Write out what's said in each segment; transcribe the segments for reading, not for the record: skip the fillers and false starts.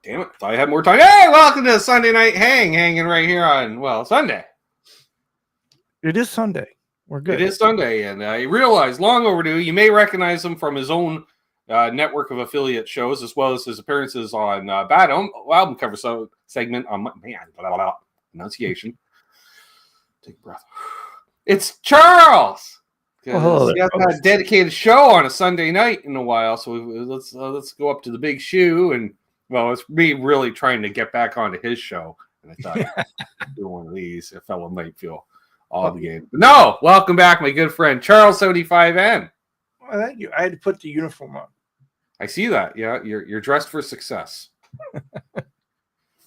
Damn it. Thought I had more time. Hey, welcome to Sunday Night hanging right here on, Sunday. It is Sunday. We're good. It is Sunday, and I realize, long overdue, you may recognize him from his own network of affiliate shows, as well as his appearances on Bad album cover segment on, pronunciation. Take a breath. It's Charles! Well, he hasn't had a dedicated show on a Sunday night in a while, so let's go up to the big shoe, and, it's me really trying to get back onto his show, and I thought, do one of these, a fellow might feel obligated. But no, welcome back, my good friend, Charles75N. Well, thank you. I had to put the uniform on. I see that. Yeah, you're dressed for success.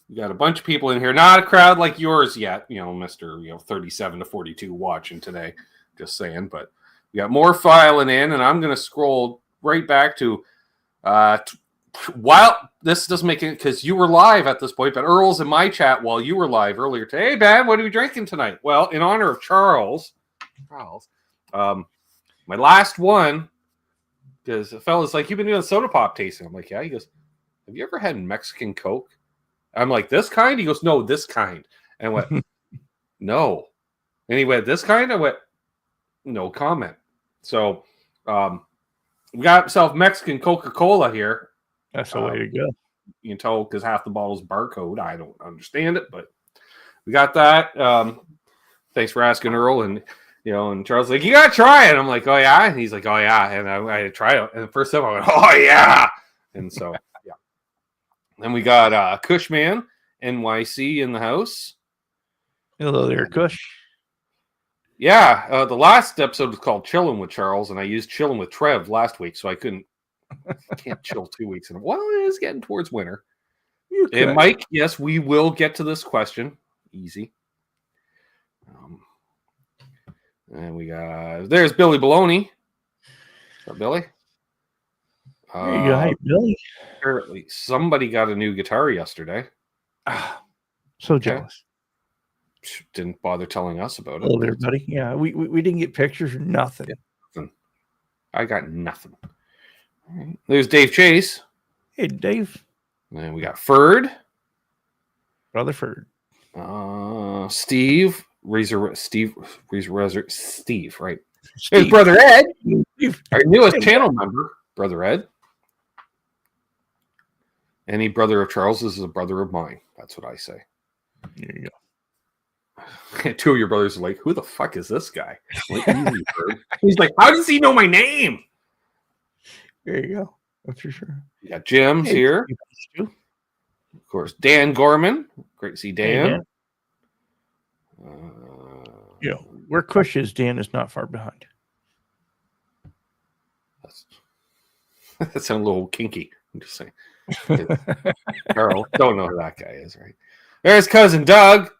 You got a bunch of people in here, not a crowd like yours yet, Mr. 37 to 42 watching today. Just saying, but we got more filing in, and I'm going to scroll right back to while this doesn't make it because you were live at this point, but Earl's in my chat while you were live earlier today. Hey, Ben, what are we drinking tonight? Well, in honor of Charles, my last one, because the fella's like, you've been doing soda pop tasting. I'm like, yeah. He goes, have you ever had Mexican Coke? I'm like, this kind? He goes, no, this kind. And I went, no. And he went, this kind? I went, no comment. So we got himself Mexican Coca-Cola here. That's the way to go. You can tell because half the bottle's barcode. I don't understand it, but we got that. Thanks for asking, Earl. And and Charles like, you gotta try it. I'm like, oh yeah. And he's like, oh yeah. And I had to try it. And the first time I went, oh yeah. And so yeah. Then we got Cushman NYC in the house. Hello there, Cush. Yeah, the last episode was called Chilling with Charles, and I used Chilling with Trev last week, so I can't chill 2 weeks in a while. It is getting towards winter. And Mike, yes, we will get to this question. Easy. And we got, there's Billy Baloney. What's up, Billy? There you go. Hey, Billy. Apparently, somebody got a new guitar yesterday. So jealous. Didn't bother telling us about it. Hello there, buddy. Yeah, we didn't get pictures or nothing. Nothing. I got nothing. All right. There's Dave Chase. Hey, Dave. And we got Ferd. Brother Ferd. Steve. Steve, right? Steve. His brother Ed. Our newest channel member, Brother Ed. Any brother of Charles's is a brother of mine. That's what I say. There you go. Two of your brothers are like, who the fuck is this guy? Like, he's like, how does he know my name? There you go. That's for sure. You got Jim's here. Of course, Dan Gorman. Great to see Dan. Hey, Dan. Where Cush is, Dan is not far behind. That sounds a little kinky. I'm just saying. Carl, don't know who that guy is, right? There's cousin Doug.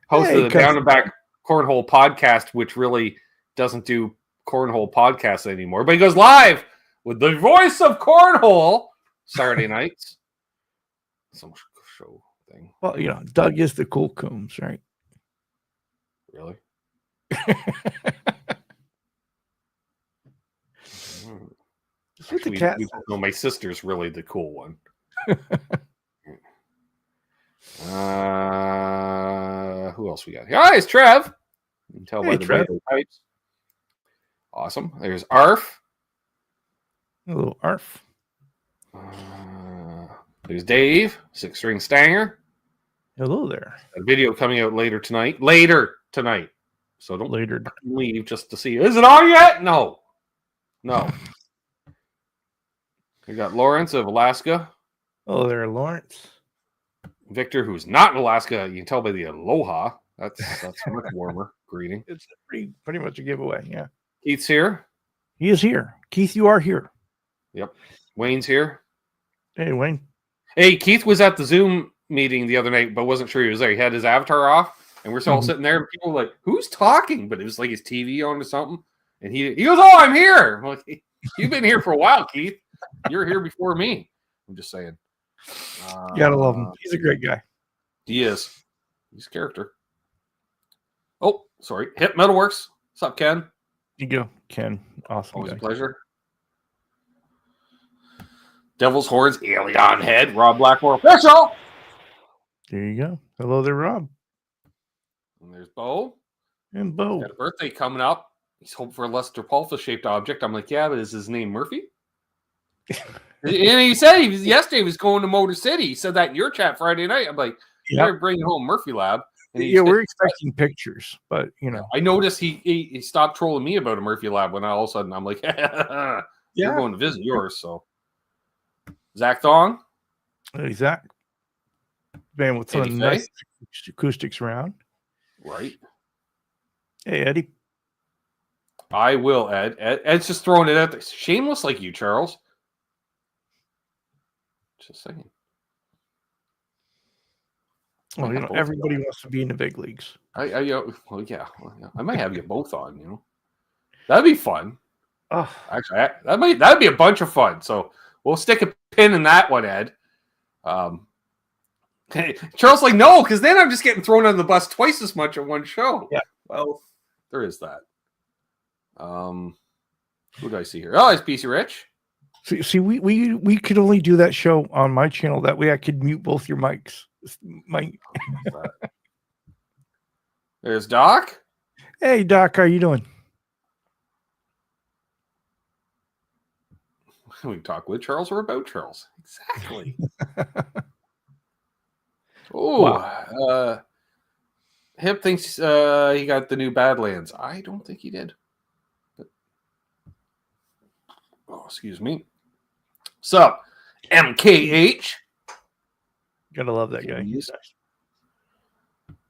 Host of the Down and Back Cornhole podcast, which really doesn't do cornhole podcasts anymore, but he goes live with the voice of cornhole Saturday nights. Some show thing. Well, Doug is the cool Coombs, right? Really? Actually, no, my sister's really the cool one. Who else we got here? Hi, it's Trev. You can tell by the radio pipes. Awesome. There's Arf. Hello, Arf. There's Dave, 6-string Stanger. Hello there. A video coming out later tonight. So don't leave just to see. Is it on yet? No. We got Lawrence of Alaska. Hello there, Lawrence. Victor, who's not in Alaska, you can tell by the aloha. That's much warmer greeting. It's pretty much a giveaway, yeah. Keith's here. He is here. Keith, you are here. Yep. Wayne's here. Hey, Wayne. Hey, Keith was at the Zoom meeting the other night, but wasn't sure he was there. He had his avatar off, and we're all sitting there, and people were like, who's talking? But it was like his TV on or something. And he goes, oh, I'm here. I'm like, you've been here for a while, Keith. You're here before me. I'm just saying. You gotta love him. He's a great guy. He is. He's a character. Oh, sorry. Hip Metalworks. What's up, Ken? You go, Ken. Awesome. Always a pleasure. Devil's Horns, Alien Head, Rob Blackmore official. There you go. Hello there, Rob. And there's Bo. And Bo. He's got a birthday coming up. He's hoping for a Lester Pulfa-shaped object. I'm like, yeah, but is his name Murphy? And he said yesterday he was going to Motor City. He said that in your chat Friday night. I'm like, you're bringing home Murphy Lab. And Yeah, we're expecting pictures, but you know. I noticed he stopped trolling me about a Murphy Lab when all of a sudden I'm like, you're going to visit yours. So Zach Thong. Hey, Zach. Man with some nice acoustics around. Right. Hey, Eddie. I will, Ed. Ed's just throwing it out there. Shameless like you, Charles. Just saying. Well, you know, everybody wants to be in the big leagues. Well, yeah. I might have you both on, you know. That'd be fun. Oh. Actually, that'd be a bunch of fun. So we'll stick a pin in that one, Ed. Charles, like, no, because then I'm just getting thrown under the bus twice as much at one show. Yeah. Well, there is that. Who do I see here? Oh, it's PC Rich. See, we could only do that show on my channel. That way I could mute both your mics. There's Doc. Hey, Doc, how you doing? We can talk with Charles or about Charles. Exactly. Oh, wow. Hip thinks he got the new Badlands. I don't think he did. But... Oh, excuse me. So, MKH. Gotta love that guy. He's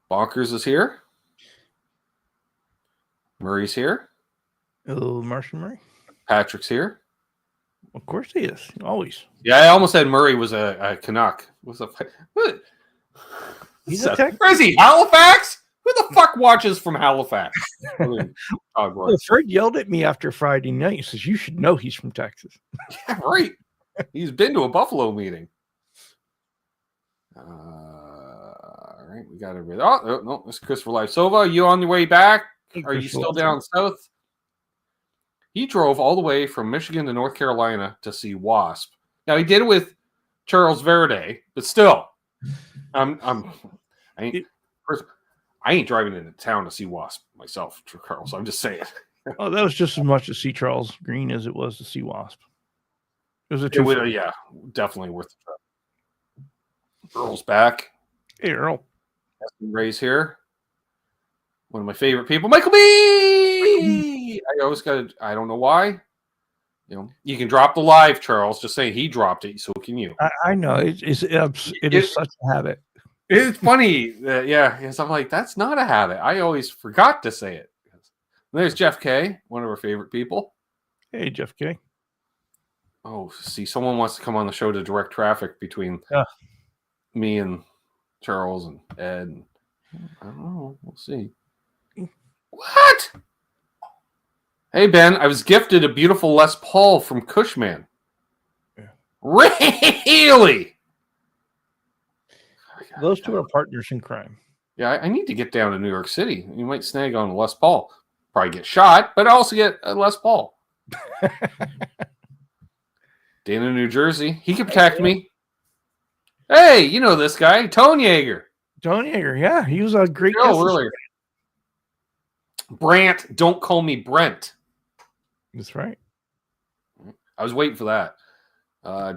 Bonkers is here. Murray's here. Hello, Martian Murray. Patrick's here. Of course he is. Always. Yeah, I almost said Murray was a Canuck. What? He's a tech. Where is he? Halifax? Who the fuck watches from Halifax? Well, Fred yelled at me after Friday night. He says, you should know he's from Texas. Yeah, right. He's been to a Buffalo meeting. All right, we got everybody. Oh, no, it's Christopher Lysova. You on your way back? Are you still down south? He drove all the way from Michigan to North Carolina to see Wasp. Now, he did it with Charles Verde, but still, I ain't driving into town to see Wasp myself, Charles. I'm just saying. Oh, that was just as much to see Charles Green as it was to see Wasp. It was yeah, definitely worth the trip. Earl's back. Hey, Earl. Ray's here. One of my favorite people, Michael B. I always got. I don't know why. You know, you can drop the live, Charles. Just say he dropped it, so can you? I know it is such a habit. It's funny that because I'm like, that's not a habit. I always forgot to say it. There's Jeff K, one of our favorite people. Hey, Jeff K. Oh, see, someone wants to come on the show to direct traffic between me and Charles and Ed. And, I don't know. We'll see. What? Hey, Ben, I was gifted a beautiful Les Paul from Cushman. Yeah. Really? Those two are partners in crime. Yeah, I need to get down to New York City. You might snag on a Les Paul. Probably get shot, but also get a Les Paul. Dana, New Jersey. He can protect me. Hey, you know this guy, Tone Yeager. Tone Yeager, yeah. He was a great earlier. Brant, don't call me Brent. That's right. I was waiting for that.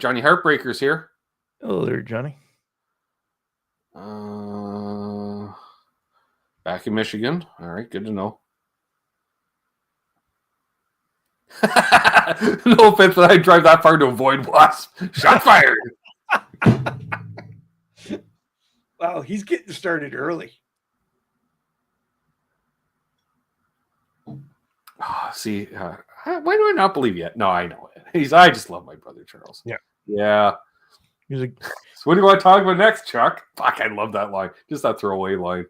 Johnny Heartbreaker's here. Hello there, Johnny. Back in Michigan. All right, good to know. No offense, but I drive that far to avoid Wasp. Shot fired. Wow, he's getting started early. Oh, see, why do I not believe yet? No, I know it. I just love my brother Charles. Yeah. Yeah. He's like, so what do you want to talk about next, Chuck? Fuck, I love that line. Just that throwaway line.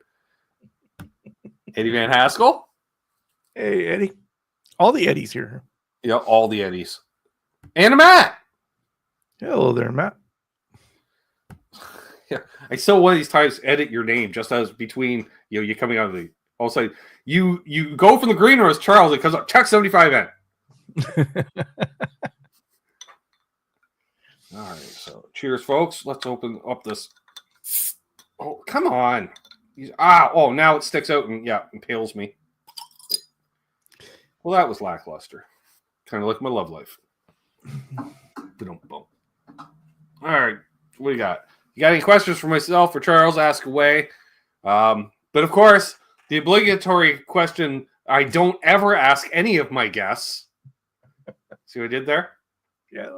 Eddie Van Haskell. Hey, Eddie. All the Eddies here. Yeah, all the Eddies. And Matt. Hello there, Matt. Yeah, I still one of these times edit your name just as between you coming out of the also you go from the green room as Charles, it comes up Chuck75N. All right, so cheers, folks. Let's open up this. Oh, come on. Oh, now it sticks out and, impales me. Well, that was lackluster. Kind of like my love life. All right, what do you got? You got any questions for myself or Charles? Ask away. But, of course, the obligatory question I don't ever ask any of my guests. See what I did there? Yeah.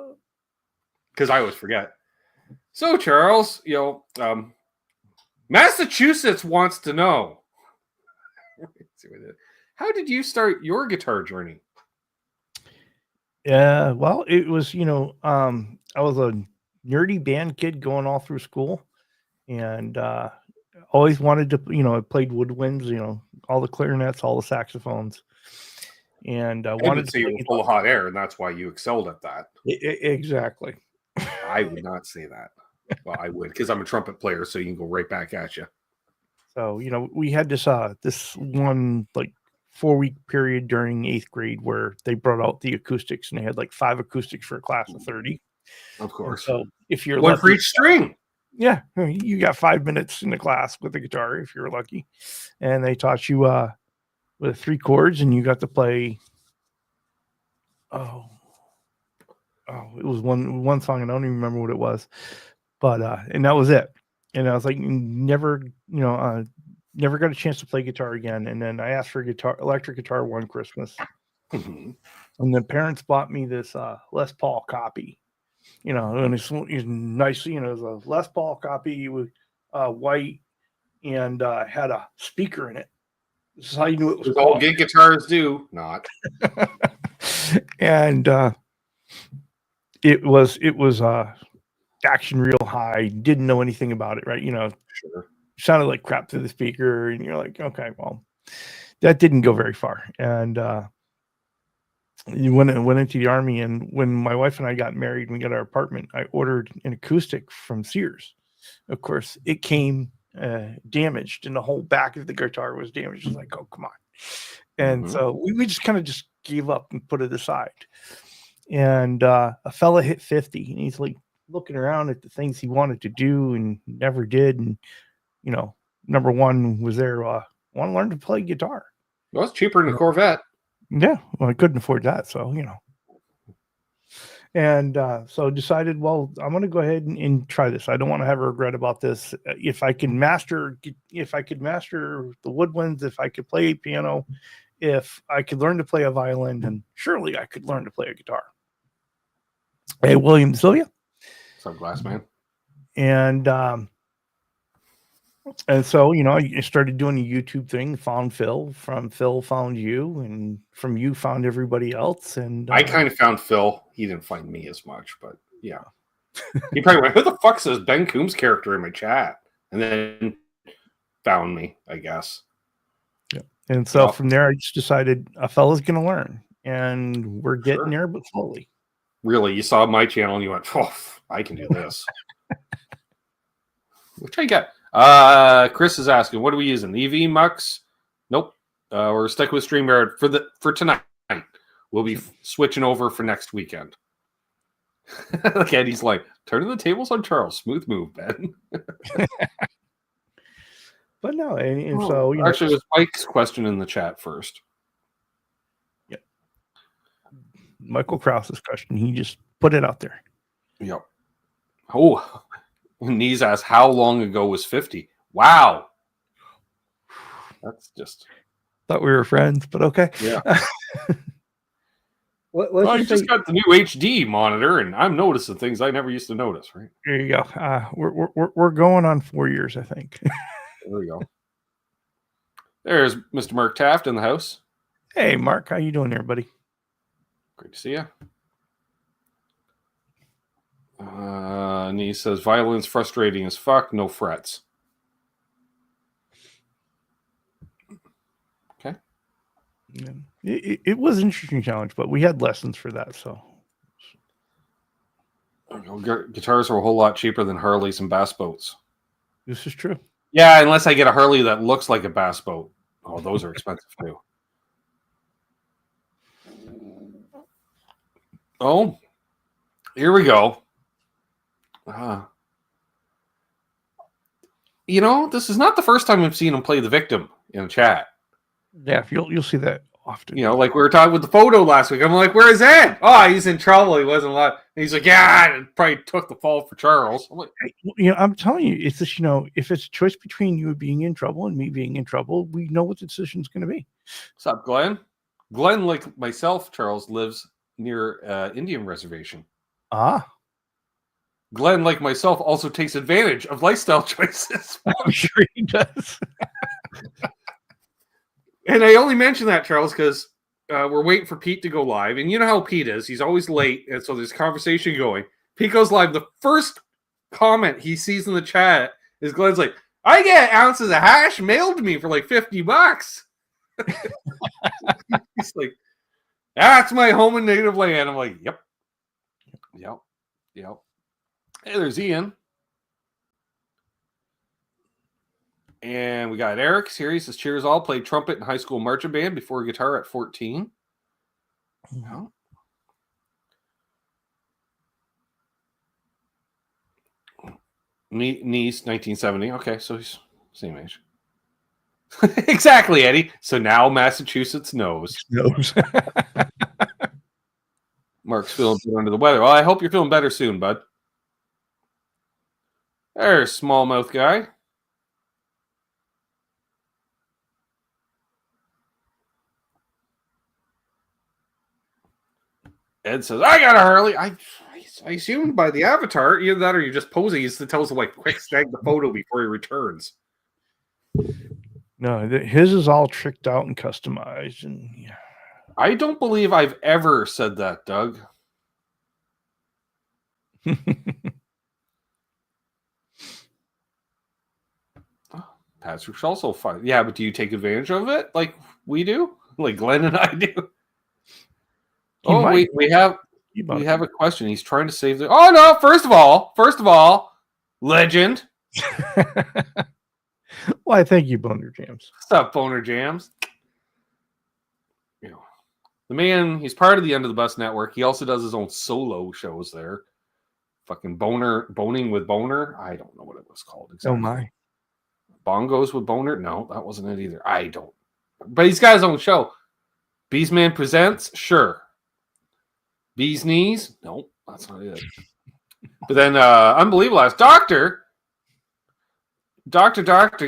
Because I always forget. So, Charles, Massachusetts wants to know. How did you start your guitar journey? Yeah, well, it was, I was a nerdy band kid going all through school, and always wanted to, I played woodwinds, all the clarinets, all the saxophones, and I wanted to say you were full of hot air, and that's why you excelled at that. Exactly. I would not say that. Well, I would, because I'm a trumpet player, so you can go right back at you. So, we had this one 4-week period during 8th grade where they brought out the acoustics, and they had 5 acoustics for a class of 30. Of course. And so if you're one for each string. Yeah, you got 5 minutes in the class with the guitar if you're lucky. And they taught you with 3 chords, and you got to play. It was one song, and I don't even remember what it was, but and that was it. And I was like, never got a chance to play guitar again. And then I asked for electric guitar one Christmas, and the parents bought me this Les Paul copy, and it's nice, it was a Les Paul copy with white and had a speaker in it. This is how you knew it was all gig guitars do. Not. And it was action real high. Didn't know anything about it, right? Sure. Sounded like crap through the speaker, and you're like, okay, well, that didn't go very far. And you went into the Army, and when my wife and I got married and we got our apartment, I ordered an acoustic from Sears. Of course, it came damaged, and the whole back of the guitar was damaged. It was like, oh, come on. And so we just kind of just gave up and put it aside. And a fella hit 50, and he's like looking around at the things he wanted to do and never did. And, number one was there, want to learn to play guitar. Well, it's cheaper than a Corvette. Yeah, well, I couldn't afford that, so and so decided, well, I'm going to go ahead and try this. I don't want to have a regret about this. If I could master the woodwinds, if I could play piano, if I could learn to play a violin, then surely I could learn to play a guitar. Hey, William Sylvia. What's up, Glass Man? And so, I started doing a YouTube thing, found Phil, from Phil found you, and from you found everybody else. And I kind of found Phil. He didn't find me as much, but yeah. He probably went, who the fuck says Ben Coombs character in my chat? And then found me, I guess. Yeah. And so from there, I just decided a fella's going to learn. And we're getting there, but slowly. Really? You saw my channel and you went, oh, I can do this. Which I get. Chris is asking, what are we using? The EV Mux? Nope. We're stuck with StreamYard for tonight. We'll be switching over for next weekend. Okay, he's like, turning the tables on Charles. Smooth move, Ben. But no, and so actually, it was Mike's question in the chat first. Yeah, Michael Krause's question. He just put it out there. Yep. Oh. Knees asked, how long ago was 50? Wow. That's just... Thought we were friends, but okay. Yeah. I just got the new HD monitor, and I'm noticing things I never used to notice, right? There you go. We're going on 4 years, I think. There we go. There's Mr. Mark Taft in the house. Hey, Mark. How you doing there, buddy? Great to see you. And he says, violin's frustrating as fuck, no frets. Okay. Yeah. It was an interesting challenge, but we had lessons for that, so. Guitars are a whole lot cheaper than Harleys and bass boats. This is true. Yeah, unless I get a Harley that looks like a bass boat. Oh, those are expensive too. Oh, here we go. You know, this is not the first time I've seen him play the victim in a chat. Yeah, you'll see that often. You know, like we were talking with the photo last week. I'm like, where is Ed? Oh, he's in trouble. He wasn't allowed. And he's like, yeah, I probably took the fall for Charles. I'm like, you know, I'm telling you, it's just, you know, if it's a choice between you being in trouble and me being in trouble, we know what the decision's going to be. what's up, Glenn? Glenn, like myself, Charles, lives near Indian reservation. Ah. Glenn, like myself, also takes advantage of lifestyle choices. I'm sure he does. And I only mention that, Charles, because we're waiting for Pete to go live. And you know how Pete is. He's always late. And so there's conversation going. Pete goes live. The first comment he sees in the chat is Glenn's like, I get ounces of hash mailed to me for like $50. He's like, that's my home and native land. I'm like, yep. Hey, there's Ian. And we got Eric's here. He says, cheers all. Played trumpet in high school marching band before guitar at 14. No. Niece, 1970. Okay, so he's same age. Exactly, Eddie. So now Massachusetts knows. Mark's feeling a bit under the weather. Well, I hope you're feeling better soon, bud. There's smallmouth guy. Ed says, I got a Harley. I assumed by the avatar, either that or you're just posing. He tells him, like, quick snag the photo before he returns. No, his is all tricked out and customized. And yeah. I don't believe I've ever said that, Doug. Patrick's also fine. Yeah, but do you take advantage of it like we do? Like Glenn and I do? We have a question. He's trying to save the. Oh no! First of all, legend. Why? Thank you, Boner Jams. What's up, Boner Jams? You know, the man. He's part of the End of the Bus Network. He also does his own solo shows there. Fucking boning with Boner. I don't know what it was called exactly. Oh my. Bongos with Boner? No, that wasn't it either. I don't. But he's got his own show. Beesman Presents? Sure. Bee's Knees? Nope, that's not it. But then, unbelievable ass Doctor,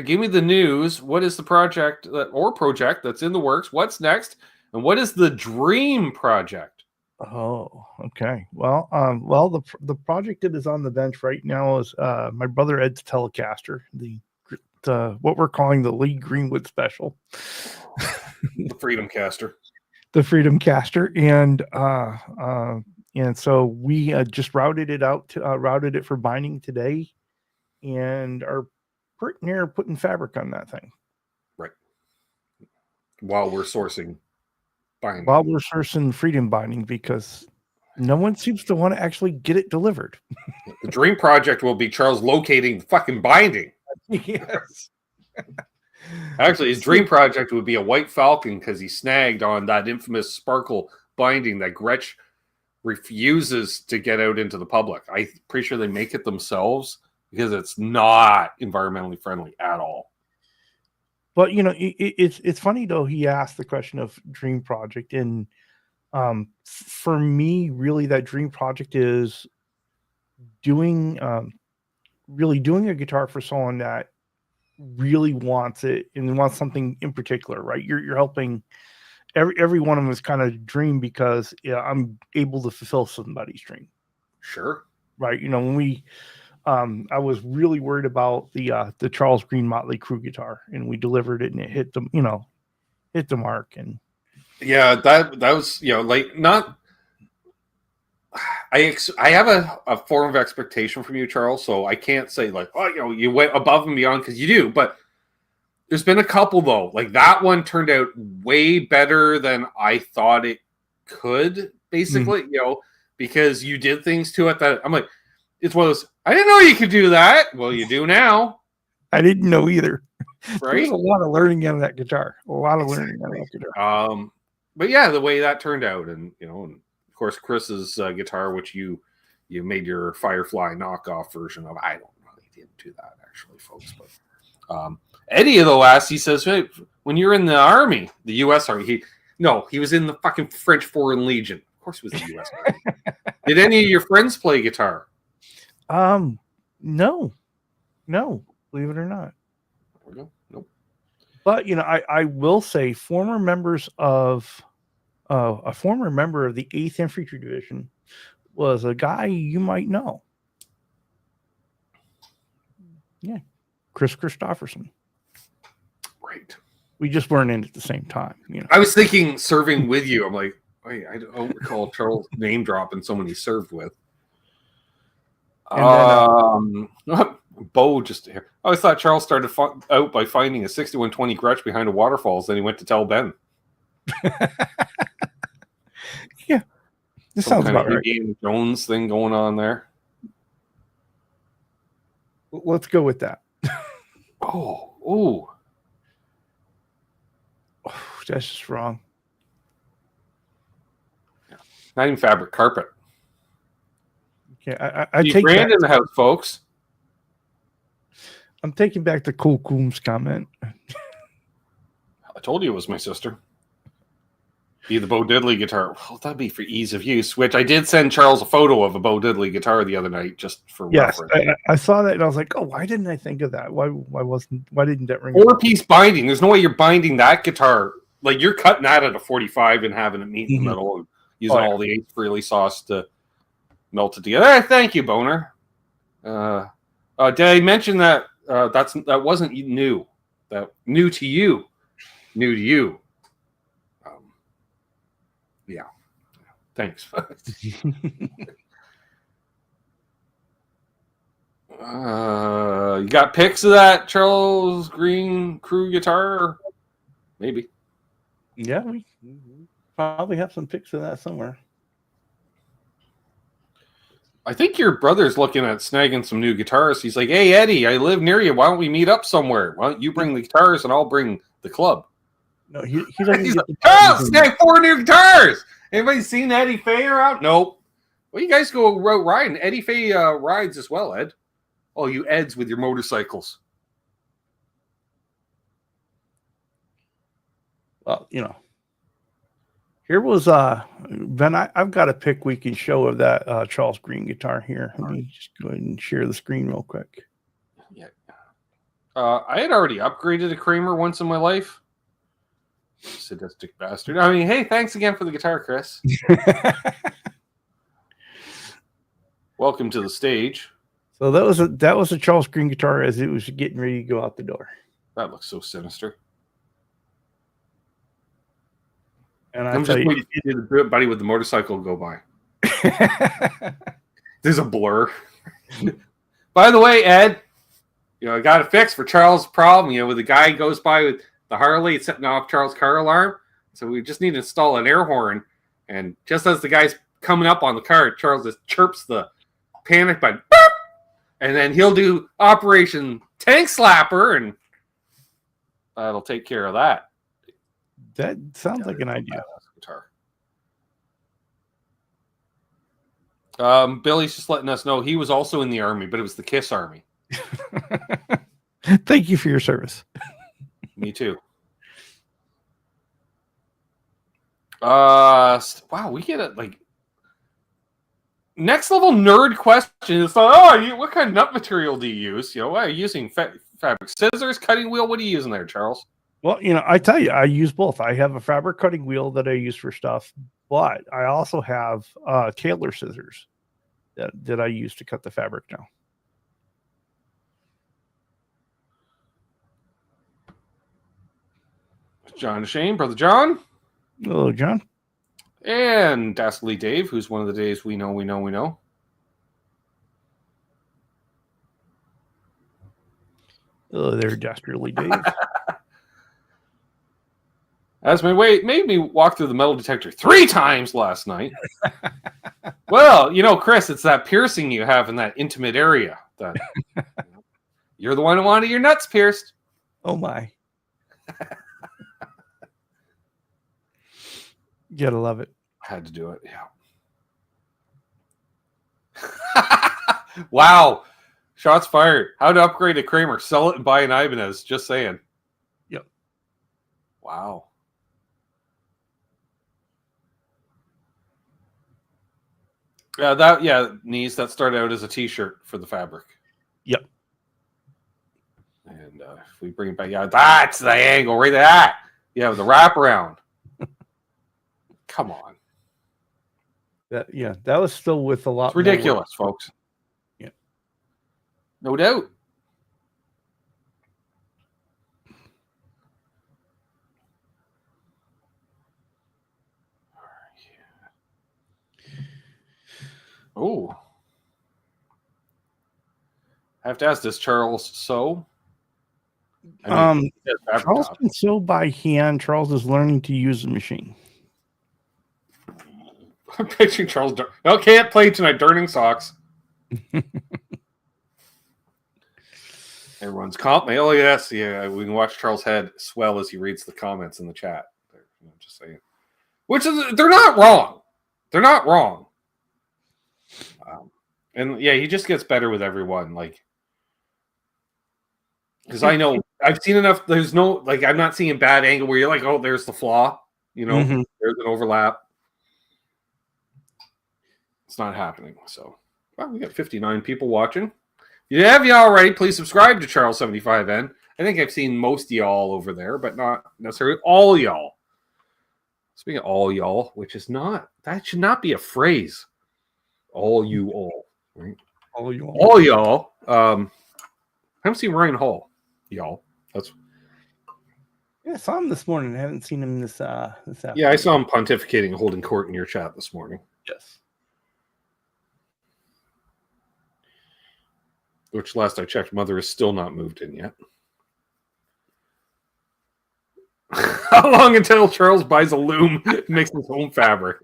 give me the news. What is the project that's in the works? What's next? And what is the dream project? Oh, okay. Well, the project that is on the bench right now is my brother Ed's Telecaster, the what we're calling the Lee Greenwood Special, the Freedom Caster. The Freedom Caster, and so we just routed it for binding today, and are pretty near putting fabric on that thing. Right. While we're sourcing binding. While we're sourcing Freedom binding, because no one seems to want to actually get it delivered. The dream project will be Charles locating the fucking binding. Yes. Actually, his dream project would be a White Falcon because he snagged on that infamous sparkle binding that Gretsch refuses to get out into the public. I'm pretty sure they make it themselves because it's not environmentally friendly at all. But, you know, it's funny, though, he asked the question of dream project. And for me, really, that dream project is doing a guitar for someone that really wants it and wants something in particular, right? You're helping every one of them is kind of dream because I'm able to fulfill somebody's dream. Sure. Right. You know, when we I was really worried about the Charles Green Motley Crue guitar, and we delivered it and it hit the mark. And yeah, that was, you know, like not I have a form of expectation from you, Charles, so I can't say like, oh, you know, you went above and beyond because you do, but there's been a couple though. Like that one turned out way better than I thought it could, basically, you know, because you did things to it that I'm like, it's one of those, I didn't know you could do that. Well, you do now. I didn't know either. Right? There's a lot of learning out of that guitar. A lot of learning out of that guitar. But yeah, the way that turned out, and you know, and of course, Chris's guitar, which you you made your Firefly knockoff version of. I don't know. He didn't do that actually, folks. But Eddie though asked. He says, hey, when you're in the Army, the U.S. Army, he was in the fucking French Foreign Legion. Of course, it was the U.S. Army. Did any of your friends play guitar? No, believe it or not. Nope. But I will say, former members of a former member of the 8th Infantry Division was a guy you might know. Yeah, Chris Christopherson. Right. We just weren't in at the same time. I was thinking serving with you. I'm like, wait, I don't recall Charles name dropping someone he served with. And then, Bo just here. I always thought Charles started out by finding a 6120 Gretsch behind a waterfalls. Then he went to tell Ben. Yeah, this sounds about right. Indiana Jones thing going on there. Let's go with that. Oh, that's just wrong. Not even fabric carpet. Okay, I take Brand in the house, folks. I'm taking back the Ben Coombs comment. I told you it was my sister. Be the Bo Diddley guitar. Well, that'd be for ease of use. Which I did send Charles a photo of a Bo Diddley guitar the other night, just for reference. I saw that and I was like, oh, why didn't I think of that? Why didn't that ring? 4-piece binding. There's no way you're binding that guitar. Like you're cutting that at a 45 and having it meet in the middle and using all the Ace Frehley sauce to melt it together. Hey, thank you, Boner. Did I mention that that wasn't new? That new to you. Yeah. Thanks. You got pics of that Charles Green crew guitar? Maybe. Yeah, we probably have some pics of that somewhere. I think your brother's looking at snagging some new guitars. He's like, hey, Eddie, I live near you. Why don't we meet up somewhere? Why don't you bring the guitars and I'll bring the club? No, he doesn't. He's like, snag 4 new guitars. Anybody seen Eddie Fay around? Nope. Well, you guys go riding. Eddie Fay rides as well, Ed. Oh, you Eds with your motorcycles. Well, here was Ben. I've got a pic we can show of that Charles Green guitar here. Let me just go ahead and share the screen real quick. Yeah. I had already upgraded a Kramer once in my life. Sadistic bastard. I mean, hey, thanks again for the guitar, Chris. Welcome to the stage. So that was a Charles Green guitar as it was getting ready to go out the door. That looks so sinister. And I'm just waiting to see the buddy with the motorcycle go by. There's a blur. By the way, Ed, I got a fix for Charles' problem. When the guy goes by with the Harley, it's setting off Charles' car alarm. So we just need to install an air horn. And just as the guy's coming up on the car, Charles just chirps the panic button. Boop! And then he'll do Operation Tank Slapper, and that'll take care of that. That sounds like an idea. Guitar. Billy's just letting us know he was also in the Army, but it was the KISS Army. Thank you for your service. Me too. Wow, we get it like next level nerd question. It's like, what kind of nut material do you use? Are you using fabric scissors, cutting wheel? What are you using there, Charles? Well, I tell you, I use both. I have a fabric cutting wheel that I use for stuff, but I also have tailor scissors that I use to cut the fabric now. John Shane, Brother John. Hello, John. And Dastardly Dave, who's one of the days we know. Hello there, Dastardly Dave. As my weight made me walk through the metal detector 3 times last night. Well, Chris, it's that piercing you have in that intimate area. That you're the one who wanted your nuts pierced. Oh my. You gotta love it. Had to do it, yeah. Wow. Shots fired. How to upgrade a Kramer. Sell it and buy an Ibanez. Just saying. Yep. Wow. Knees, that started out as a t-shirt for the fabric. Yep. And if we bring it back, that's the angle right there. Yeah, the wraparound. Come on. That was still with a lot. It's ridiculous, folks. Yeah. No doubt. Oh. I have to ask this, Charles. So, Charles can sew by hand. Charles is learning to use the machine. I'm picturing Charles. Can't play tonight. Durning socks. Everyone's commenting. Oh yes, yeah. We can watch Charles' head swell as he reads the comments in the chat. Just saying, they're not wrong. They're not wrong. And yeah, he just gets better with everyone. Like, because I know I've seen enough. There's no I'm not seeing a bad angle where you're like, oh, there's the flaw. There's an overlap. It's not happening. So, well, we got 59 people watching. Have you already? Please subscribe to Charles75N. I think I've seen most of y'all over there, but not necessarily all y'all. Speaking of all y'all, which is not, that should not be a phrase. All you all. Right? All you all. All y'all. I haven't seen Ryan Hall. Y'all. I saw him this morning. I haven't seen him this afternoon. Yeah, I saw him pontificating, holding court in your chat this morning. Yes. Which last I checked, Mother is still not moved in yet. How long until Charles buys a loom and makes his own fabric?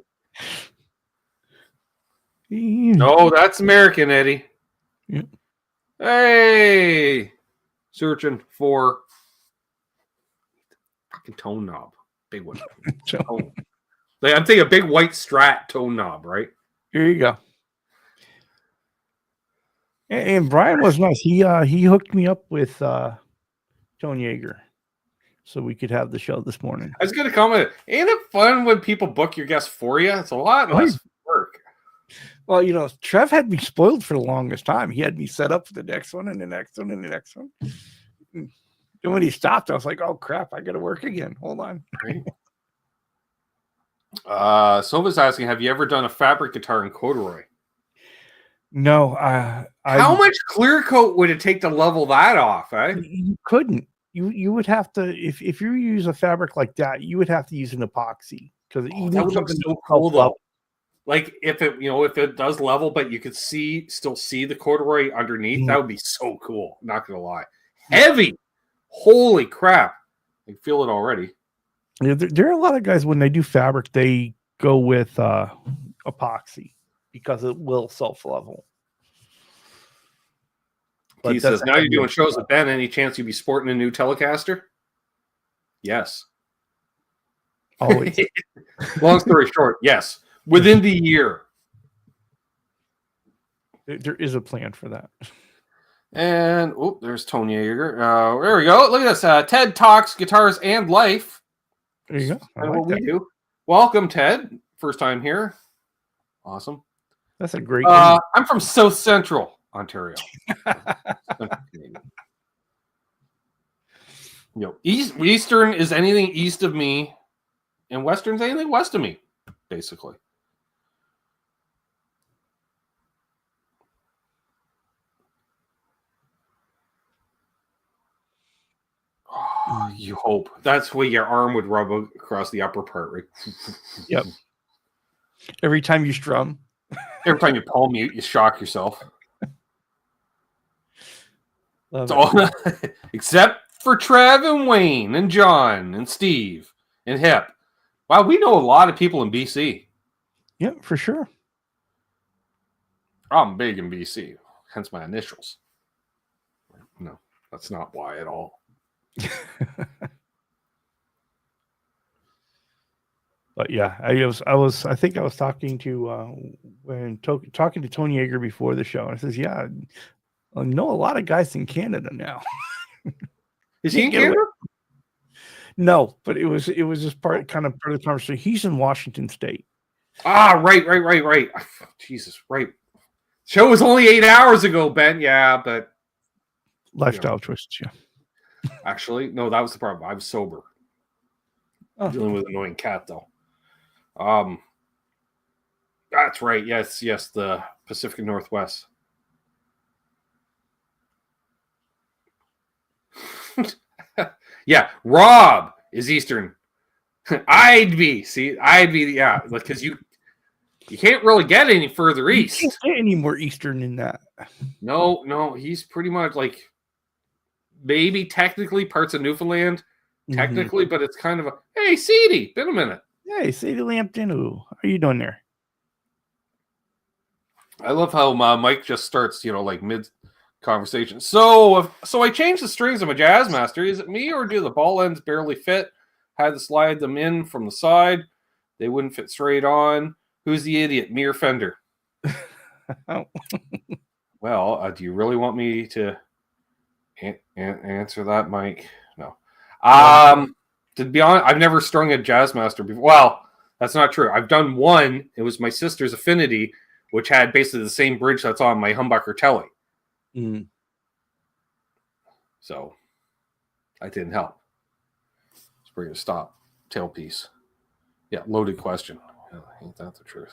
No, that's American, Eddie. Yep. Hey! Searching for fucking tone knob. Big one. I'm thinking a big white Strat tone knob, right? Here you go. And Brian was nice. He hooked me up with Tone Yeager so we could have the show this morning. I was going to comment, ain't it fun when people book your guests for you? It's a lot less work. Well, Trev had me spoiled for the longest time. He had me set up for the next one and the next one and the next one. And when he stopped, I was like, oh, crap, I got to work again. Hold on. Right. Silva's asking, have you ever done a fabric guitar in corduroy? No. How much clear coat would it take to level that off? You couldn't. You would have to, if you use a fabric like that, you would have to use an epoxy because that would look so cool though. Like if it does level, but you could still see the corduroy underneath, that would be so cool. Not gonna lie, heavy. Holy crap! I can feel it already. Yeah, there are a lot of guys when they do fabric, they go with epoxy because it will self-level. He says, now you're doing shows with Ben. Any chance you'd be sporting a new Telecaster? Yes. Always. Long story short, yes. Within the year. There is a plan for that. And, there's Tony Yeager. There we go. Look at this. Ted talks guitars and life. There you go. And what we do. Welcome, Ted. First time here. Awesome. That's a great I'm from South Central Ontario. Eastern is anything east of me, and Western is anything west of me, basically. Oh, you hope. That's where your arm would rub across the upper part, right? Yep. Every time you strum. Every time you palm mute, you shock yourself. Except for Trev and Wayne and John and Steve and Hip. Wow, we know a lot of people in BC. Yeah, for sure. I'm big in BC, hence my initials. No, that's not why at all. But yeah, I think I was talking to talking to Tony Yeager before the show, and I says, yeah, I know a lot of guys in Canada now. Is he in Canada? No, but it was just part of the conversation. He's in Washington State. Ah, right. Jesus, right. Show was only 8 hours ago, Ben. Yeah, but Lifestyle choices, yeah. Actually, no, that was the problem. I was sober. Oh. Dealing with an annoying cat, though. That's right. Yes, the Pacific Northwest. Yeah, Rob is Eastern. I'd be, yeah, because you can't really get any further east. You can't get any more Eastern than that. No, he's pretty much like maybe technically parts of Newfoundland, technically, but it's kind of a, hey, Sadie, been a minute. Hey, Sadie Lampton, how are you doing there? I love how Mike just starts, like mid conversation. So I changed the strings of my Jazzmaster. Is it me, or do the ball ends barely fit? Had to slide them in from the side. They wouldn't fit straight on. Who's the idiot? Me or Fender? Oh. Well, do you really want me to answer that, Mike? No. To be honest, I've never strung a Jazzmaster before. Well, that's not true. I've done one. It was my sister's Affinity, which had basically the same bridge that's on my humbucker Telly. Mm. So I didn't help. Let's bring it to stop. Tailpiece. Yeah, loaded question. Ain't that the truth?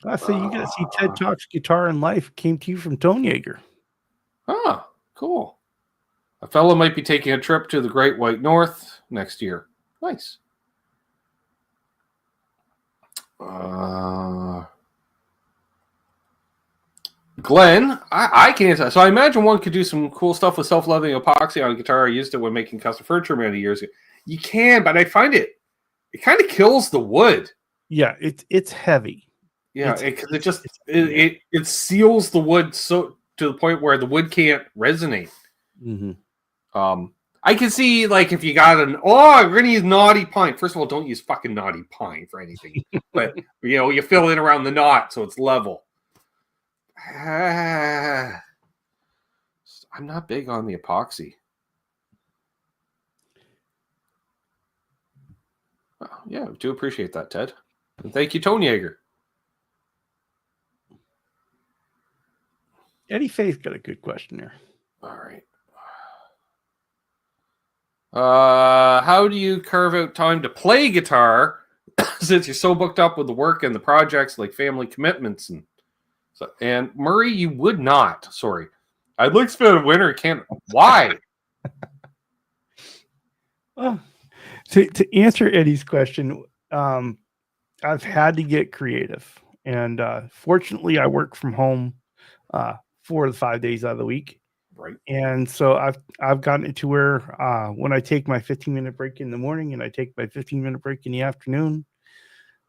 I say you got to see Ted Talks Guitar and Life. Came to you from Tony Yeager. Ah, cool. A fellow might be taking a trip to the Great White North next year. Nice. Glenn, I can't. So I imagine one could do some cool stuff with self-leveling epoxy on a guitar. I used it when making custom furniture many years ago. You can, but I find it kind of kills the wood. Yeah, it's heavy. Yeah, it seals the wood so to the point where the wood can't resonate. Mm-hmm. I can see, like, if you got we're gonna use knotty pine. First of all, don't use fucking knotty pine for anything. But you fill in around the knot so it's level. I'm not big on the epoxy. Oh, yeah, do appreciate that, Ted. And thank you, Tony Yeager. Eddie Faith got a good question there. All right. How do you carve out time to play guitar since you're so booked up with the work and the projects, like family commitments and Murray, you would not. Sorry, I'd like to spend a winter in Canada. Why? Well, to answer Eddie's question, I've had to get creative, and fortunately, I work from home 4 to 5 days out of the week. Right. And so I've gotten it to where when I take my 15-minute break in the morning and I take my 15-minute break in the afternoon,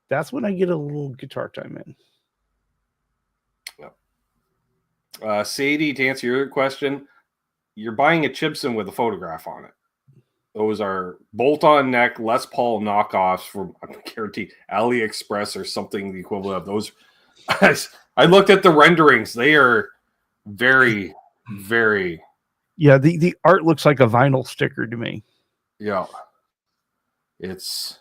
that's when I get a little guitar time in. Yep. Sadie, to answer your question, you're buying a Chibson with a photograph on it. Those are bolt-on neck Les Paul knockoffs from, I guarantee, AliExpress or something the equivalent of those. I looked at the renderings. They are very, very. Yeah, the art looks like a vinyl sticker to me. Yeah. It's.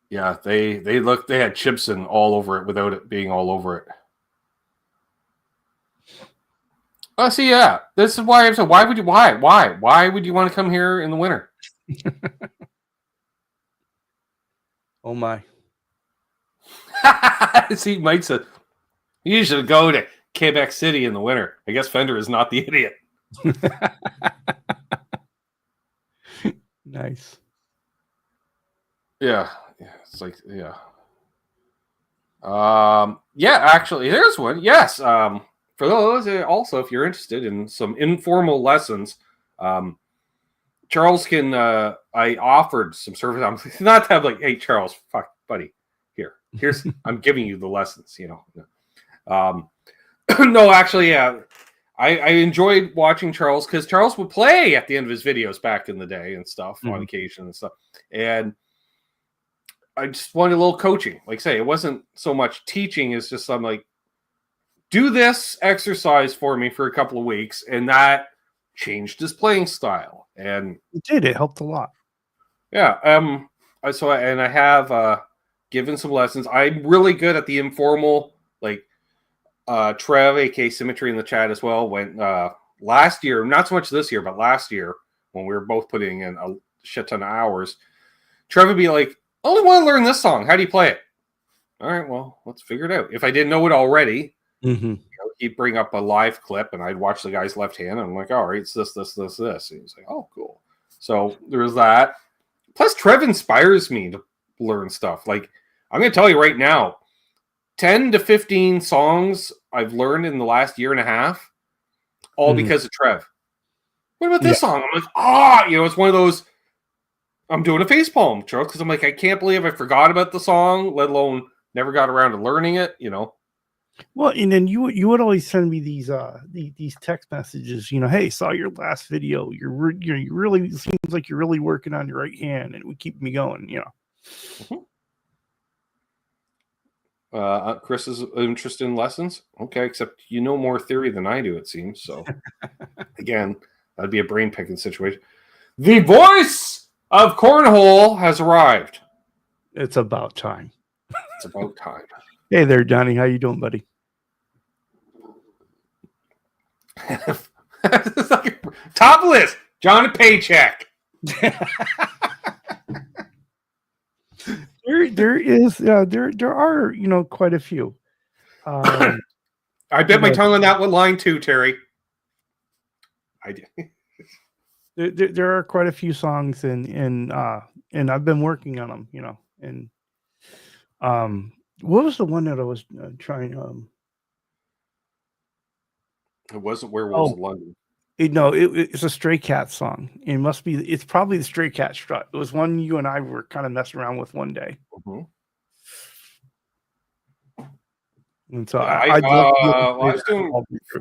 Yeah, they had Chibson all over it without it being all over it. Oh, see, yeah. This is why I'm saying, why would you want to come here in the winter? Oh my. See, Mike said you should go to Quebec City in the winter. I guess Fender is not the idiot. Nice. Yeah. It's like, yeah. Yeah, actually, there's one. Yes. For those, also, if you're interested in some informal lessons, Charles can, I offered some service. I'm not to have like, hey, Charles, fuck, buddy, here's, I'm giving you the lessons, No, actually, yeah. I enjoyed watching Charles because Charles would play at the end of his videos back in the day and stuff on occasion and stuff. And I just wanted a little coaching. Like I say, it wasn't so much teaching, it's just I'm like, do this exercise for me for a couple of weeks, and that changed his playing style. And it did. It helped a lot. Yeah. I have given some lessons. I'm really good at the informal, like Trev, aka Symmetry in the chat as well, went last year, not so much this year, but last year when we were both putting in a shit ton of hours. Trev would be like, I only want to learn this song. How do you play it? All right, well, let's figure it out. If I didn't know it already, he'd bring up a live clip and I'd watch the guy's left hand. And I'm like, all right, it's this. And he's like, oh, cool. So there was that. Plus, Trev inspires me to learn stuff. Like, I'm going to tell you right now, 10 to 15 songs I've learned in the last year and a half, all because of Trev. What about this song? I'm like, it's one of those, I'm doing a facepalm, Charles, because I'm like, I can't believe I forgot about the song, let alone never got around to learning it, Well, and then you would always send me these text messages, hey, saw your last video. You really seems like you're really working on your right hand, and it would keep me going, Chris is interested in lessons. Okay, except you know more theory than I do, it seems. So again, that'd be a brain picking situation. The voice of Cornhole has arrived. It's about time. It's about time. Hey there, Johnny. How you doing, buddy? Top list, John a paycheck. There are quite a few. I bit my tongue on that one line too, Terry. I did. There are quite a few songs, and I've been working on them, and what was the one that I was trying? It wasn't Werewolves in London. It's a Stray Cat song. It's probably the Stray Cat Strut. It was one you and I were kind of messing around with one day. And so I was doing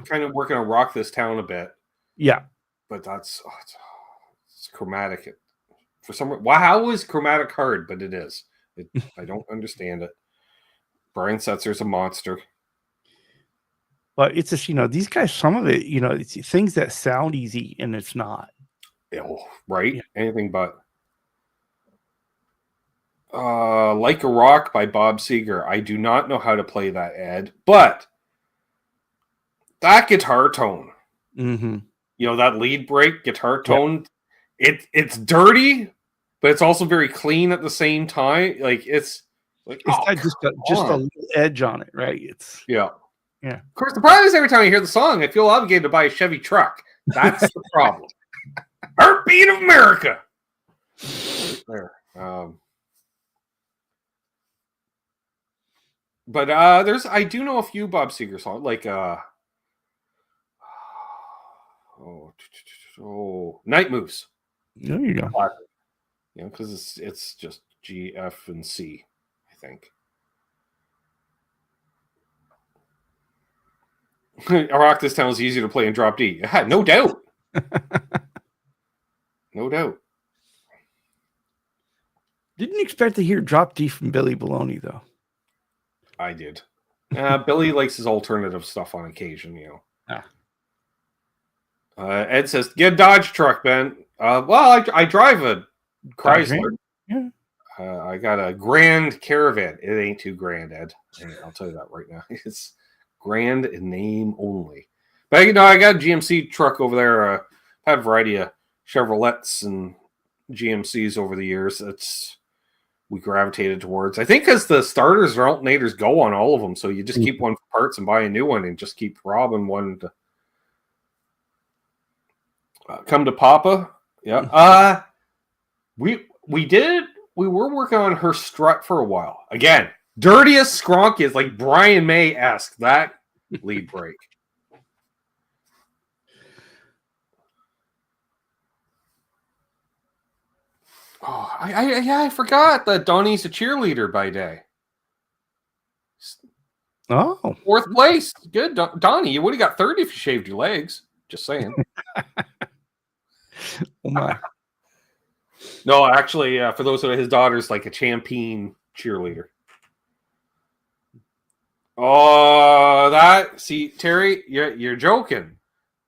kind of working on Rock This Town a bit. Yeah. But it's chromatic. For some reason, how is chromatic hard? But it is. I don't understand it. Brian Setzer's a monster. But it's just, these guys, some of it, it's things that sound easy and it's not. Right? Yeah. Anything but. Like a Rock by Bob Seger. I do not know how to play that, Ed, but that guitar tone, that lead break guitar tone, it's dirty, but it's also very clean at the same time. Like it's got just a little edge on it, right? Yeah. Of course, the problem is every time you hear the song, I feel obligated to buy a Chevy truck. That's the problem. Heartbeat of America. There. But I do know a few Bob Seger songs, like Night Moves. There you go. Because it's just G, F, and C, I think. Rock This Town is easier to play in drop D. Yeah, no doubt. No doubt. Didn't expect to hear drop D from Billy Baloney, though. I did. Billy likes his alternative stuff on occasion, Ed says, get a Dodge truck, Ben. Well, I drive a Chrysler. Yeah. I got a Grand Caravan. It ain't too grand, Ed. I'll tell you that right now. It's grand in name only. But I got a GMC truck over there. I have a variety of Chevrolets and GMCs over the years. We gravitated towards. I think because the starters or alternators go on all of them, so you just keep one for parts and buy a new one and just keep robbing one to come to Papa. Yeah. We were working on her strut for a while. Again, dirtiest skronkiest, like Brian May-esque, that lead break. Oh, I forgot that Donnie's a cheerleader by day. Oh, 4th place. Good, Donnie. You would have got 3rd if you shaved your legs. Just saying. oh my. No, actually, for those of his daughters, like a champion cheerleader. Oh, Terry, you're joking,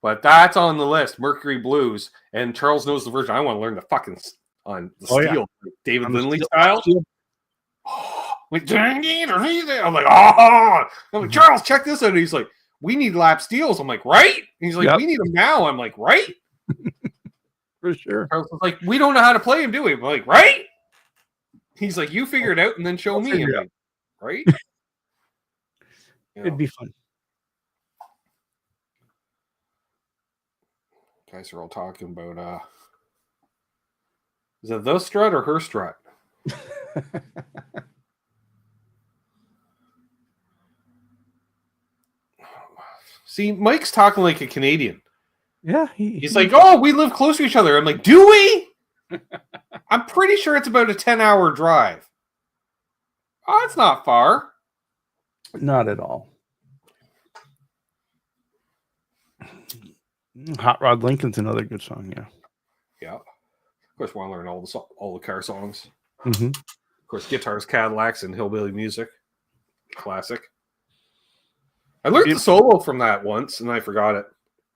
but that's on the list. Mercury Blues, and Charles knows the version. I want to learn the fucking on the steel, like David Lindley style. I'm like, Charles, check this out. And he's like, we need lap steels. I'm like, right? And he's like, we need them now. I'm like, right? For sure. Charles was like, we don't know how to play him, do we? I'm like, right? He's like, you figure it out and then show me. I'm like, right? It'd be fun. Guys are all talking about is it the strut or her strut? See, Mike's talking like a Canadian. Yeah, he's like, oh, we live close to each other. I'm like, do we? I'm pretty sure it's about a 10-hour drive. Oh, it's not far. Not at all. Hot Rod Lincoln's another good song, yeah. Yeah. Of course, we want to learn all the car songs. Mm-hmm. Of course, guitars, Cadillacs, and hillbilly music. Classic. I learned the solo from that once, and I forgot it.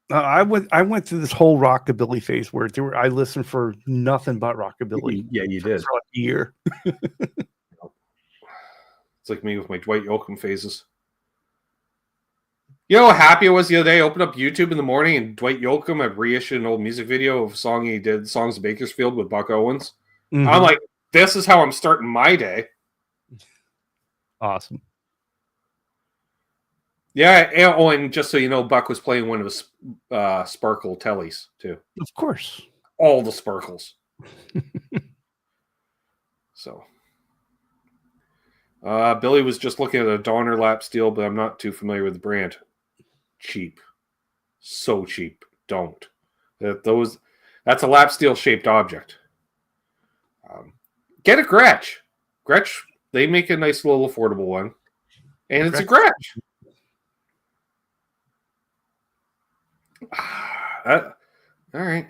I went through this whole rockabilly phase where I listened for nothing but rockabilly. Yeah, you did. For like a year. It's like me with my Dwight Yoakam phases. You know how happy I was the other day? I opened up YouTube in the morning and Dwight Yoakam had reissued an old music video of a song he did, Songs of Bakersfield with Buck Owens. Mm-hmm. I'm like, this is how I'm starting my day. Awesome. Yeah. Oh, and just so you know, Buck was playing one of his Sparkle Tellys, too. Of course. All the Sparkles. So. Billy was just looking at a Donner lap steel, but I'm not too familiar with the brand. Cheap. So cheap. Don't. That's a lap steel shaped object. Get a Gretsch. Gretsch, they make a nice little affordable one. And it's a Gretsch. All right.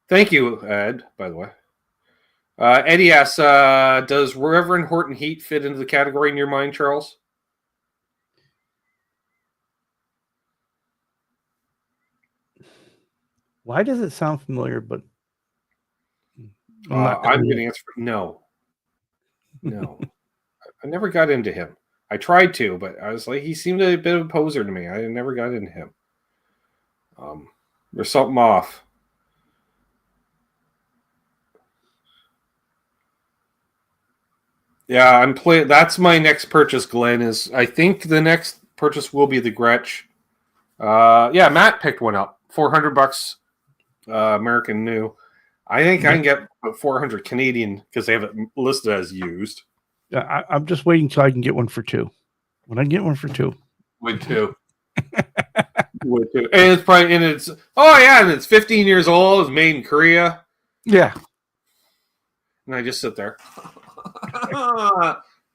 Thank you, Ed, by the way. Eddie asks, does Reverend Horton Heat fit into the category in your mind, Charles? Why does it sound familiar, but I'm going to answer no. No. I never got into him. I tried to, but I was like, he seemed a bit of a poser to me. I never got into him. There's something off. Yeah, I'm playing. That's my next purchase, Glenn. I think the next purchase will be the Gretsch. Yeah, Matt picked one up. $400 American new. I think I can get 400 Canadian because they have it listed as used. I'm just waiting till I can get one for $2. When I get one for $2. Would too. Would too. And it's probably and it's 15 years old. It's made in Korea. Yeah. And I just sit there.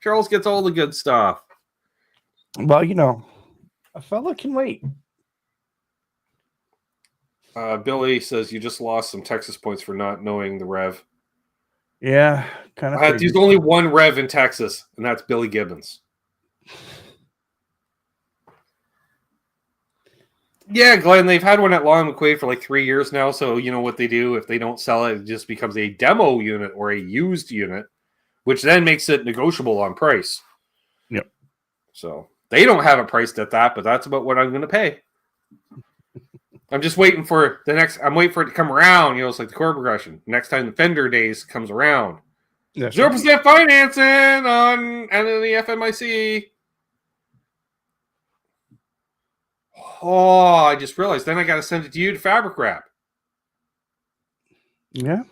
Charles gets all the good stuff. Well, a fella can wait. Billy says you just lost some Texas points for not knowing the Rev. Yeah, kind of. There's only one Rev in Texas, and that's Billy Gibbons. Yeah, Glenn, they've had one at Long McQuaid for like 3 years now. So you know what they do if they don't sell it, it just becomes a demo unit or a used unit, which then makes it negotiable on price. Yep. So they don't have it priced at that, but that's about what I'm going to pay. I'm just waiting for I'm waiting for it to come around. It's like the chord progression. Next time the Fender days comes around, 0% financing on the FMIC. Oh, I just realized. Then I got to send it to you to fabric wrap. Yeah.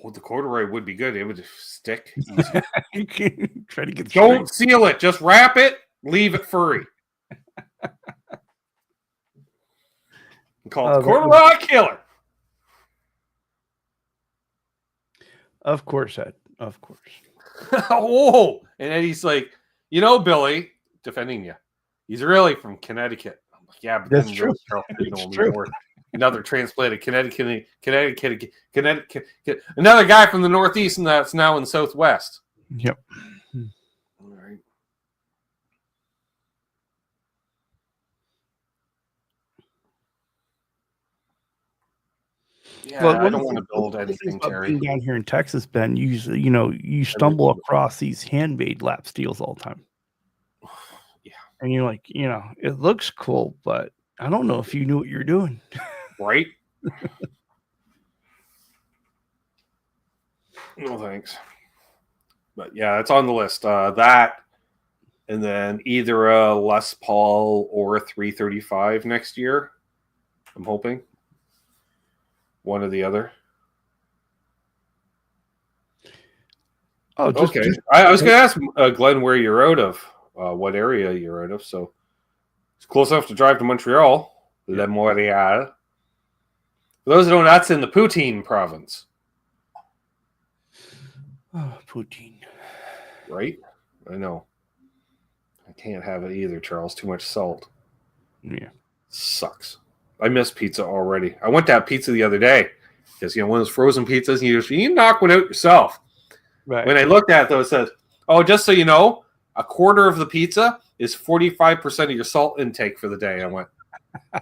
Oh, the corduroy would be good. It would stick. You can try to get. Don't seal it. Just wrap it. Leave it furry. Call it the corduroy killer. Of course, Ed. Of course. Oh, and Eddie's like, you know, Billy, defending you. He's really from Connecticut. I'm like, yeah, but That's then true. really Charles didn't know It's him true. anymore. Another transplanted Connecticut. Another guy from the Northeast, and that's now in the Southwest. Yep. All right. Yeah, Well, I don't want to build anything, about Terry. being down here in Texas, Ben, you stumble across these handmade lap steels all the time. Yeah. And you're like, it looks cool, but I don't know if you knew what you're doing. Right? No thanks. But yeah, it's on the list. That, and then either a Les Paul or a 335 next year. I'm hoping. One or the other. Oh, Okay. I was going to ask Glenn where you're out of, what area you're out of. So it's close enough to drive to Montreal. Le Montreal. For those who don't know, that's in the Poutine province. Oh, poutine. Right? I know. I can't have it either, Charles. Too much salt. Yeah. Sucks. I miss pizza already. I went to have pizza the other day because, one of those frozen pizzas, you knock one out yourself. Right. When I looked at it, though, it says, oh, just so you know, a quarter of the pizza is 45% of your salt intake for the day. I went,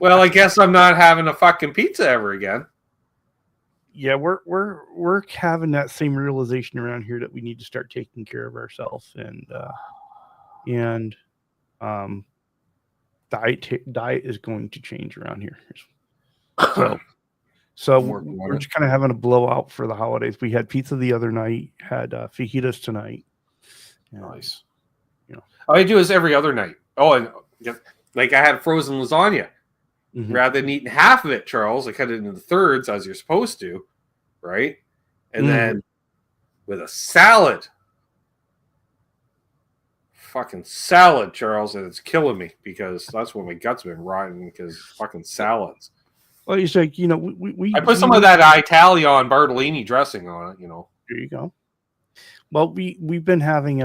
well, I guess I'm not having a fucking pizza ever again. Yeah, we're having that same realization around here that we need to start taking care of ourselves, and diet is going to change around here. So we're just kind of having a blowout for the holidays. We had pizza the other night, had fajitas tonight. Nice. All I do is every other night. Oh, and like I had frozen lasagna. Mm-hmm. Rather than eating half of it, Charles, I cut it into thirds as you're supposed to, right? And then with a salad. Fucking salad, Charles, and it's killing me because that's when my guts have been rotting because fucking salads. Well, he's like, I put some of that Italian Bartolini dressing on it, There you go. Well, we've been having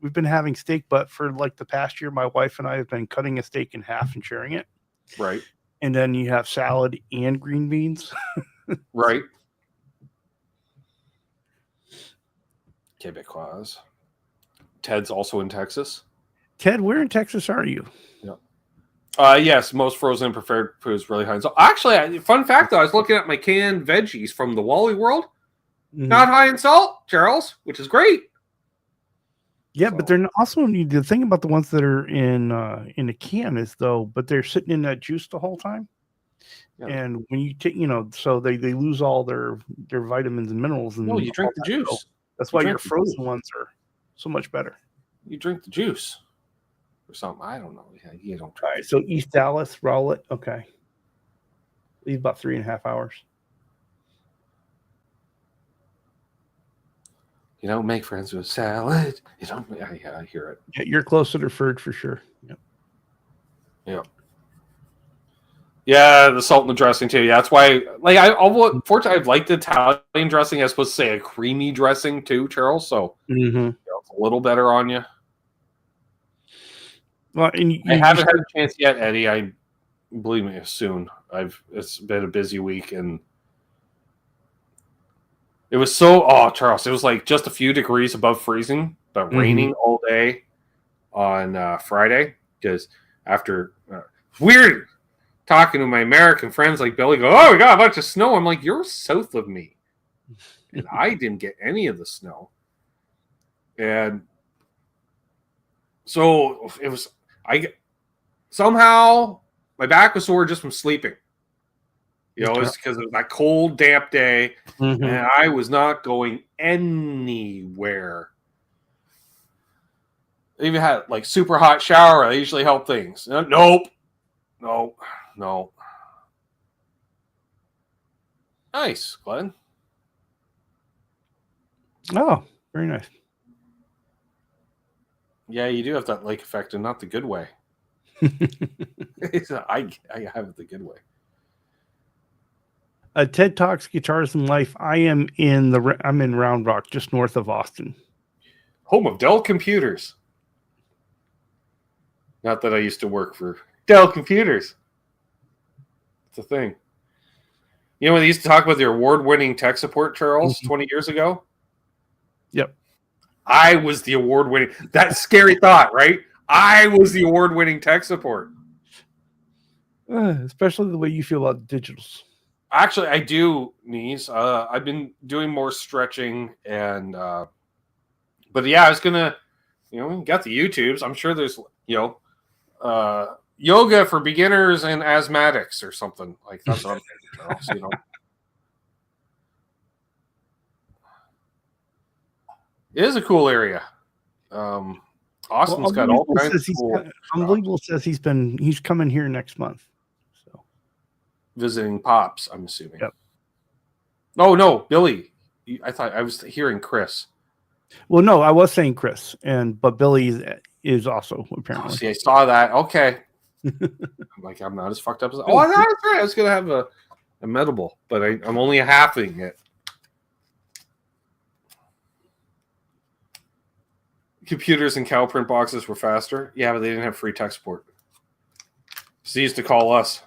we've been having steak, but for like the past year, my wife and I have been cutting a steak in half and sharing it. Right. And then you have salad and green beans. Right. Quebecois. Ted's also in Texas. Ted, where in Texas are you? Yes, most frozen preferred foods really high. So actually, fun fact though, I was looking at my canned veggies from the Wally World. Mm-hmm. Not high in salt, Charles, which is great. Yeah, but they're also the thing about the ones that are in a can is but they're sitting in that juice the whole time. Yeah. And when you take, so they lose all their vitamins and minerals. And you drink the juice. So that's why your frozen ones are so much better. You drink the juice or something. I don't know. Yeah, you don't try. All right, so East Dallas, Rowlett. Okay. Leave about 3.5 hours. You don't make friends with salad. You don't. Yeah, I hear it. Yeah, you're closer to Ferd for sure. Yep. Yeah. Yeah, the salt and the dressing too. Yeah, that's why. Fortunately, I've liked the Italian dressing. I was supposed to say a creamy dressing too, Charles. So it's a little better on you. Well, I haven't had a chance yet, Eddie. I believe me, soon. It's been a busy week and. It was Charles, it was like just a few degrees above freezing, but raining all day on Friday. Because after weird talking to my American friends like Billy, we got a bunch of snow. I'm like, you're south of me. And I didn't get any of the snow. And so it was, somehow my back was sore just from sleeping. It was because it was that cold, damp day, and I was not going anywhere. I even had like super hot shower. They usually help things. Nope. No. Nice, Glenn. Oh, very nice. Yeah, you do have that lake effect, and not the good way. I have it the good way. TED Talks Guitars and Life. I'm in Round Rock, just north of Austin. Home of Dell Computers. Not that I used to work for Dell Computers. It's a thing. You know when they used to talk about their award-winning tech support, Charles, 20 years ago? Yep. I was the award-winning. That scary thought, right? I was the award-winning tech support. Especially the way you feel about digitals. Actually, I do, knees. I've been doing more stretching and but yeah, I was gonna, we got the YouTubes. I'm sure there's, yoga for beginners and asthmatics or something. Like that's what I'm thinking, Charles, It is a cool area. Austin's got all kinds of cool Unbelievable says he's coming here next month. So visiting Pops, I'm assuming. Yep. Oh no, Billy. I thought I was hearing Chris. Well, no, I was saying Chris, but Billy is also apparently. Oh, see, I saw that. Okay. I'm not as fucked up as. Oh, that's right. I was gonna have a medable, but I'm only halving it. Computers and cow print boxes were faster. Yeah, but they didn't have free tech support. So they used to call us.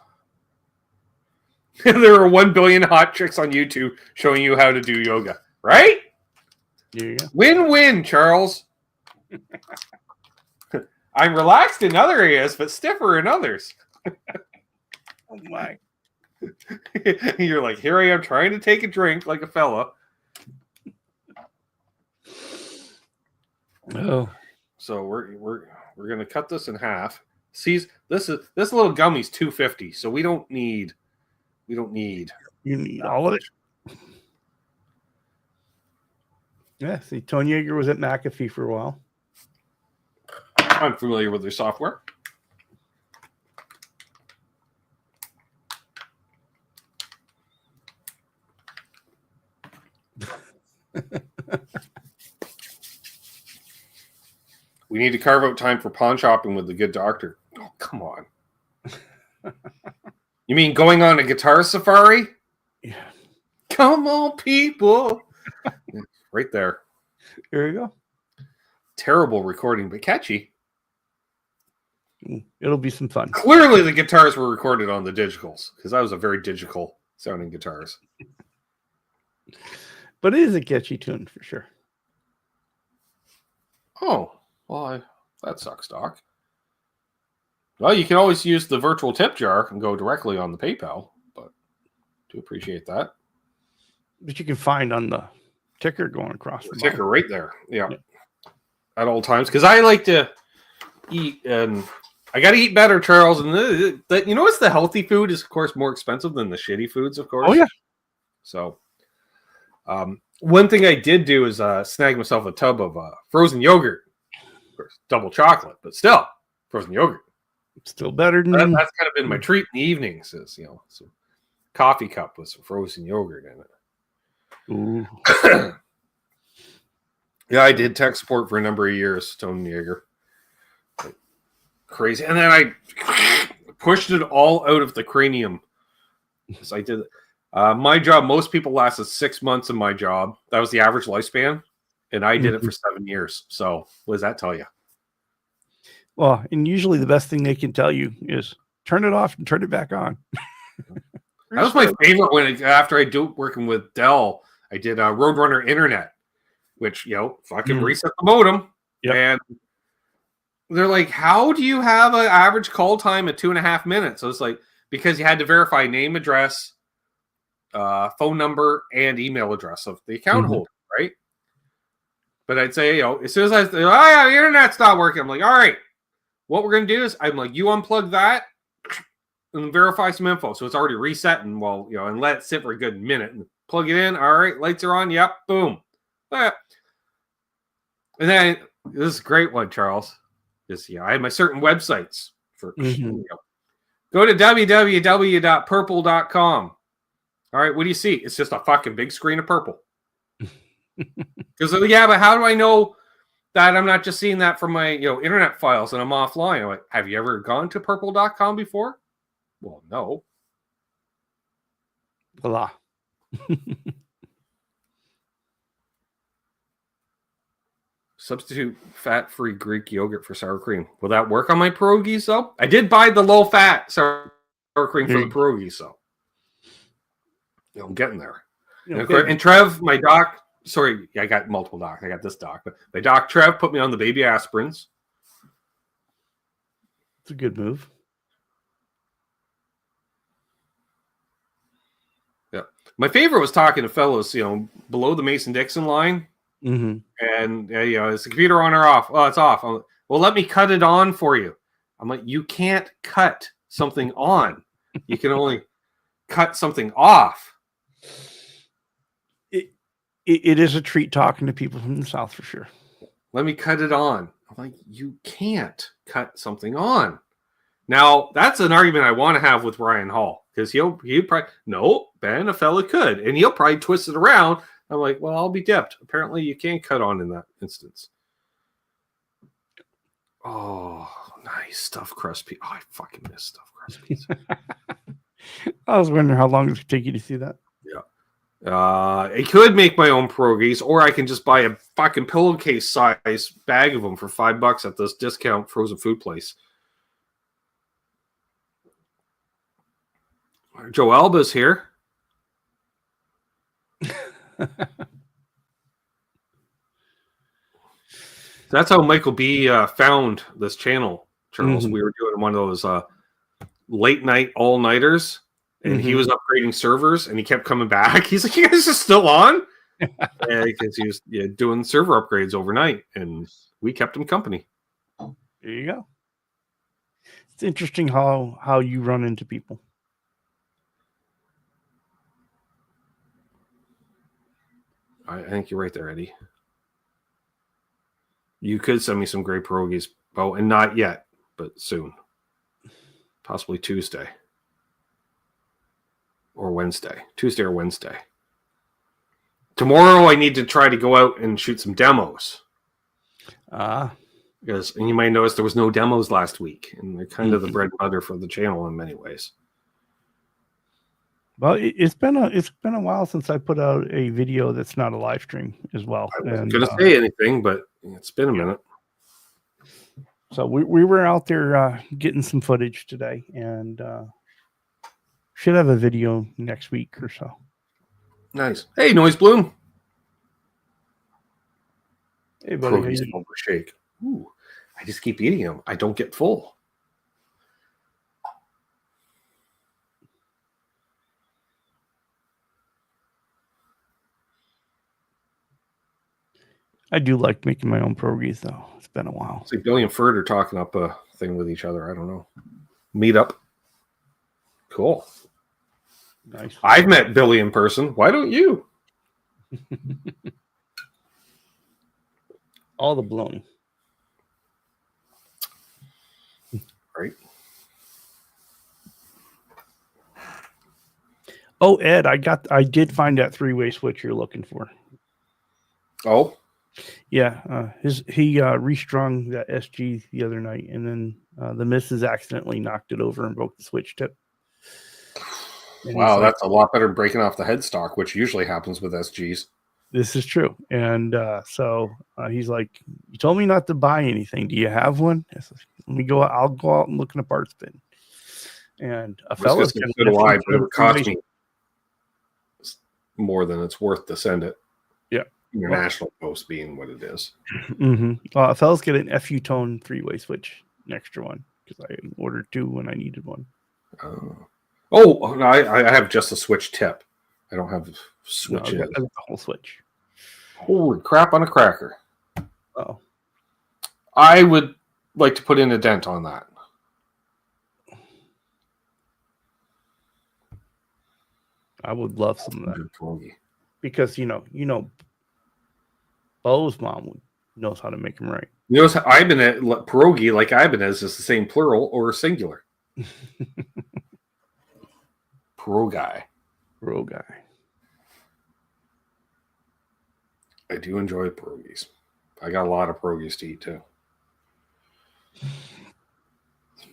There were 1 billion hot chicks on YouTube showing you how to do yoga. Right? There you go. Win-win, Charles. I'm relaxed in other areas, but stiffer in others. Oh my. You're like, here I am trying to take a drink like a fella. Oh. So we're gonna cut this in half. See, this little gummy's $2.50, so we don't need. You need all of it. Yeah, see, Tony Yeager was at McAfee for a while. I'm familiar with their software. We need to carve out time for pawn shopping with the good doctor. Oh, come on. You mean going on a guitar safari? Yeah. Come on, people. Right there. There you go. Terrible recording, but catchy. It'll be some fun. Clearly, the guitars were recorded on the digitals because that was a very digital sounding guitars. But it is a catchy tune for sure. Oh, well, that sucks, Doc. Well, you can always use the virtual tip jar and go directly on the PayPal, but do appreciate that. But you can find on the ticker going across the ticker right there. Yeah. At all times. Because I like to eat, and I got to eat better, Charles. And what's the healthy food is, of course, more expensive than the shitty foods, of course. Oh, yeah. So, one thing I did do is snag myself a tub of frozen yogurt. Of course, double chocolate, but still, frozen yogurt. Still better than that's kind of been my treat in the evenings. Is some coffee cup with some frozen yogurt in it. Ooh. Yeah, I did tech support for a number of years, Tony Yeager. Like, crazy, and then I pushed it all out of the cranium. Because I did my job. Most people lasted 6 months in my job. That was the average lifespan, and I did it for 7 years. So, what does that tell you? Well, and usually the best thing they can tell you is turn it off and turn it back on. That was my favorite after I do working with Dell, I did Roadrunner Internet, which, fucking reset the modem. Yep. And they're like, how do you have an average call time of 2.5 minutes? So it's like, because you had to verify name, address, phone number, and email address of the account holder, right? But I'd say, as soon as I say, oh yeah, the internet's not working, I'm like, all right. What we're going to do is, I'm like, you unplug that and verify some info. So it's already resetting and let it sit for a good minute and plug it in. All right, lights are on. Yep, boom. And then this is a great one, Charles. I had my certain websites for go to www.purple.com. All right, what do you see? It's just a fucking big screen of purple. Because but how do I know that I'm not just seeing that from my internet files and I'm offline? I'm like, have you ever gone to purple.com before? Well, no. Voila. Substitute fat-free Greek yogurt for sour cream. Will that work on my pierogies, though? I did buy the low-fat sour cream for the pierogies, so I'm getting there. And Trev, my doc, sorry, I got multiple docs. I got this doc, but my doc, Trev, put me on the baby aspirins. It's a good move. Yeah. My favorite was talking to fellows, below the Mason-Dixon line. Mm-hmm. And is the computer on or off? Oh, it's off. I'm like, well, let me cut it on for you. I'm like, you can't cut something on. You can only cut something off. It is a treat talking to people from the South for sure. Let me cut it on. I'm like, you can't cut something on. Now, that's an argument I want to have with Ryan Hall, because he'd probably, no, Ben, a fella could, and he'll probably twist it around. I'm like, well, I'll be dipped. Apparently, you can't cut on in that instance. Oh, nice stuffed crust pizza. Oh, I fucking miss stuffed crust pizza. I was wondering how long it would take you to see that. Yeah. I could make my own pierogies, or I can just buy a fucking pillowcase size bag of them for $5 at this discount frozen food place. Joe Alba's here. That's how Michael B found this channel, Charles. We were doing one of those late night all-nighters, and he was upgrading servers, and he kept coming back. He's like, you guys are still on? Because he was doing server upgrades overnight, and we kept him company. There you go. It's interesting how you run into people. I think you're right there, Eddie. You could send me some great pierogies. Oh, and not yet, but soon. Possibly Tuesday. Or Wednesday. Tuesday or Wednesday. Tomorrow I need to try to go out and shoot some demos. Because, and you might notice there was no demos last week. And they're kind of the bread and butter for the channel in many ways. Well, it's been a while since I put out a video that's not a live stream as well. I wasn't going to say anything, but it's been a minute. So we were out there getting some footage today, and should have a video next week or so. Nice. Hey, Noise Bloom. Hey, buddy. Shake. Ooh, I just keep eating them. I don't get full. I do like making my own pierogies, though. It's been a while. See, Billy and Ferd are talking up a thing with each other. I don't know. Meet up. Cool. Nice. I've met Billy in person. Why don't you? All the baloney. Right. Oh, Ed, I did find that three-way switch you're looking for. Oh. Yeah, he restrung that SG the other night, and then the missus accidentally knocked it over and broke the switch tip. And wow, that's a lot better than breaking off the headstock, which usually happens with SGs. This is true. And so he's like, you told me not to buy anything. Do you have one? Like, let me go. I'll go out and look in a parts bin. And a fella's going to lie, but it would cost me more than it's worth to send it. Yeah. International post being what it is. A fella's get an FU tone three-way switch, an extra one, because I ordered two when I needed one. No, I have just a switch tip. I don't have switch. No, the whole switch. Holy crap on a cracker. Oh. I would like to put in a dent on that. I would love some of that. Because, you know, Bo's mom knows how to make them right. You know, pierogi, like Ibanez, is the same plural or singular. Pierogi. I do enjoy pierogies. I got a lot of pierogies to eat too.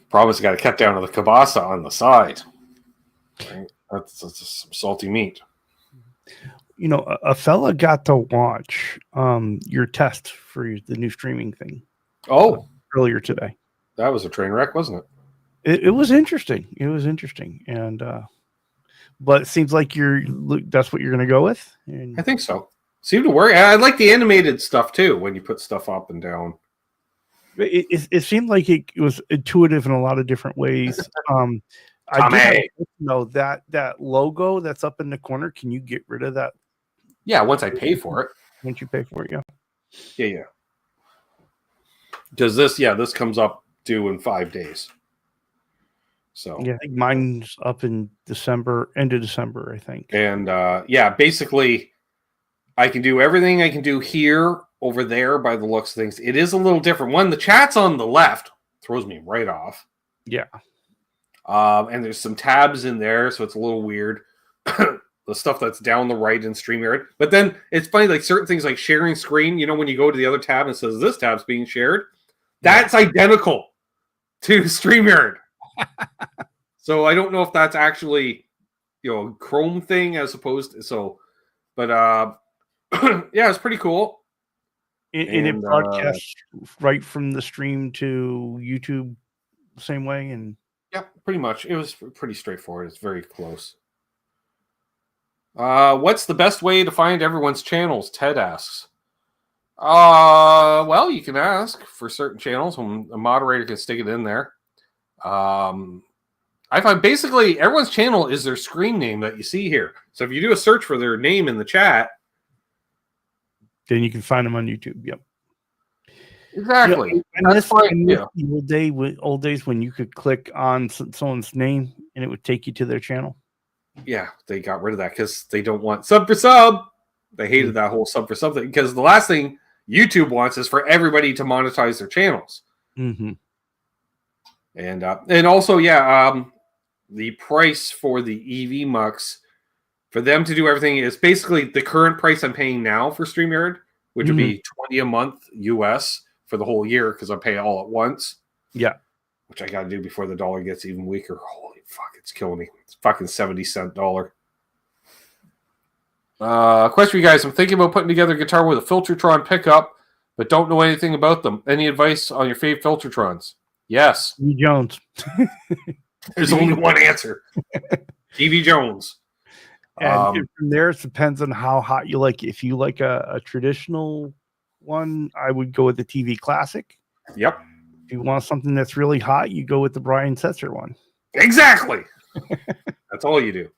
Problem is, I got to cut down to the kielbasa on the side. Right? That's some salty meat. You know, a fella got to watch your test for the new streaming thing. Oh, earlier today. That was a train wreck, wasn't it? It was interesting. It was interesting, and but it seems like that's what you're going to go with. And I think so. Seemed to work. I like the animated stuff too when you put stuff up and down. It seemed like it was intuitive in a lot of different ways. I know that logo that's up in the corner. Can you get rid of that? Yeah, once I pay for it. Once you pay for it, yeah. Yeah. Does this? Yeah, this comes up due in 5 days. So yeah, I think mine's up in end of December, I think. And basically, I can do everything I can do here, over there, by the looks of things. It is a little different. One, the chat's on the left, throws me right off. Yeah. And there's some tabs in there, so it's a little weird. The stuff that's down the right in StreamYard. But then it's funny, like certain things like sharing screen, you know, when you go to the other tab and it says this tab's being shared, that's identical to StreamYard. So I don't know if that's actually, you know, a Chrome thing as opposed to but yeah, it's pretty cool. And it broadcasts right from the stream to YouTube the same way. And yeah, pretty much. It was pretty straightforward. It's very close. What's the best way to find everyone's channels? Ted asks. Well, you can ask for certain channels when a moderator can stick it in there. I find basically everyone's channel is their screen name that you see here. So if you do a search for their name in the chat, then you can find them on YouTube. Yep. Exactly. Yeah, and that's fine. Yeah. Old days when you could click on someone's name and it would take you to their channel. Yeah, they got rid of that because they don't want sub for sub. They hated that whole sub for sub thing because the last thing YouTube wants is for everybody to monetize their channels. Mm-hmm. And also, the price for the EV Mux for them to do everything is basically the current price I'm paying now for StreamYard, which would be $20 a month US for the whole year because I pay all at once. Yeah, which I got to do before the dollar gets even weaker. Holy fuck, it's killing me. It's fucking 70-cent dollar. Question for you guys. I'm thinking about putting together a guitar with a Filtertron pickup, but don't know anything about them. Any advice on your favorite Filtertrons? Yes. Davy Jones. There's only one answer. Davy Jones. And from there, it depends on how hot you like it. If you like a traditional one, I would go with the TV Classic. Yep. If you want something that's really hot, you go with the Brian Setzer one. Exactly. That's all you do.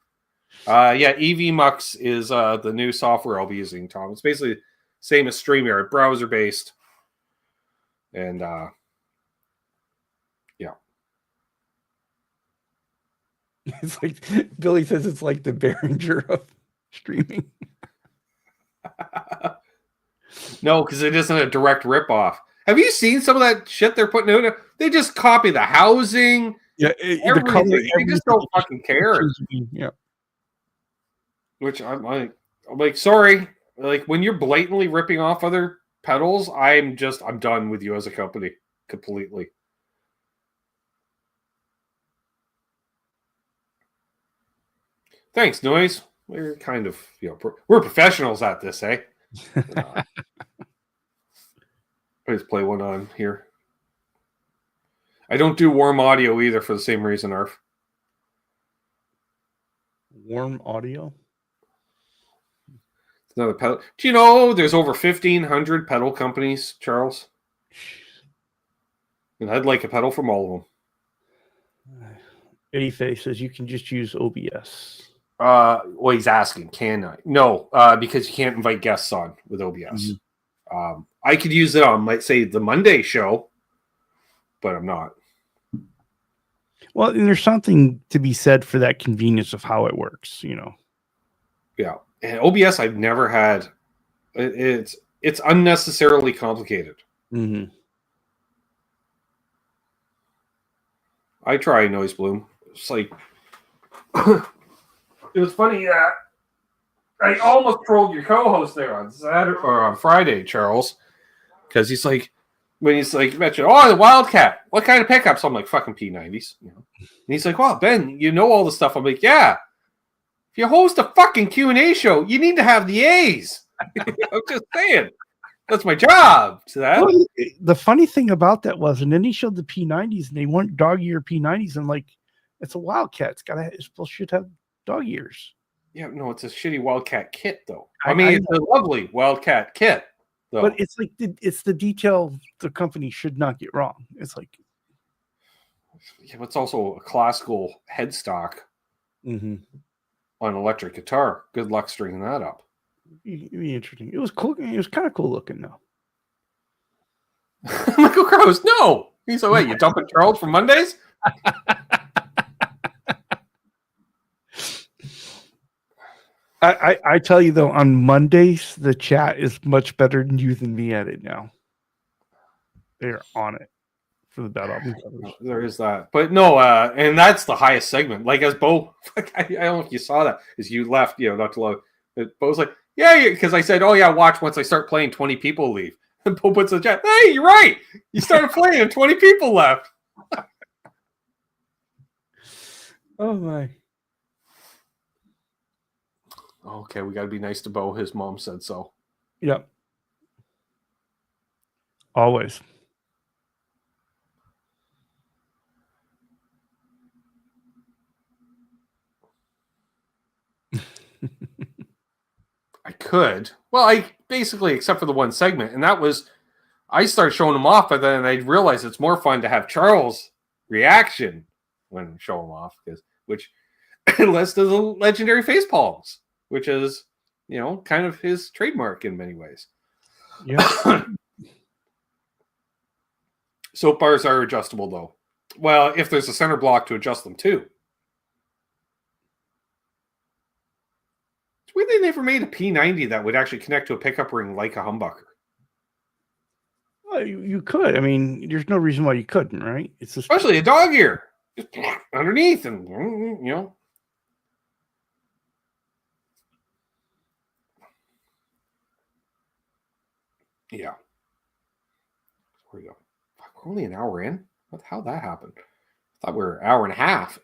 EV Mux is the new software I'll be using, Tom. It's basically same as StreamYard, browser based. And it's like Billy says it's like the Behringer of streaming. No, because it isn't a direct ripoff. Have you seen some of that shit they're putting out? They just copy the housing. Yeah, the color. They just don't fucking care. Yeah. Which I'm like, sorry. Like when you're blatantly ripping off other pedals, I'm done with you as a company completely. Thanks, Noise. We're kind of, we're professionals at this, eh? Let's play one on here. I don't do warm audio either for the same reason, Arf. Warm audio? It's another pedal. Do you know there's over 1,500 pedal companies, Charles? And I'd like a pedal from all of them. Eddie says you can just use OBS. Well, he's asking, can I? No, because you can't invite guests on with OBS. Mm-hmm. I could use it on, let's say, the Monday show, but I'm not. Well, and there's something to be said for that convenience of how it works, Yeah, and OBS I've never had. It's unnecessarily complicated. Mm-hmm. I try Noise Bloom. It's like it was funny that I almost trolled your co-host there on Saturday or on Friday, Charles, because he's like, when he's like, mentioned, the Wildcat, what kind of pickups? I'm like, fucking P90s, And he's like, well, Ben, you know all the stuff. I'm like, yeah, If you host a fucking Q&A show, you need to have the A's. I'm just saying. That's my job. So that. Well, the funny thing about that was, and then he showed the P90s, and they weren't dog ear P90s. And like, it's a Wildcat. It's should have dog ears. Yeah, no, it's a shitty Wildcat kit, though. I mean, it's a lovely Wildcat kit, though. But it's like it's the detail the company should not get wrong. It's like, yeah, but it's also a classical headstock on an electric guitar. Good luck stringing that up. It'd be interesting. It was cool. It was kind of cool looking, though. Michael Crows, no. He's like, wait, you dumping Charles for Mondays? I tell you though, on Mondays the chat is much better than you than me at it now. They're on it for the Bad Album covers. There is that, but no, and that's the highest segment. Like as Bo, I don't know if you saw that, as you left, not too long. Bo's like, yeah, because I said, oh yeah, watch once I start playing, 20 people leave. And Bo puts in the chat, hey, you're right. You started playing and 20 people left. Oh my. Okay, we got to be nice to Bo. His mom said so. Yep. Always. I could. Well, I basically, except for the one segment, and that was, I started showing him off, but then I realized it's more fun to have Charles' reaction when show him off, which unless there's a legendary face palms, which is, kind of his trademark in many ways. Yeah. Soap bars are adjustable, though. Well, if there's a center block to adjust them too. It's weird they never made a P90 that would actually connect to a pickup ring like a humbucker. Well, you could. I mean, there's no reason why you couldn't, right? It's especially a dog ear. Just underneath and, Yeah. Where we go? We're only an hour in. How'd that happen? I thought we were an hour and a half.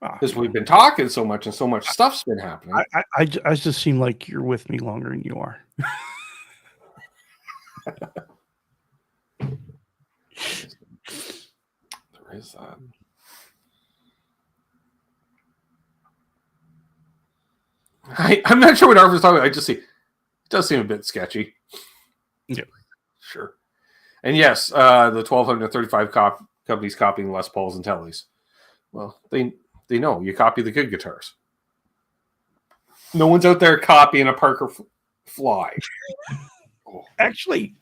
Because we've been talking so much and so much stuff's been happening. I just seem like you're with me longer than you are. There is that. I'm not sure what Arthur's talking about. I just see it does seem a bit sketchy. Yeah. Sure. And yes, the 1,235 companies copying Les Pauls and Tellys. Well, they know you copy the good guitars. No one's out there copying a Parker Fly. Actually,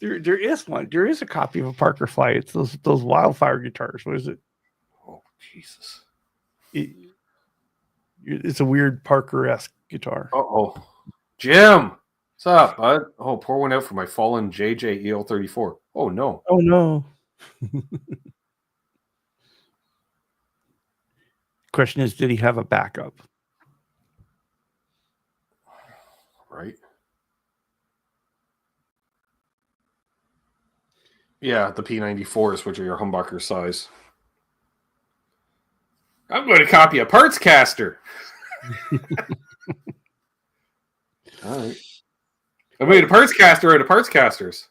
there is one. There is a copy of a Parker Fly. It's those Wildfire guitars. What is it? Oh, Jesus. It's a weird Parker-esque guitar. Uh-oh. Jim! What's up, bud? Oh, pour one out for my fallen JJ EL34. Oh, no. Oh, no. Question is, did he have a backup? Right. Yeah, the P94s, which are your humbucker size. I'm going to copy a parts caster. All right. I made a parts caster out of parts casters.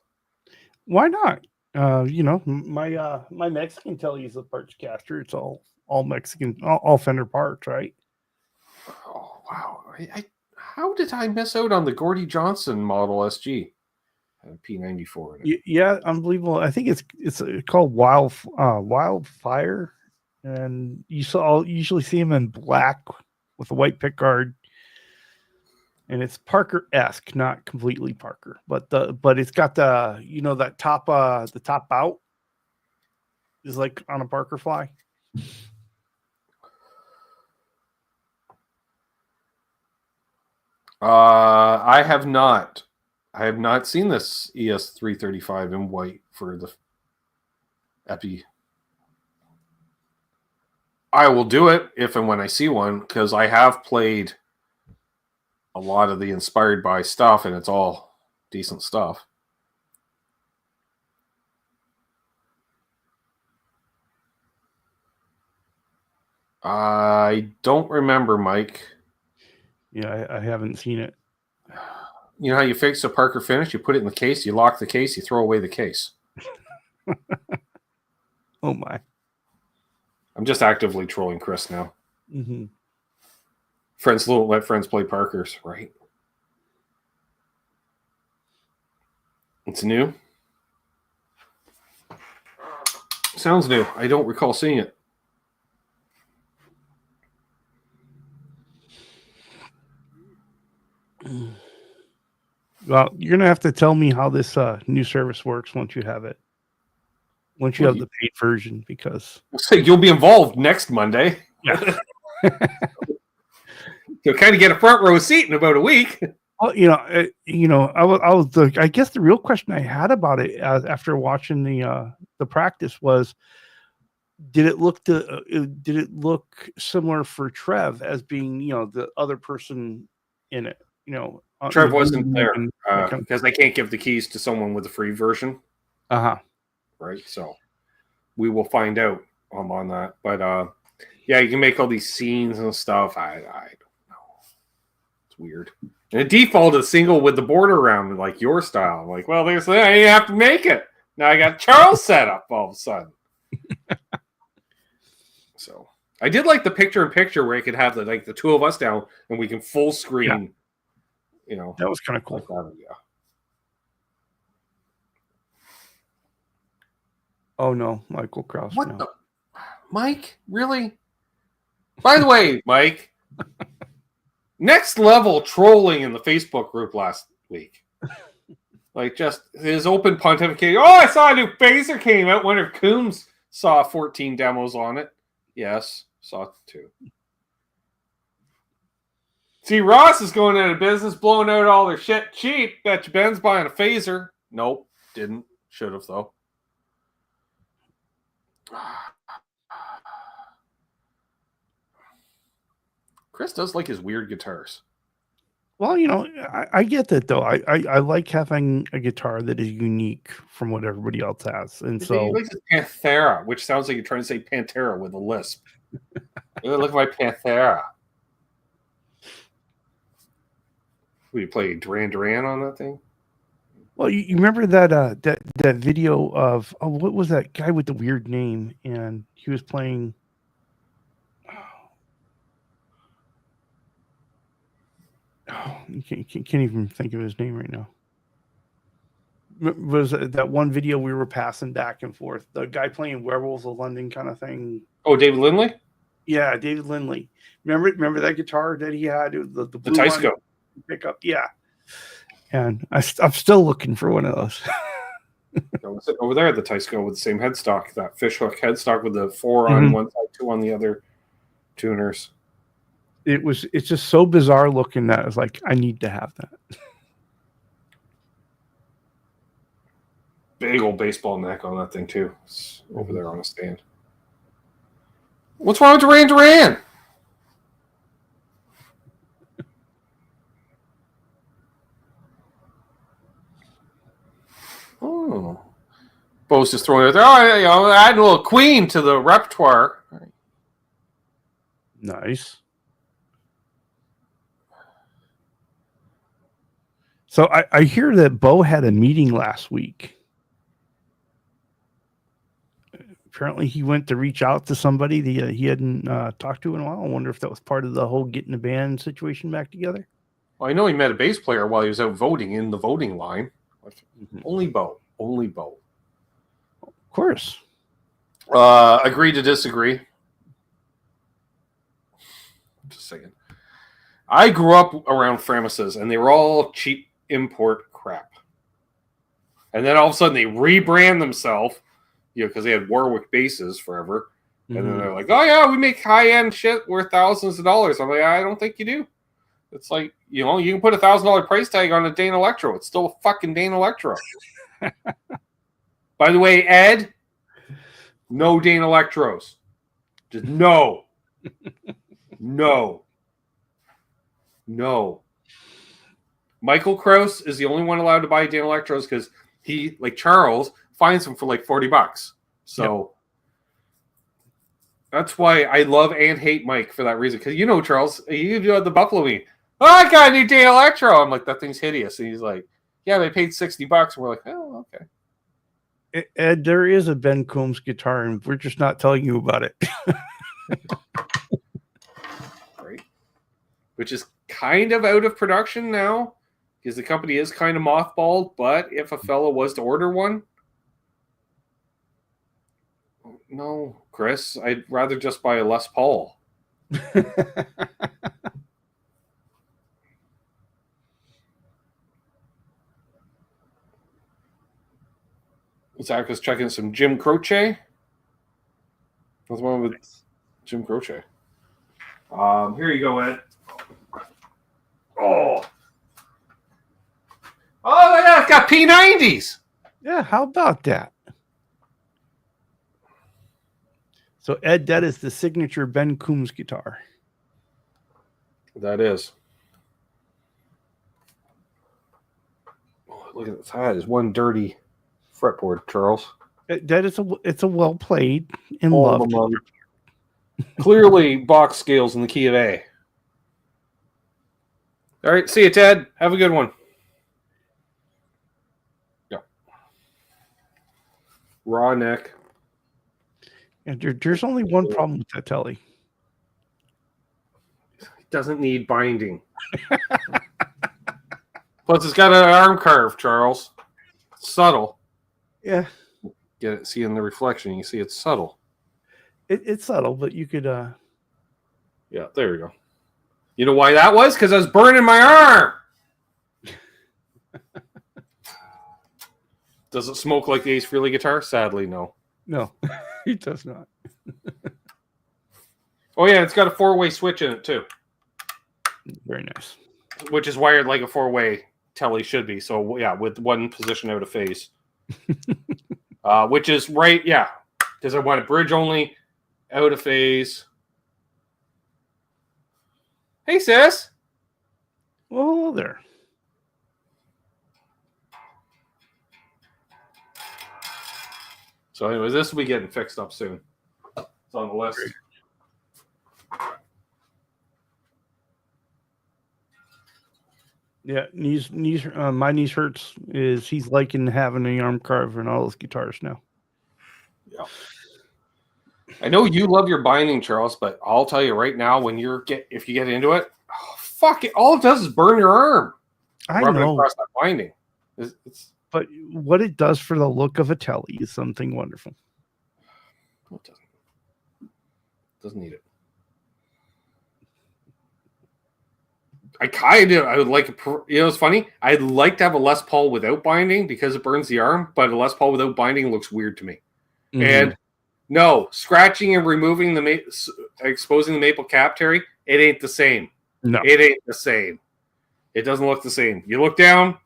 Why not? My Mexican telly is a parts caster. It's all Mexican, all Fender parts, right? Oh wow! How did I miss out on the Gordy Johnson Model SG? P94. Yeah, unbelievable. I think it's called Wildfire, and you usually see them in black with a white pickguard. And it's Parker-esque, not completely Parker, but it's got the that top the top bout is like on a Parker Fly. I have not seen this ES335 in white for the Epi. I will do it if and when I see one, because I have played a lot of the Inspired By stuff, and it's all decent stuff. I don't remember, Mike. Yeah, I haven't seen it. You know how you fix a Parker finish? You put it in the case, you lock the case, you throw away the case. Oh my! I'm just actively trolling Chris now. Mm-hmm. Friends don't let friends play Parkers, right? It's new. Sounds new. I don't recall seeing it. Well, you're gonna have to tell me how this new service works once you have it. Once you have the paid version, because you'll be involved next Monday. Yeah. You'll kind of get a front row seat in about a week. Well, I guess the real question I had about it after watching the practice was, did it look similar for Trev as being, the other person in it? Trev wasn't there because they can't give the keys to someone with a free version. Right. So we will find out on that. But yeah, you can make all these scenes and stuff. I don't know. It's weird. And it defaulted single with the border around it, like your style. I'm like, well, there's I didn't have to make it. Now I got Charles set up all of a sudden. So I did like the picture-in-picture where I could have the two of us down and we can full screen. Yeah. That was kind of cool. Like that, yeah. Oh no, Michael Krause. What the Mike? Really? By the way, Mike, next level trolling in the Facebook group last week. Like just his open pontificate. Oh, I saw a new phaser came out. Wonder if Coombs saw 14 demos on it. Yes, saw it too. See, Ross is going out of business, blowing out all their shit cheap. Bet you Ben's buying a phaser. Nope, didn't. Should have though. Chris does like his weird guitars. Well, I get that though. I like having a guitar that is unique from what everybody else has, and so he likes his Panthera, which sounds like you're trying to say Pantera with a lisp. Look at my Panthera. Will you play Duran Duran on that thing? Well, you remember that video of what was that guy with the weird name, and he was playing. Oh, you can't even think of his name right now. Was that one video we were passing back and forth? The guy playing Werewolves of London kind of thing. Oh, David Lindley? Yeah, David Lindley. Remember that guitar that he had? The Tysco pickup. Yeah. And I'm still looking for one of those. Over there, the Tysco with the same headstock, that fishhook headstock with the 4 on one side, 2 on the other tuners. It's just so bizarre looking that it's like, I need to have that. Big old baseball neck on that thing too. It's over there on a stand. What's wrong with Duran Duran? Oh. Bo's just throwing it there. Oh, add a little Queen to the repertoire. Nice. So I hear that Bo had a meeting last week. Apparently he went to reach out to somebody that he hadn't talked to in a while. I wonder if that was part of the whole getting the band situation back together. Well, I know he met a bass player while he was out voting in the voting line. Only Bo. Of course. Agree to disagree. Just a second. I grew up around Framises, and they were all cheap import crap. And then all of a sudden they rebrand themselves, because they had Warwick basses forever. And then they're like, oh yeah, we make high-end shit worth thousands of dollars. I'm like, I don't think you do. It's like, you can put $1,000 price tag on a Dane Electro. It's still a fucking Dane Electro. By the way, Ed, no Dane Electros. Just no. No. Michael Krause is the only one allowed to buy Dane Electros because he, like Charles, finds them for like $40. So That's why I love and hate Mike for that reason. Because you know, Charles, you do the Buffalo meet. Oh, I got a new day Electro. I'm like, that thing's hideous. And he's like, yeah, they paid $60. And we're like, oh, okay. Ed, there is a Ben Coombs guitar, and we're just not telling you about it. Right. Which is kind of out of production now because the company is kind of mothballed. But if a fellow was to order one, no, Chris, I'd rather just buy a Les Paul. Zach was checking some Jim Croce. That's one with Jim Croce. Here you go, Ed. Oh, yeah, it's got P90s. Yeah, how about that? So, Ed, that is the signature Ben Coombs guitar. That is. Oh, look at that. Is one dirty fretboard, Charles. That is it's a well played and loved. Clearly, box scales in the key of A. All right, see you, Ted. Have a good one. Yeah. Raw neck. And there's only one problem with that telly. It doesn't need binding. Plus, it's got an arm carve, Charles. It's subtle. Yeah. Get it? See in the reflection, you see it's subtle. It's subtle, but you could. Yeah, there we go. You know why that was? Because I was burning my arm. Does it smoke like the Ace Frehley guitar? Sadly, no. No, it does not. Oh, yeah, it's got a 4-way switch in it, too. Very nice. Which is wired like a 4-way telly should be. So, yeah, with one position out of phase. Which is right, yeah. Because I want a bridge only, out of phase. Hey, sis. Well, hello there. So, anyways, this will be getting fixed up soon. It's on the list. Great. Yeah, my niece hurts. He's liking having the arm carve in all his guitars now. Yeah. I know you love your binding, Charles, but I'll tell you right now, if you get into it, fuck it. All it does is burn your arm. I know. Across that binding. But what it does for the look of a telly is something wonderful. No, it doesn't need it. I would like, it's funny. I'd like to have a Les Paul without binding because it burns the arm, but a Les Paul without binding looks weird to me. Mm-hmm. And no, scratching and removing exposing the maple cap, Terry, it ain't the same. No, it ain't the same. It doesn't look the same. You look down,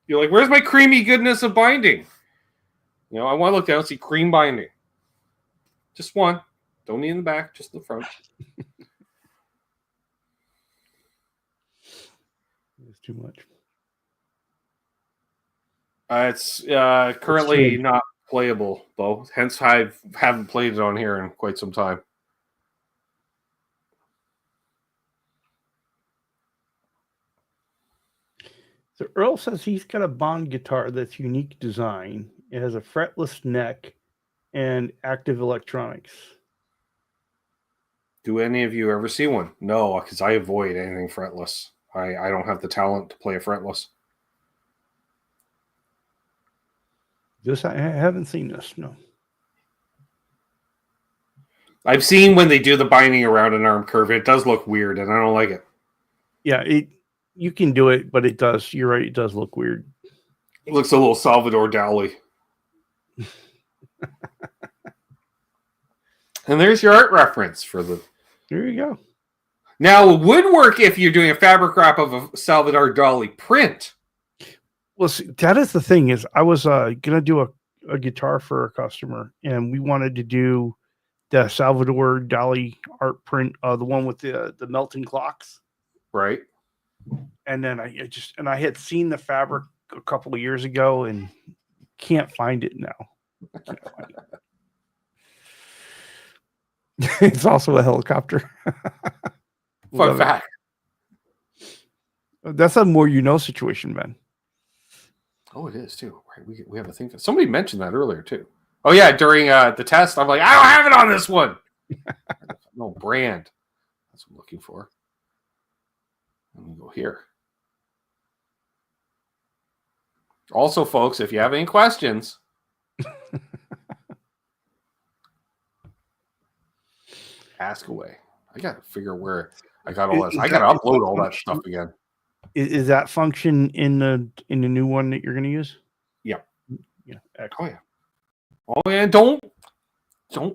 you're like, where's my creamy goodness of binding? I want to look down and see cream binding. Just one. Don't need in the back, just in the front. It's too much. It's currently not playable, though. Hence, I haven't played it on here in quite some time. So Earl says he's got a Bond guitar that's unique design. It has a fretless neck and active electronics. Do any of you ever see one? No, because I avoid anything fretless. I don't have the talent to play a fretless. I haven't seen this, no. I've seen when they do the binding around an arm curve. It does look weird, and I don't like it. Yeah, you can do it, but it does. You're right. It does look weird. It looks a little Salvador Dali. And there's your art reference for the. There you go. Now, it would work if you're doing a fabric wrap of a Salvador Dali print. Well, see, that is the thing is I was going to do a guitar for a customer, and we wanted to do the Salvador Dali art print, the one with the melting clocks. Right. And then I had seen the fabric a couple of years ago and can't find it now. It's also a helicopter. Fun fact. That's a more situation, man. Oh, it is too. Right, we have a thing. Somebody mentioned that earlier too. Oh yeah, during the test, I'm like, I don't have it on this one. No brand. That's what I'm looking for. Let me go here. Also, folks, if you have any questions, ask away. I got to figure where I got all this. I got to upload all that stuff again. Is that function in the new one that you're going to use? Yeah. Yeah. Oh yeah. Oh yeah. Don't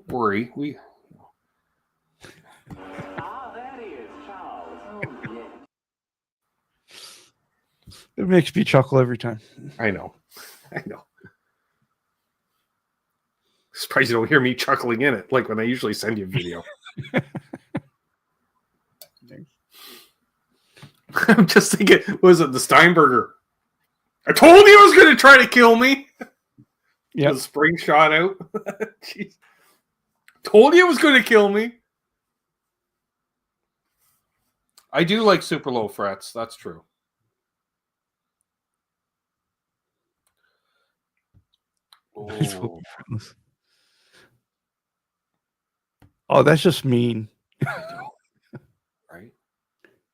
worry. We. That is Charles. Oh yeah. It makes me chuckle every time. I know. Surprised you don't hear me chuckling in it, like when I usually send you a video. I'm just thinking, was it the Steinberger? I told you it was going to try to kill me. Yeah. The spring shot out. Jeez. Told you it was going to kill me. I do like super low frets. That's true. Oh, that's just mean. Right?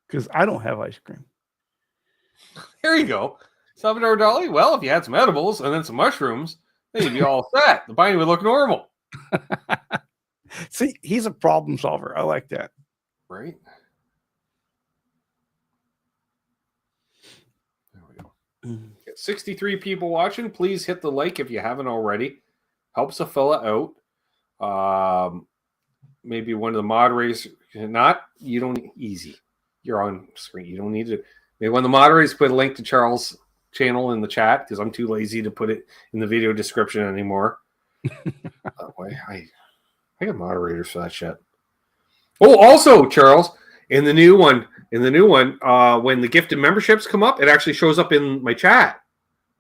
Because I don't have ice cream. There you go. Salvador Dali. Well, if you had some edibles and then some mushrooms, then you'd be all set. The binding would look normal. See, he's a problem solver. I like that. Right? There we go. 63 people watching. Please hit the like if you haven't already. Helps a fella out. Maybe one of the moderators. Not, you don't, easy. You're on screen. You don't need to. Maybe one of the moderators put a link to Charles' channel in the chat because I'm too lazy to put it in the video description anymore. Why I got moderators for that shit. Oh, also, Charles, in the new one, when the gifted memberships come up, it actually shows up in my chat.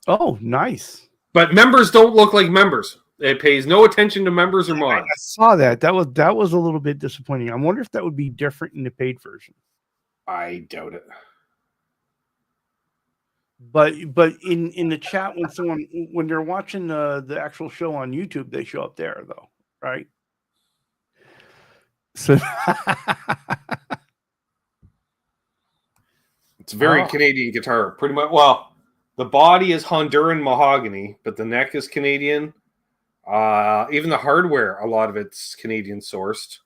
Oh, nice. But members don't look like members. It pays no attention to members or mods. I saw that. That was a little bit disappointing. I wonder if that would be different in the paid version. I doubt it. But in the chat when they're watching the actual show on YouTube, they show up there though, right? So it's a very Canadian guitar, pretty much. Well, the body is Honduran mahogany, but the neck is Canadian. Even the hardware, a lot of it's Canadian sourced.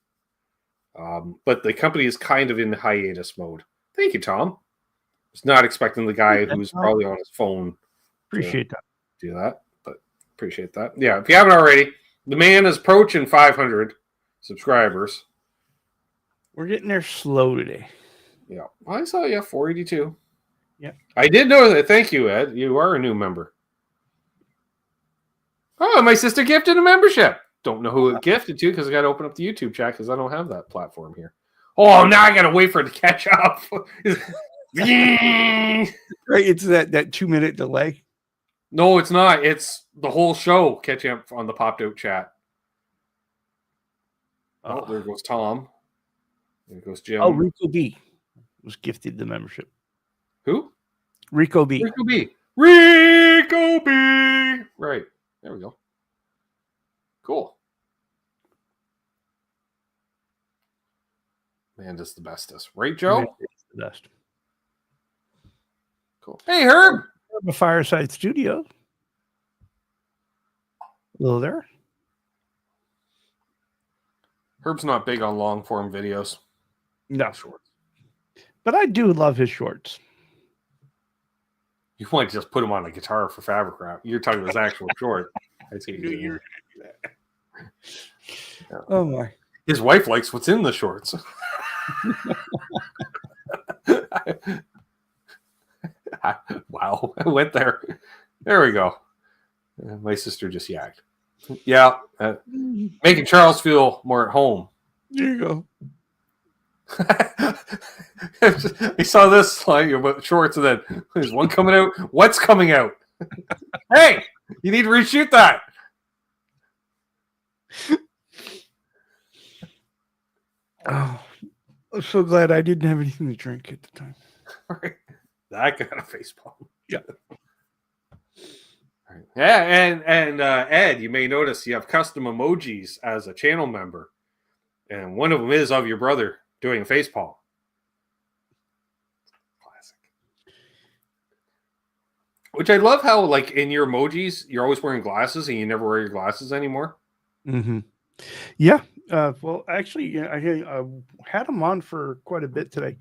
But the company is kind of in hiatus mode. Thank you, Tom. Was not expecting the guy who's probably on his phone. Appreciate that. Do that, but appreciate that. Yeah, if you haven't already, the man is approaching 500 subscribers. We're getting there slow today. Yeah, I saw you 482. Yeah, I did know that. Thank you, Ed. You are a new member. Oh, my sister gifted a membership. Don't know who it gifted to because I got to open up the YouTube chat because I don't have that platform here. Oh, now I got to wait for it to catch up. Right, it's that 2-minute delay. No, it's not. It's the whole show catching up on the popped out chat. Oh, there goes Tom. There goes Jim. Oh, Rico B was gifted the membership. Who? Rico B. Rico B. Rico B. Right. There we go. Cool. Amanda's the bestest. Right, Joe? It's the best. Cool. Hey, Herb. A Fireside Studio. Hello there. Herb's not big on long form videos. No. Shorts. But I do love his shorts. You might just put him on a guitar for fabric wrap. You're talking about his actual short. I see you were gonna do that. Oh my. His wife likes what's in the shorts. Wow. I went there. There we go. My sister just yacked. Yeah. Making Charles feel more at home. There you go. I saw this slide about shorts, and then there's one coming out. What's coming out? Hey, you need to reshoot that. Oh, I'm so glad I didn't have anything to drink at the time. Right. That kind of facepalm. Yeah. Right. Yeah, and Ed, you may notice you have custom emojis as a channel member, and one of them is of your brother doing a facepalm. Classic. Which I love how, like, in your emojis, you're always wearing glasses, and you never wear your glasses anymore. Mm-hmm. Yeah. Well, actually, yeah, I had them on for quite a bit today.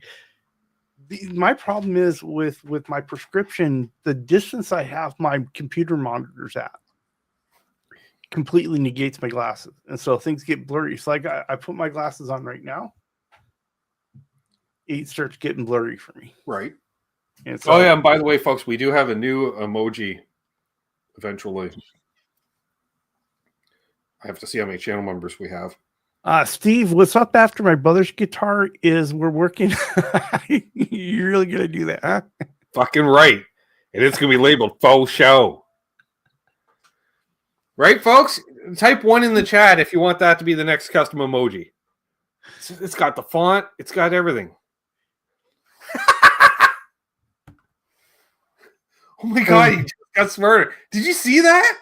My problem is with my prescription, the distance I have my computer monitors at completely negates my glasses, and so things get blurry. So like I put my glasses on right now, it starts getting blurry for me. Right. And so, Oh yeah, and by the way, folks, we do have a new emoji eventually. I have to see how many channel members we have. Steve, what's up after my brother's guitar is we're working. You're really gonna do that, huh? Fucking right. And it's going to be labeled faux show. Right, folks? Type 1 in the chat if you want that to be the next custom emoji. It's got the font. It's got everything. Oh my God, you just got smarter. Did you see that?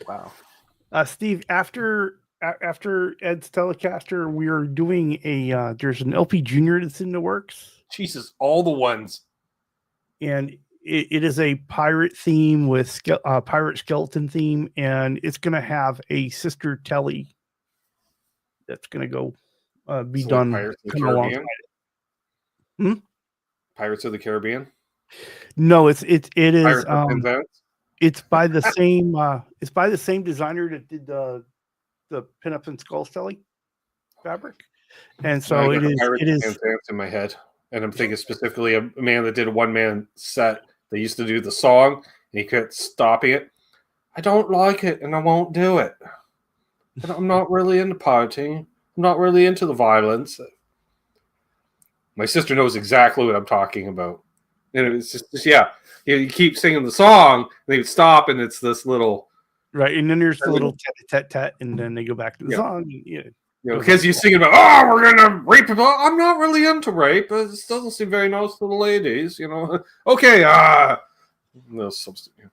Wow. Steve, after Ed's Telecaster, we are doing a there's an LP Junior that's in the works. Jesus, all the ones. And it is a pirate theme with pirate skeleton theme, and it's going to have a sister telly that's going to go be So done. like Pirates of the alongside Caribbean? it. Pirates of the Caribbean? No, it is Pirates of Penzance? it's by the same designer that did the pinup and skull telly fabric, and so I it got is Pirates of Penzance in my head, and I'm thinking specifically a man that did a one-man set. They used to do the song, and he kept stopping it. I don't like it, and I won't do it. I'm not really into partying. I'm not really into the violence. My sister knows exactly what I'm talking about. And it was just yeah. You keep singing the song, and they would stop, and it's this little... right, and then there's the little tat, and then they go back to the song. You know, because you're singing about, oh, we're gonna rape people. I'm not really into rape. It doesn't seem very nice to the ladies, you know. Okay, no substitute.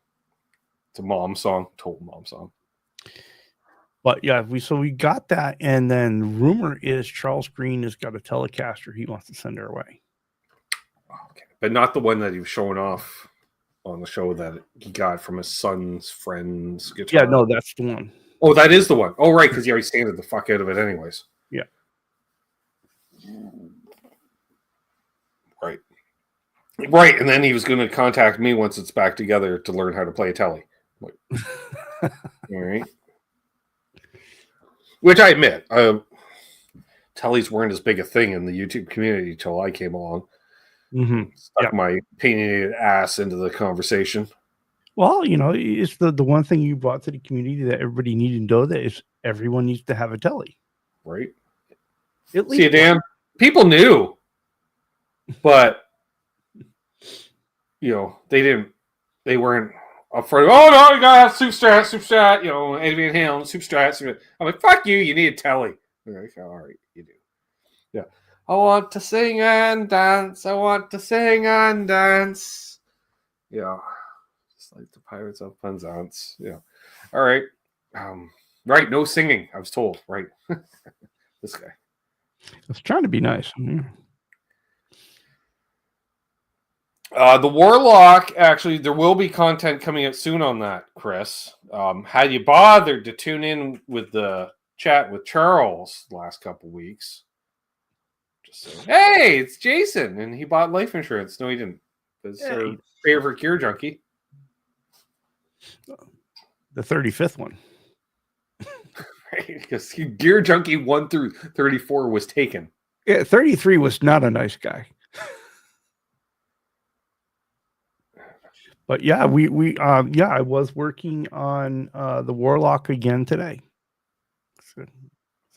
It's a mom song, total mom song. But yeah, we got that, and then rumor is Charles Green has got a Telecaster he wants to send our way. Okay, but not the one that he was showing off on the show that he got from his son's friend's guitar. Yeah, no, that's the one. Oh, that is the one. Oh, right, because he already sanded the fuck out of it anyways. Yeah. Right. Right, and then he was going to contact me once it's back together to learn how to play a telly. Like, all right. Which I admit, tellies weren't as big a thing in the YouTube community till I came along. Mm-hmm. Stuck my opinionated ass into the conversation. Well, you know, it's the one thing you brought to the community that everybody needed to know, that is everyone needs to have a telly. Right. At See, Dan, people knew, but you know, they weren't upfront. Oh no, you gotta have Superstrat, you know, Adrian Hale, Superstrat. I'm like, fuck you, you need a telly. Like, all right, you do. Yeah. I want to sing and dance. I want to sing and dance. Yeah. Just like the Pirates of Penzance. Yeah. All right. Right, no singing, I was told, right? This guy. I was trying to be nice. Mm-hmm. The Warlock, actually, there will be content coming out soon on that, Chris. Had you bothered to tune in with the chat with Charles the last couple weeks? Just saying, hey, it's Jason, and he bought life insurance. No, he didn't. It's our favorite gear junkie. The 35th one. Because gear junkie 1 through 34 was taken. Yeah, 33 was not a nice guy. But yeah, I was working on the Warlock again today. So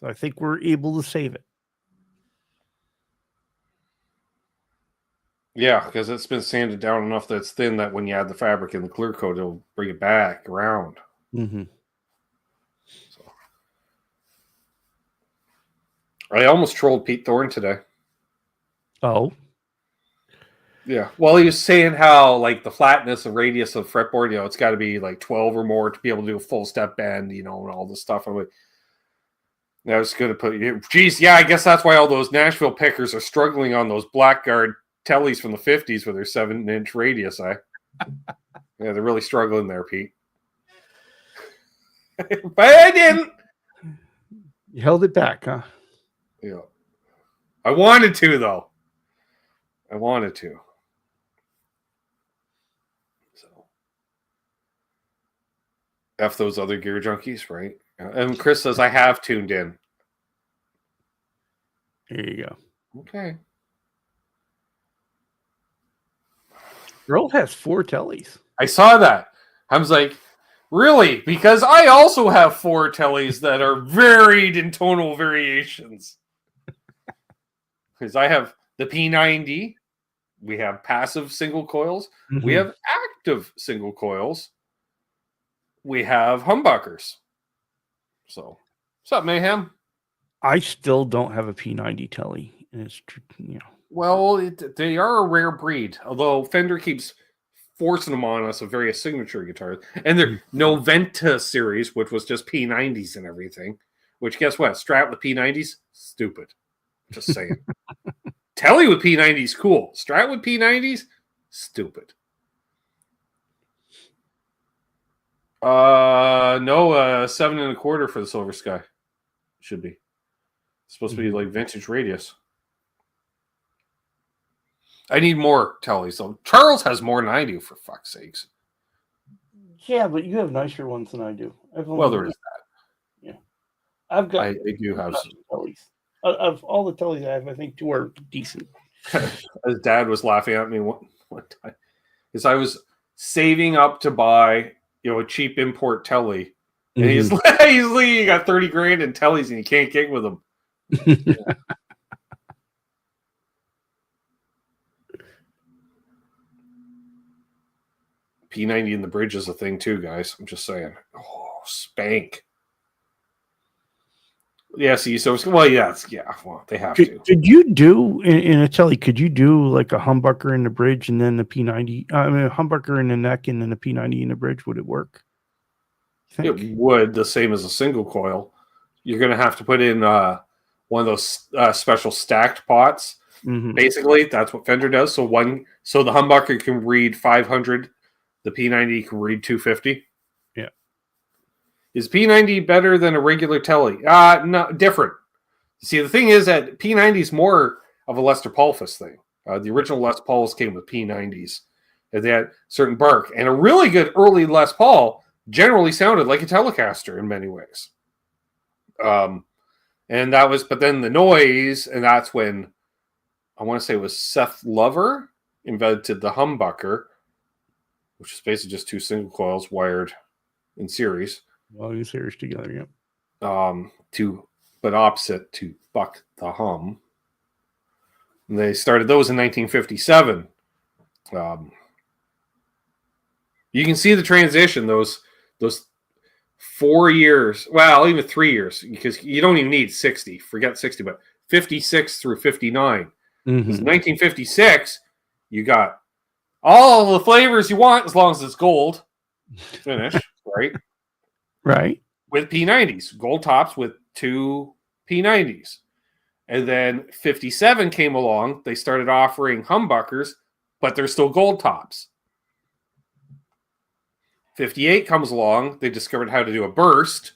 I think we're able to save it. Yeah, because it's been sanded down enough that it's thin that when you add the fabric and the clear coat, it'll bring it back around. Mm-hmm. So. I almost trolled Pete Thorne today. Oh, Yeah. Well, he was saying how like the flatness and radius of fretboard, it's got to be like 12 or more to be able to do a full step bend, and all this stuff. I'm like, I was going to put, geez, yeah, I guess that's why all those Nashville pickers are struggling on those Blackguard tellies from the 50s with their 7-inch radius. Yeah, they're really struggling there, Pete. But I didn't. you held it back, huh? Yeah. I wanted to, though. I wanted to. So, F those other gear junkies, right? And Chris says, I have tuned in. There you go. Okay. Earl has 4 tellies. I saw that. I was like, really? Because I also have 4 tellies that are varied in tonal variations. Because I have the P90. We have passive single coils. Mm-hmm. We have active single coils. We have humbuckers. So, what's up, Mayhem? I still don't have a P90 telly. And it's, Well, they are a rare breed, although Fender keeps forcing them on us of various signature guitars. And their Noventa series, which was just P90s and everything, which guess what? Strat with P90s? Stupid. Just saying. Telly with P90s, cool. Strat with P90s? Stupid. No, 7 1/4 for the Silver Sky. Should be. It's supposed to be like vintage radius. I need more tellies, though. Charles has more than I do, for fuck's sakes. Yeah, but you have nicer ones than I do. Well, there is that. Yeah. I've got I do have some. tellies. Of all the tellies I have, I think 2 are decent. His dad was laughing at me one time because I was saving up to buy, a cheap import telly, and he's like, you got 30 grand in tellies and you can't gig with them. P90 in the bridge is a thing too, guys. I'm just saying. Oh, spank. Yeah, see, so well, well, they have to. Could you do in a telly? Could you do like a humbucker in the bridge and then the P90? I mean, a humbucker in the neck and then a P90 in the bridge. Would it work? It would, the same as a single coil. You're going to have to put in one of those special stacked pots. Mm-hmm. Basically, that's what Fender does. So the humbucker can read 500, the P90 can read 250. Yeah. Is P90 better than a regular telly? No, different. See, the thing is that P90 is more of a Lester Paulfus thing. The original Les Pauls came with P90s. And they had certain bark. And a really good early Les Paul generally sounded like a Telecaster in many ways. And that was, but then the noise, and that's when, I want to say it was Seth Lover invented the humbucker, which is basically just 2 single coils wired in series. Well, in series together, yeah. But opposite to buck the hum. And they started those in 1957. You can see the transition, those 4 years, well, even 3 years, because you don't even need 60, forget 60, but 56 through 59. Mm-hmm. 1956, you got all the flavors you want as long as it's gold finish, right? Right. With P90s, gold tops with 2 P90s. And then 57 came along, they started offering humbuckers, but they're still gold tops. 58 comes along, they discovered how to do a burst,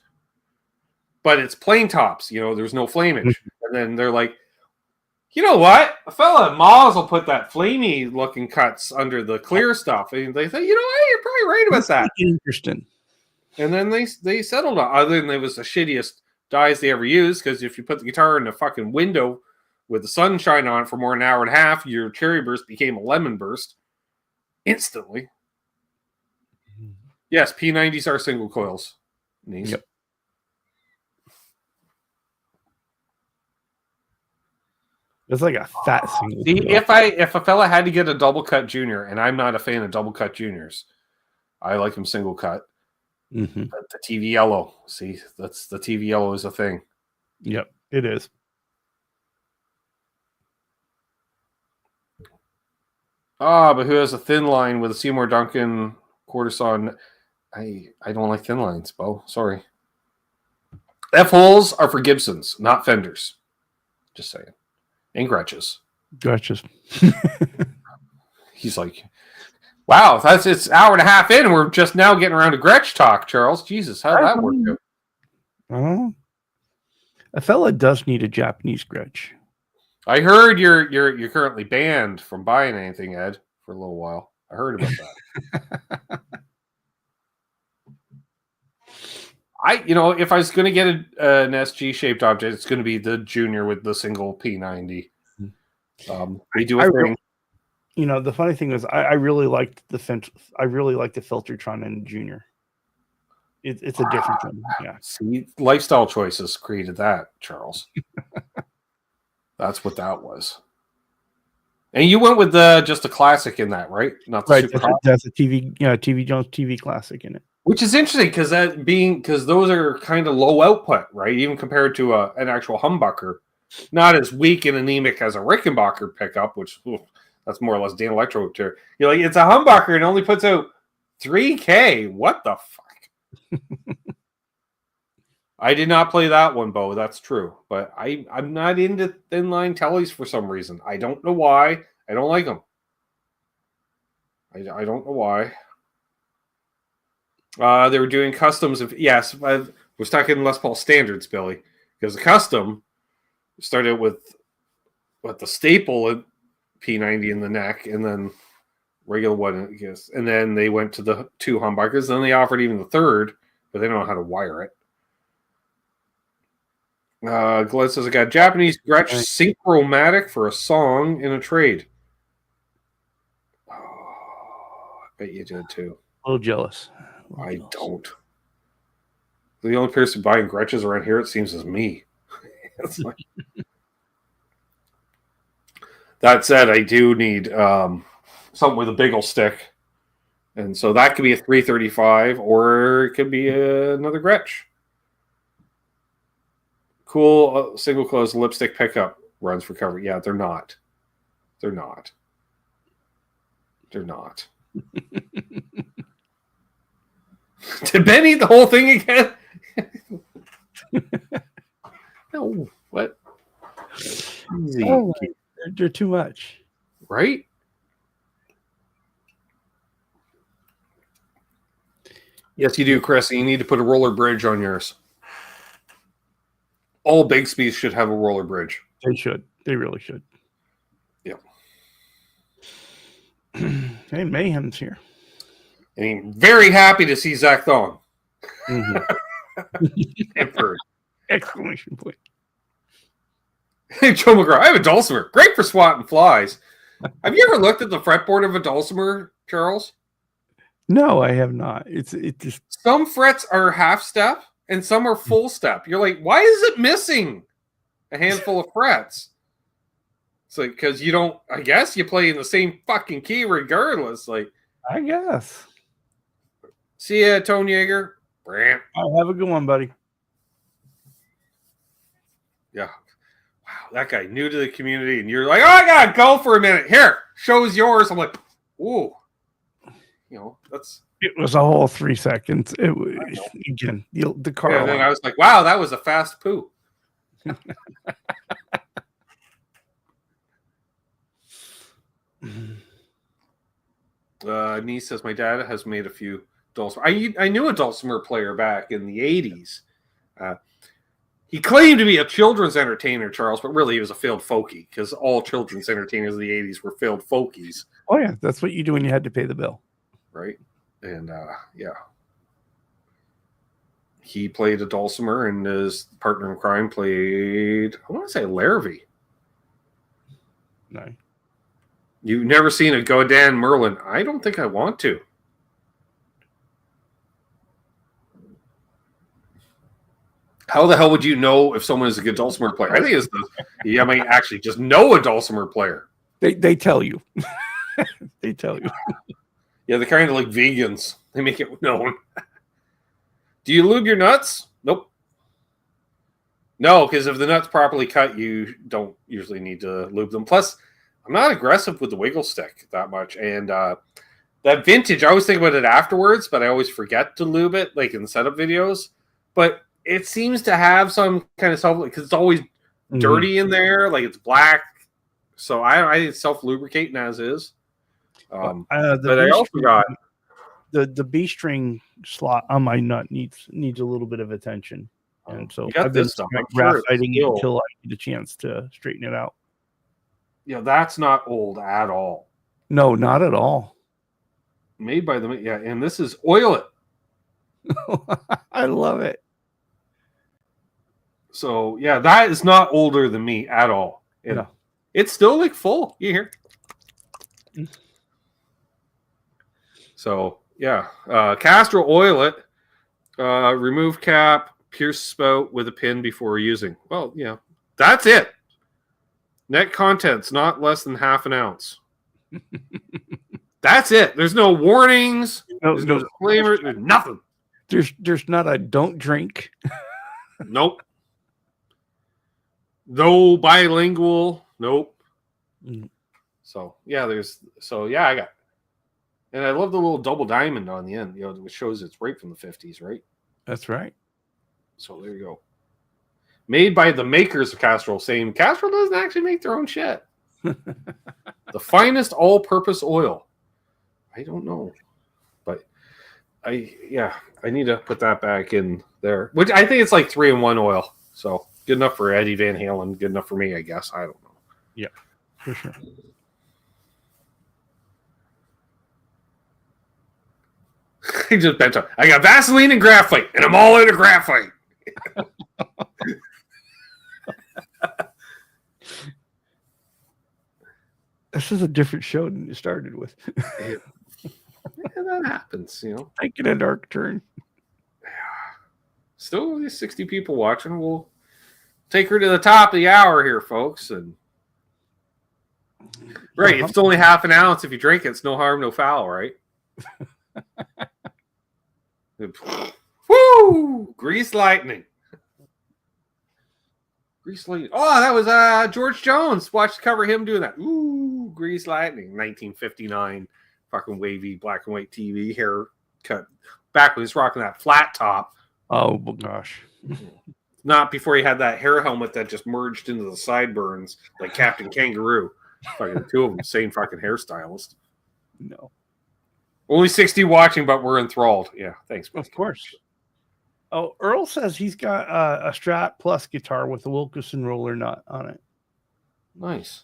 but it's plain tops, there's no flamage. And then they're like, you know what? A fella at Moz will put that flamey looking cuts under the clear stuff. And they say, you're probably right about that. Interesting. And then they settled on, other than it was the shittiest dyes they ever used, because if you put the guitar in a fucking window with the sunshine on it for more than an hour and a half, your cherry burst became a lemon burst instantly. Yes, P90s are single coils. Yep. It's like a fat single. See, if a fella had to get a double cut junior, and I'm not a fan of double cut juniors, I like them single cut. Mm-hmm. The TV yellow, see, that's the TV yellow is a thing. Yep, it is. But who has a thin line with a Seymour Duncan quarter saw? I don't like thin lines, Bo. Sorry. F holes are for Gibsons, not Fenders. Just saying. And Gretches. Gotcha. He's like, wow, it's hour and a half in, and we're just now getting around to Gretsch talk, Charles. Jesus, how'd that work out? Oh, a fella does need a Japanese Gretsch. I heard you're currently banned from buying anything, Ed, for a little while. I heard about that. If I was going to get an SG shaped object, it's going to be the Junior with the single P90. They do a thing. The funny thing is, I really liked the Filtertron in the Junior. It's a different thing. Yeah. See, lifestyle choices created that, Charles. That's what that was. And you went with just a classic in that, right? Not the right. super That's a TV Jones TV classic in it. Which is interesting because those are kind of low output, right? Even compared to an actual humbucker, not as weak and anemic as a Rickenbacker pickup, which that's more or less Dan Electro. You're like, it's a humbucker and only puts out 3K. What the fuck? I did not play that one, Bo. That's true, but I'm not into thin line tellies for some reason. I don't know why. I don't like them. I don't know why. They were doing customs of I was talking Les Paul standards, Billy, because the custom started with the staple at P90 in the neck, and then regular one, I guess, and then they went to the two humbuckers. Then they offered even the third, but they don't know how to wire it. Glenn says I got Japanese Gretsch Synchromatic for a song in a trade. Oh, I bet you did too. A little jealous. I don't. The only person buying Gretches around here, it seems, is me. That said, I do need something with a big old stick. And so that could be a 335 or it could be another Gretsch. Cool single close lipstick pickup runs for cover. Yeah, they're not. They're not. They're not. Did Ben eat the whole thing again? No. What? Easy. Oh, they're too much. Right? Yes, you do, Chris. You need to put a roller bridge on yours. All Bigsby's should have a roller bridge. They should. They really should. Yeah. Hey, Mayhem's here. And I'm very happy to see Zach Thong. Exclamation point. Hey, Joe McGraw, I have a dulcimer. Great for swatting flies. Have you ever looked at the fretboard of a dulcimer, Charles? No, I have not. It just Some frets are half step and some are full step. You're like, why is it missing a handful of frets? It's like, because you don't, I guess you play in the same fucking key regardless. Like, I guess. See ya, Tone Yeager. Have a good one, buddy. Yeah. Wow, that guy new to the community, and you're like, oh, I gotta go for a minute. Here, show's yours. I'm like, ooh. That's. It was a whole 3 seconds. It was again the car. Yeah, and then I was like, wow, that was a fast poo. Niece says my dad has made a few dulcimer. I knew a dulcimer player back in the 80s. He claimed to be a children's entertainer, Charles, but really he was a failed folkie because all children's entertainers in the 80s were failed folkies. Oh, yeah. That's what you do when you had to pay the bill. Right. And, yeah. He played a dulcimer, and his partner in crime played, I want to say, Larrabee. No. You've never seen a Godin Merlin. I don't think I want to. How the hell would you know if someone is a good dulcimer player? I think it's you might actually just know a dulcimer player. They tell you. They tell you. Yeah, they're kind of like vegans. They make it known. Do you lube your nuts? Nope. No, because if the nut's properly cut, you don't usually need to lube them. Plus, I'm not aggressive with the wiggle stick that much. And that vintage, I always think about it afterwards, but I always forget to lube it, like in setup videos. But it seems to have some kind of self, because it's always dirty in there, like it's black. So I self lubricating as is. But I also got the B string slot on my nut needs a little bit of attention, and so I've been graphiting it until I get a chance to straighten it out. Yeah, that's not old at all. No, not at all. Made by the and this is Oil It. I love it. So yeah, that is not older than me at all. No. It's still like full. You hear? So yeah, Castro Oil It. Remove cap, pierce spout with a pin before using. Well, yeah, that's it. Net contents not less than half an ounce. That's it. There's no warnings. There's no disclaimer. There's nothing. There's not a don't drink. Nope. No bilingual. Nope. So yeah, I got, and I love the little double diamond on the end, which shows it's right from the 50s, right? That's right. So there you go. Made by the makers of Castrol, saying Castrol doesn't actually make their own shit. The finest all-purpose oil. I don't know, but I need to put that back in there. Which I think it's like 3-in-1 oil. So good enough for Eddie Van Halen. Good enough for me, I guess. I don't know. Yeah, for sure. I just bent up. I got Vaseline and graphite, and I'm all out of graphite. This is a different show than you started with. Yeah, that happens, Taking a dark turn. Still only 60 people watching. We'll take her to the top of the hour here, folks. And right, if it's only half an ounce, if you drink it, it's no harm, no foul, right? Woo! Grease lightning. Grease lightning. Oh, that was George Jones. Watch the cover of him doing that. Ooh, Grease lightning. 1959. Fucking wavy black and white TV haircut. Back when he was rocking that flat top. Oh gosh. Not before he had that hair helmet that just merged into the sideburns like Captain Kangaroo. Fucking two of them, same fucking hairstylist. No. Only 60 watching, but we're enthralled. Yeah, thanks. Of course. Oh, Earl says he's got a Strat Plus guitar with a Wilkerson roller nut on it. Nice.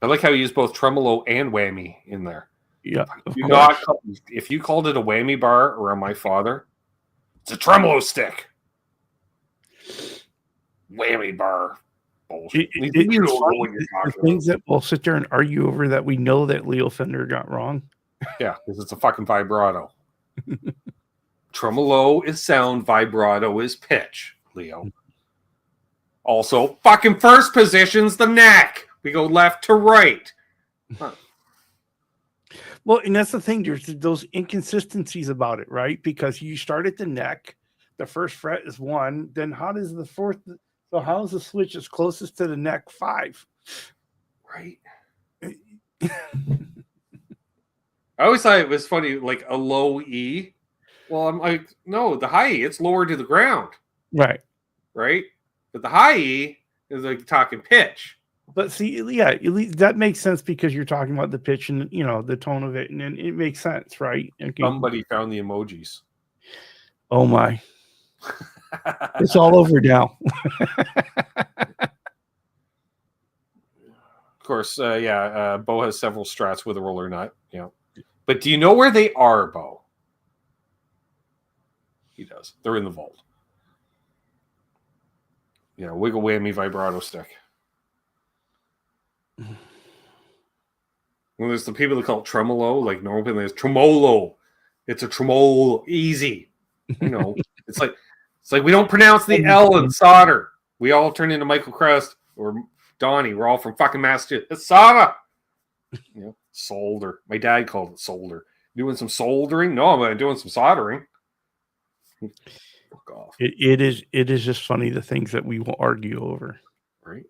I like how you use both tremolo and whammy in there. Yeah. If you called it a whammy bar around my father, it's a tremolo stick. Whammy bar. Bullshit. The things that we'll sit there and argue over that we know that Leo Fender got wrong. Yeah, because it's a fucking vibrato. Tremolo is sound, vibrato is pitch, Leo. Also, fucking first position's the neck. We go left to right. Huh. Well, and that's the thing. There's those inconsistencies about it, right? Because you start at the neck, the first fret is 1. Then how does the fourth? So how is the switch as closest to the neck 5? Right. I always thought it was funny, like a low E. Well, I'm like, no, the high E, it's lower to the ground. Right. Right? But the high E is like talking pitch. But see, yeah, that makes sense because you're talking about the pitch and, the tone of it. And it makes sense, right? Okay. Somebody found the emojis. Oh, my. It's all over now. Of course, Bo has several Strats with a roller nut. Yeah. But do you know where they are, Bo? He does. They're in the vault. Yeah, wiggle whammy vibrato stick. Well, there's the people that call it tremolo, like normal people. There's tremolo. It's a tremolo, easy. It's like we don't pronounce the L in solder. We all turn into Michael Crest or Donnie. We're all from fucking Massachusetts. It's solder. Solder. My dad called it solder. Doing some soldering? No, I'm doing some soldering. Fuck off. It is just funny the things that we will argue over. Right.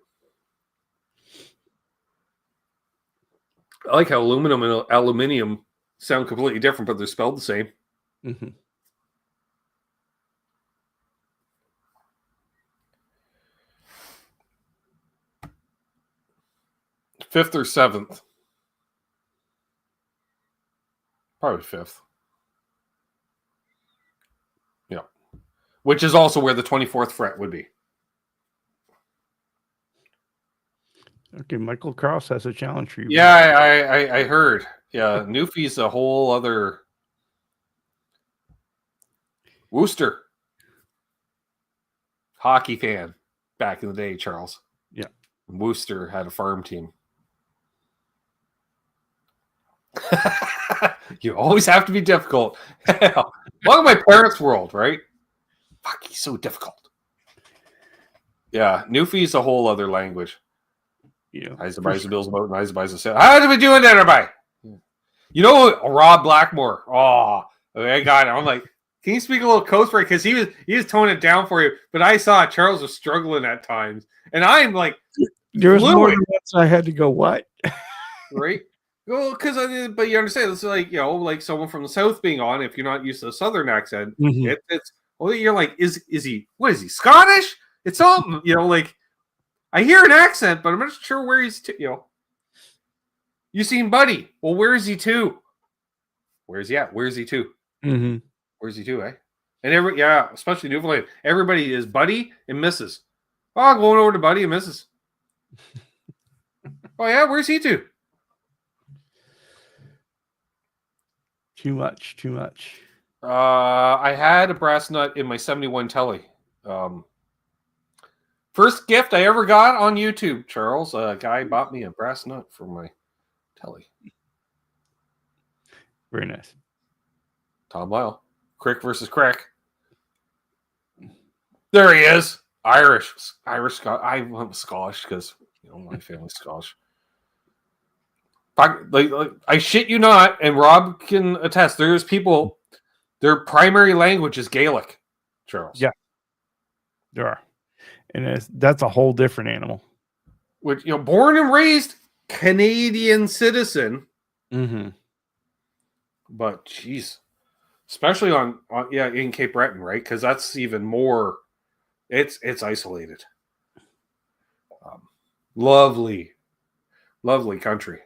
I like how aluminum and aluminium sound completely different, but they're spelled the same. Mm-hmm. Fifth or seventh? Probably fifth. Yeah. Which is also where the 24th fret would be. Okay, Michael Cross has a challenge for you. Yeah, I heard. Yeah, Newfie's a whole other Worcester hockey fan back in the day, Charles. Yeah. Worcester had a farm team. You always have to be difficult. Welcome to my parents' world, right? Fuck, he's so difficult. Yeah, Newfie's a whole other language. Yeah. Eisenbei's Bill's about and Eisenbei's a sale. How are we doing that, everybody? You know, Rob Blackmore. Oh, I got it. I'm like, can you speak a little coast break? Because he was toning it down for you. But I saw Charles was struggling at times, and I'm like, there was more than once I had to go. What? Right? Well, but you understand, it's like, like someone from the South being on. If you're not used to the Southern accent, Mm-hmm. it's you're like, is he? What is he? Scottish? It's something, like. I hear an accent, but I'm not sure where he's to, You seen Buddy? Well, where is he to? Where is he at? Where is he to? Mm-hmm. Where's he to, eh? And especially Newfoundland, everybody is Buddy and Mrs. Oh, going over to Buddy and Mrs. Oh yeah, where's he to? Too much. I had a brass nut in my 71 Telly. First gift I ever got on YouTube, Charles. A guy bought me a brass nut for my Telly. Very nice. Tom Lyle. Crick versus Crick. There he is. Irish. I went Scottish because, my family's Scottish. Like, I shit you not, and Rob can attest, there's people, their primary language is Gaelic, Charles. Yeah. There are. And that's a whole different animal. Which, born and raised Canadian citizen. Mm-hmm. But, jeez. Especially in Cape Breton, right? Because that's even more, it's isolated. Lovely country.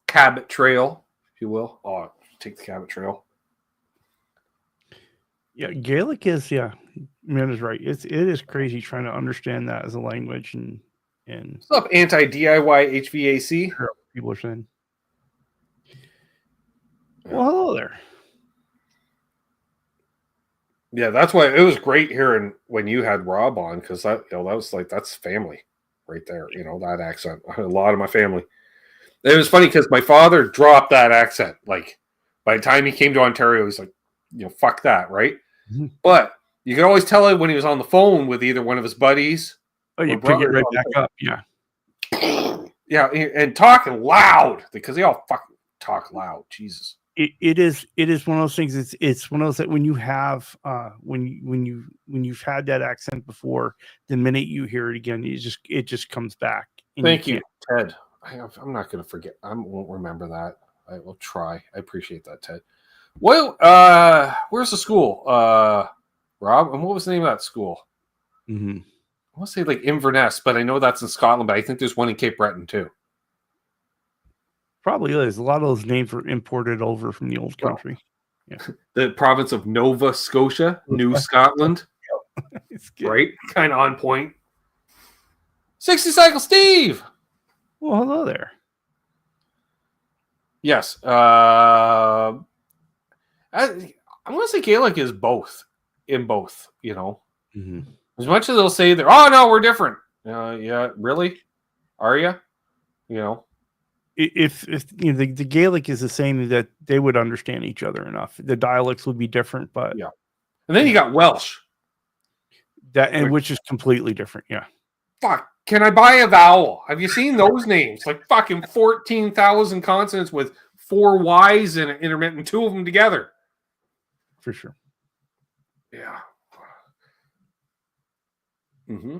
Cabot Trail, if you will. Oh, take the Cabot Trail. Yeah, Gaelic is, man is right. It is crazy trying to understand that as a language and what's up, anti-DIY HVAC? People are saying. Well, hello there. Yeah, that's why it was great hearing when you had Rob on, because that was like, that's family right there. That accent. A lot of my family. It was funny because my father dropped that accent. Like, by the time he came to Ontario, he's like, fuck that, right? Mm-hmm. But you could always tell it when he was on the phone with either one of his buddies. Oh, you pick it right back up, yeah. Yeah, and talking loud, because they all fucking talk loud. Jesus. It is one of those things. It's one of those that when you have when you've had that accent before, the minute you hear it again, it just comes back. Thank you, Ted. I'm not going to forget. I won't remember that. I will try. I appreciate that, Ted. Well, where's the school, Rob? And what was the name of that school? Mm-hmm. I want to say like Inverness, but I know that's in Scotland. But I think there's one in Cape Breton too. Probably is. A lot of those names were imported over from the old country. Yeah. The province of Nova Scotia, New Scotland. Right? Kind of on point. 60 Cycle Steve! Well, hello there. Yes. I want to say Gaelic is both. In both, Mm-hmm. As much as they'll say they're, oh, no, we're different. Yeah, really? Are you? If the Gaelic is the same, that they would understand each other enough. The dialects would be different, but yeah. And then you got Welsh, which is completely different. Yeah. Fuck. Can I buy a vowel? Have you seen those names? Like fucking 14,000 consonants with 4 Y's in it, intermittent, 2 of them together. For sure. Yeah. Mm-hmm.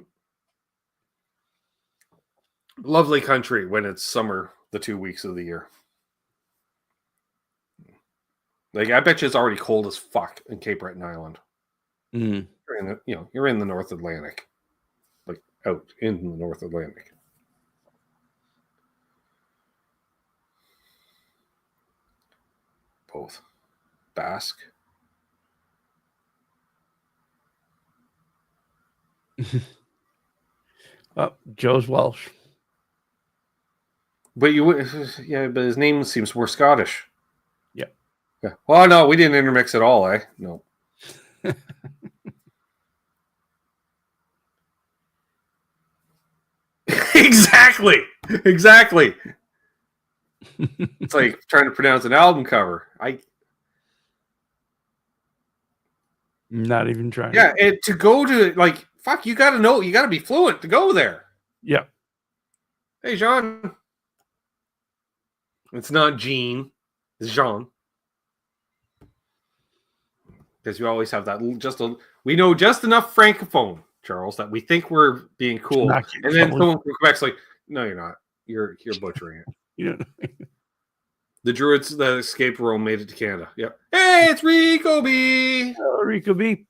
Lovely country when it's summer, the 2 weeks of the year. Like, I bet you it's already cold as fuck in Cape Breton Island. Mm. You're in the North Atlantic, like out in the North Atlantic. Both. Basque. Oh, Joe's Welsh. But but his name seems more Scottish. Yeah. Yeah. Well, no, we didn't intermix at all, eh? No. Exactly. It's like trying to pronounce an album cover. Not even trying. Yeah, to go to, like, fuck, you got to know, you got to be fluent to go there. Yeah. Hey, Jean. It's not Jean. It's Jean. Because you always have that we know just enough francophone, Charles, that we think we're being cool. And then someone from Quebec's like, no, you're not. You're butchering it. Yeah. The Druids that escaped Rome made it to Canada. Yep. Hey, it's Rico B. Oh, Rico B.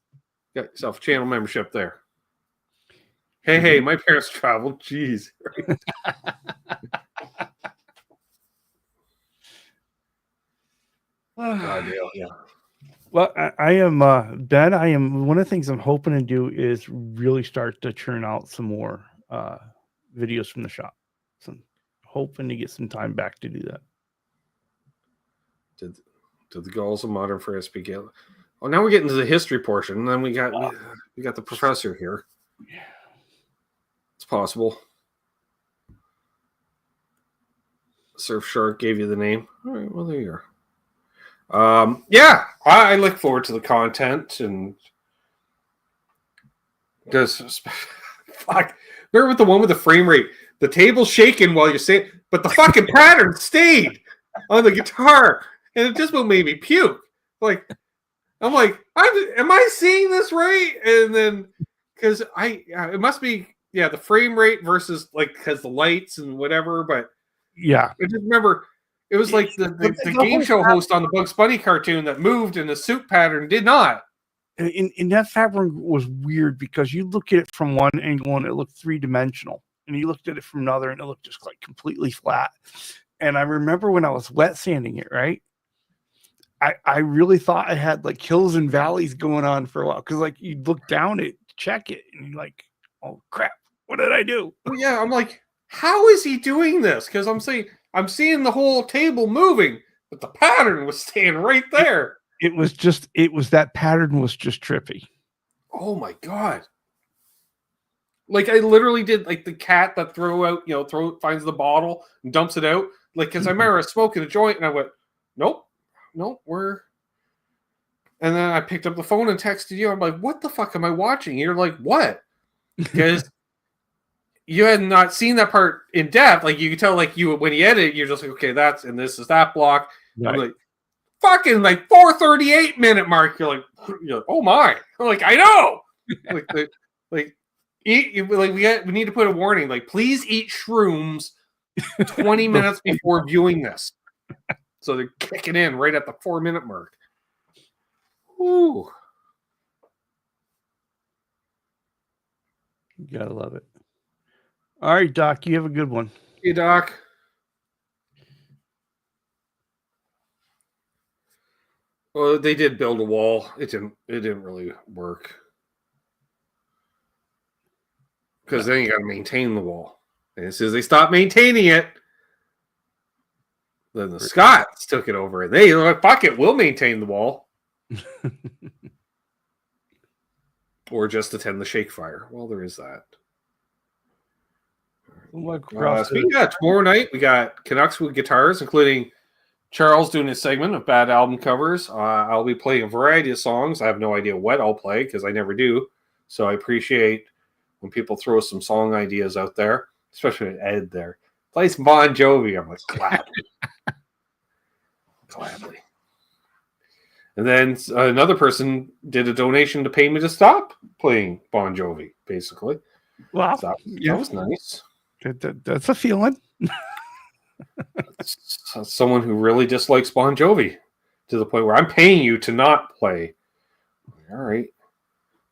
Got yourself a channel membership there. Hey, my parents traveled. Jeez. God, yeah. Well, I am Ben. I am one of the things I'm hoping to do is really start to churn out some more videos from the shop. So I'm hoping to get some time back to do that. Did the goals of modern phrase begin? Oh, now we're getting to the history portion, and then we got the professor here. Yeah. It's possible. Surfshark gave you the name. All right, well, there you are. Yeah, I look forward to the content, and because fuck, remember with the one with the frame rate, the table's shaking while you're saying, but the fucking pattern stayed on the guitar, and it just made me puke. Like, I'm like, am I seeing this right? And then because it must be the frame rate versus like because the lights and whatever, but yeah, I just remember. It was like the game show host on the Bugs Bunny cartoon that moved and the suit pattern did not. And that fabric was weird because you look at it from one angle and it looked three-dimensional. And you looked at it from another and it looked just like completely flat. And I remember when I was wet sanding it, right? I really thought I had like hills and valleys going on for a while. Because like you look down it, check it, and you're like, oh crap, what did I do? Yeah, I'm like, how is he doing this? Because I'm seeing the whole table moving, but the pattern was staying right there. That pattern was just trippy. Oh my God. Like I literally did like the cat that finds the bottle and dumps it out. Like, cause I remember I was smoking a joint and I went, nope, and then I picked up the phone and texted you. I'm like, what the fuck am I watching? You're like, what? Because you had not seen that part in depth. Like you could tell, like when you edit, you're just like, okay, this is that block. Right. I'm like, fucking like 4:38 minute mark. You're like, oh my! I'm like, I know. We need to put a warning. Like, please eat shrooms 20 minutes before viewing this. So they're kicking in right at the 4-minute mark. Ooh, you gotta love it. All right, Doc, you have a good one. Hey, Doc. Well, they did build a wall. It didn't really work. Because then you got to maintain the wall. And as soon as they stopped maintaining it, then the Scots took it over. And they like, fuck it, we'll maintain the wall. Or just attend the shake fire. Well, there is that. Speaking of tomorrow night, we got Canucks with guitars, including Charles doing his segment of bad album covers. I'll be playing a variety of songs. I have no idea what I'll play because I never do. So I appreciate when people throw some song ideas out there, especially Ed there. Play some Bon Jovi. I'm like, gladly. And then another person did a donation to pay me to stop playing Bon Jovi, basically. Wow. So that was nice. That's a feeling. Someone who really dislikes Bon Jovi. to the point where I'm paying you to not play. All right.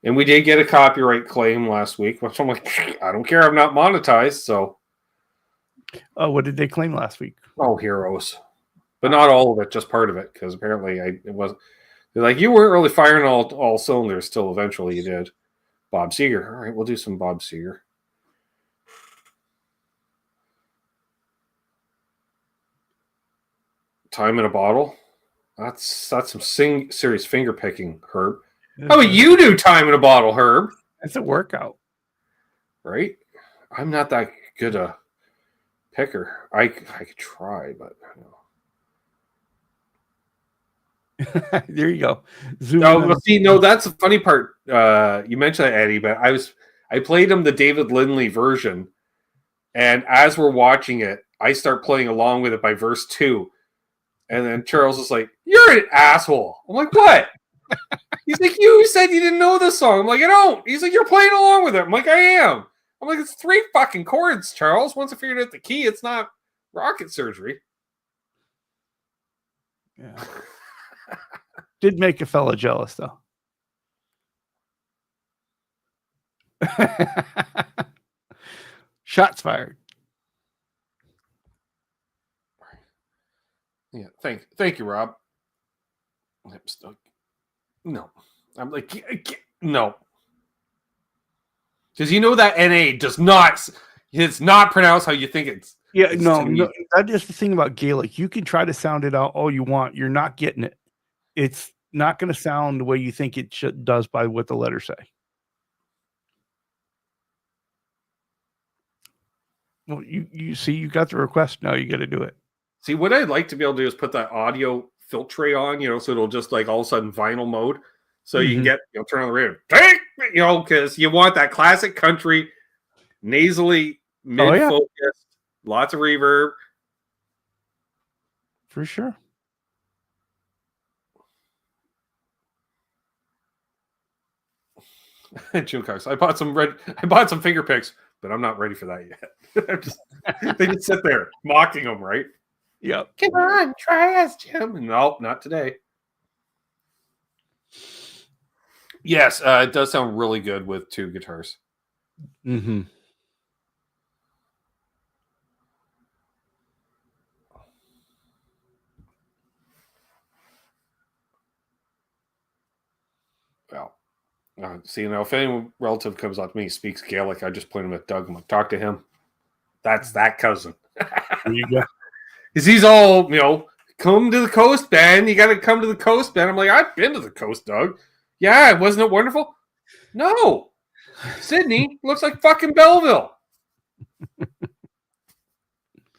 And we did get a copyright claim last week, which I'm like, I don't care. I'm not monetized. So, Oh, what did they claim last week? oh, Heroes. But not all of it, just part of it. Because apparently it wasn't. They're like, you weren't really firing all cylinders till eventually you did. Bob Seger. All right, we'll do some Bob Seger. Time in a bottle. That's some serious finger picking, Herb. How about you do time in a bottle, Herb? That's a workout. Right? I'm not that good a picker. I could try, but There you go. Zoom no, that's the funny part. You mentioned that, Eddie, but I played him the David Lindley version, and as we're watching it, I start playing along with it by verse 2. And then Charles is like, "You're an asshole." I'm like, "What?" He's like, "You said you didn't know this song." I'm like, "I don't." He's like, "You're playing along with it." I'm like, "I am." I'm like, "It's 3 fucking chords, Charles. Once I figured out the key, it's not rocket surgery." Yeah. Did make a fella jealous though. Shots fired. Yeah, thank you, Rob. I'm stuck. No, I'm like, no, because you know that NA does not. It's not pronounced how you think it's. Yeah, it's no, that is the thing about Gaelic. You can try to sound it out all you want. You're not getting it. It's not going to sound the way you think it does by what the letters say. Well, you see, you got the request. Now you got to do it. See, what I'd like to be able to do is put that audio filtre on, so it'll just like all of a sudden vinyl mode. So you can get, turn on the radio, because you want that classic country, nasally, mid-focused, lots of reverb. For sure. Jim Cox, I bought some finger picks, but I'm not ready for that yet. They just sit there mocking them, right? Yep. Come on, try us, Jim. No, not today. Yes, it does sound really good with 2 guitars. Mm-hmm. Well, see, now if any relative comes up to me, speaks Gaelic, I just point him at Doug. I'm like, talk to him. That's that cousin. There you go. Because he's all, come to the coast, Ben. You got to come to the coast, Ben. I'm like, I've been to the coast, Doug. Yeah, wasn't it wonderful? No. Sydney looks like fucking Belleville.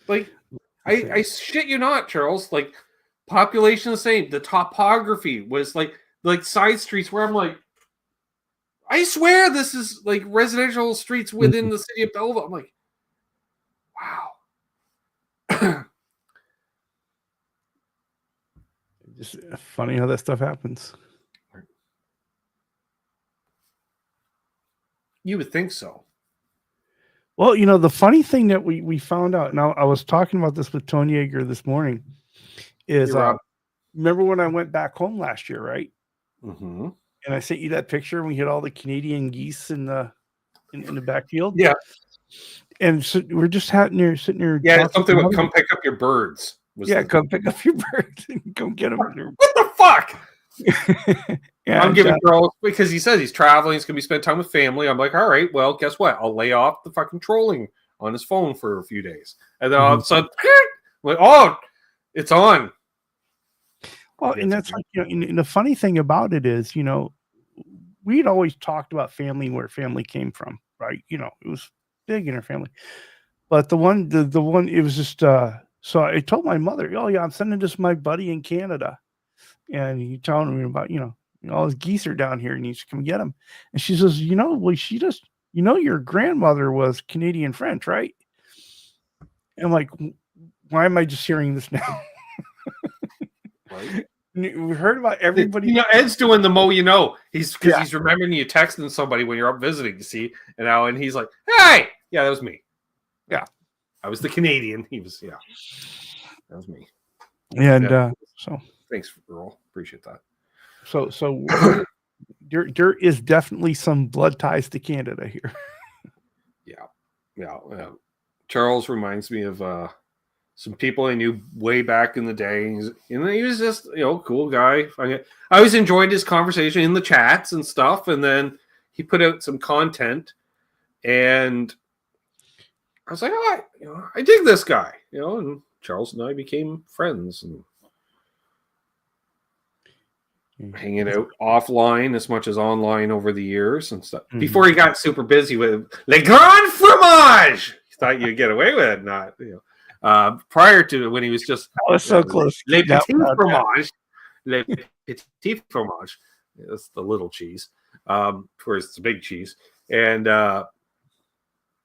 Like, I shit you not, Charles. Like, population the same. The topography was like side streets where I'm like, I swear this is like residential streets within the city of Belleville. I'm like, wow. Just funny how that stuff happens. You would think so. Well, the funny thing that we found out, now I was talking about this with Tony Yeager this morning, is remember when I went back home last year, right? Mm-hmm. And I sent you that picture and we had all the Canadian geese in the backfield. Yeah. And so we're just sitting there. Yeah, something would come pick up your birds. Come pick up your birds and come get them. What the fuck? Yeah, I'm giving Charles, because he says he's traveling, he's going to be spending time with family. I'm like, all right, well, guess what? I'll lay off the fucking trolling on his phone for a few days. And then all of a sudden, like, oh, it's on. Well, and that's like, and the funny thing about it is, we'd always talked about family and where family came from, right? It was big in our family. But the one, it was just, so I told my mother, oh, yeah, I'm sending this to my buddy in Canada. And he telling me about, all his geese are down here and you should come get them. And she says, your grandmother was Canadian French, right? And I'm like, why am I just hearing this now? Right. We heard about everybody. Ed's doing the he's remembering you texting somebody when you're up visiting, you see, and he's like, hey, yeah, that was me. Yeah. I was the Canadian. He was, that was me. And so Thanks, Earl. Appreciate that. So there is definitely some blood ties to Canada here. Yeah. Charles reminds me of some people I knew way back in the day. He was just, cool guy. I always enjoyed his conversation in the chats and stuff. And then he put out some content, and I was like, I dig this guy, and Charles and I became friends and hanging out offline as much as online over the years and stuff. Mm-hmm. Before he got super busy with Le Grand Fromage, he thought you'd get away with it, not, prior to when he was just so close. Le Petit Fromage, Le Petit Fromage. That's the little cheese, whereas it's the big cheese. And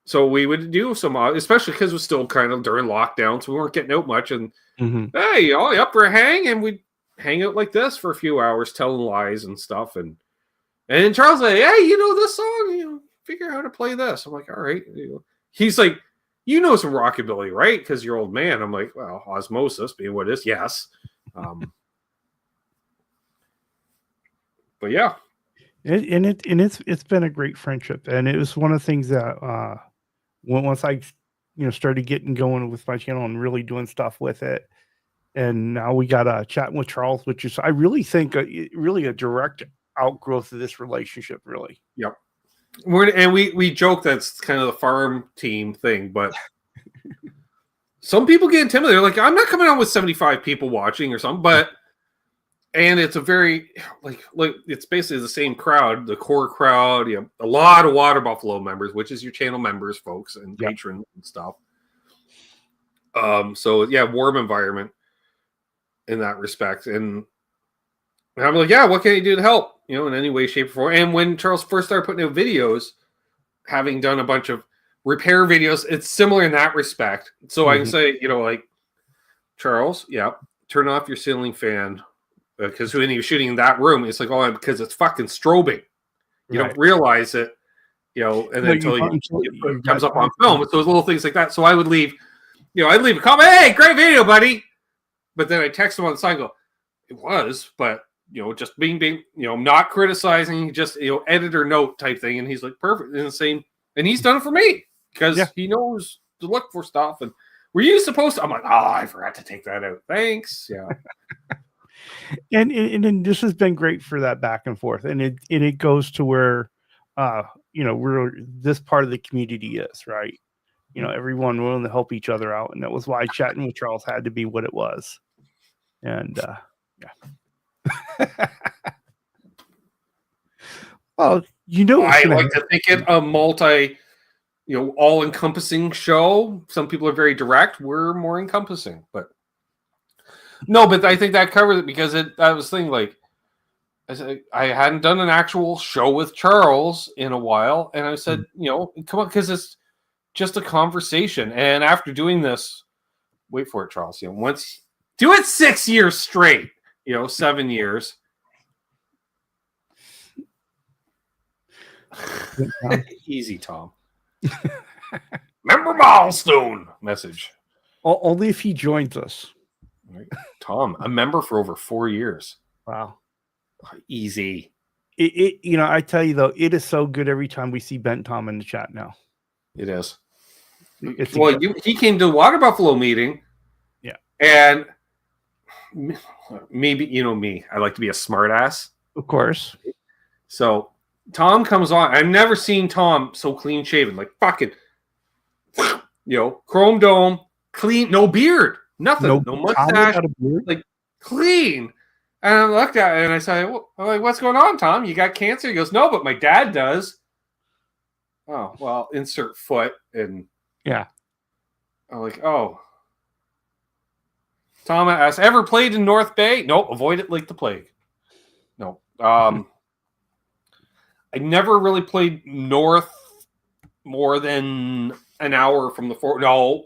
so we would do some, especially because it was still kind of during lockdown, so we weren't getting out much. And hey, you up for a hang? And we'd hang out like this for a few hours, telling lies and stuff. And Charles like, hey, this song, figure out how to play this. I'm like, all right. He's like, some rockabilly, right? Because you're old man. I'm like, well, osmosis being what it is, yes. But yeah. It's been a great friendship, and it was one of the things that once I started getting going with my channel and really doing stuff with it, and now we got a Chattin with Charles, which is I really think really a direct outgrowth of this relationship. Really, yep. We joke that's kind of the farm team thing, but some people get intimidated. They're like, I'm not coming out with 75 people watching or something, and it's a very like it's basically the same crowd, the core crowd. A lot of Water Buffalo members, which is your channel members, folks, and patrons and stuff. So yeah, warm environment in that respect. And I'm like, yeah, what can I do to help? In any way, shape, or form. And when Charles first started putting out videos, having done a bunch of repair videos, it's similar in that respect. So I can say, like, Charles, turn off your ceiling fan. Because when he was shooting in that room, it's like, because it's fucking strobing. You don't realize it, and then until it comes up on film. So there's little things like that. So I would leave, I'd leave a comment, hey, great video, buddy. But then I text him on the side and go, it was, but, just being, not criticizing, just, editor note type thing. And he's like, perfect. And the same. And he's done it for me because he knows to look for stuff. And were you supposed to? I'm like, I forgot to take that out. Thanks. Yeah. And this has been great for that back and forth, and it goes to where where this part of the community is, right? Everyone willing to help each other out, and that was why Chattin with Charles had to be what it was. And well, I like to think it a multi, all-encompassing show. Some people are very direct. We're more encompassing, but. No, but I think that covers it because I was thinking, like, I said, I hadn't done an actual show with Charles in a while. And I said, come on, because it's just a conversation. And after doing this, wait for it, Charles, once do it 6 years straight, 7 years. Easy, Tom. Remember milestone message. Only if he joins us. Right. Tom, a member for over 4 years. Wow. Easy. I tell you though, it is so good every time we see Ben Tom in the chat now. It is. He came to the Water Buffalo meeting. Yeah. And maybe, me, I like to be a smart ass. Of course. So Tom comes on. I've never seen Tom so clean shaven, like fucking, chrome dome, clean, no beard. Nothing, no mustache, like clean. And I looked at it and I said, I'm like, what's going on, Tom? You got cancer? He goes, no, but my dad does. Oh, well, insert foot. And yeah. I'm like, oh. Tom asks, ever played in North Bay? Nope, avoid it like the plague. No. I never really played north more than an hour from the No.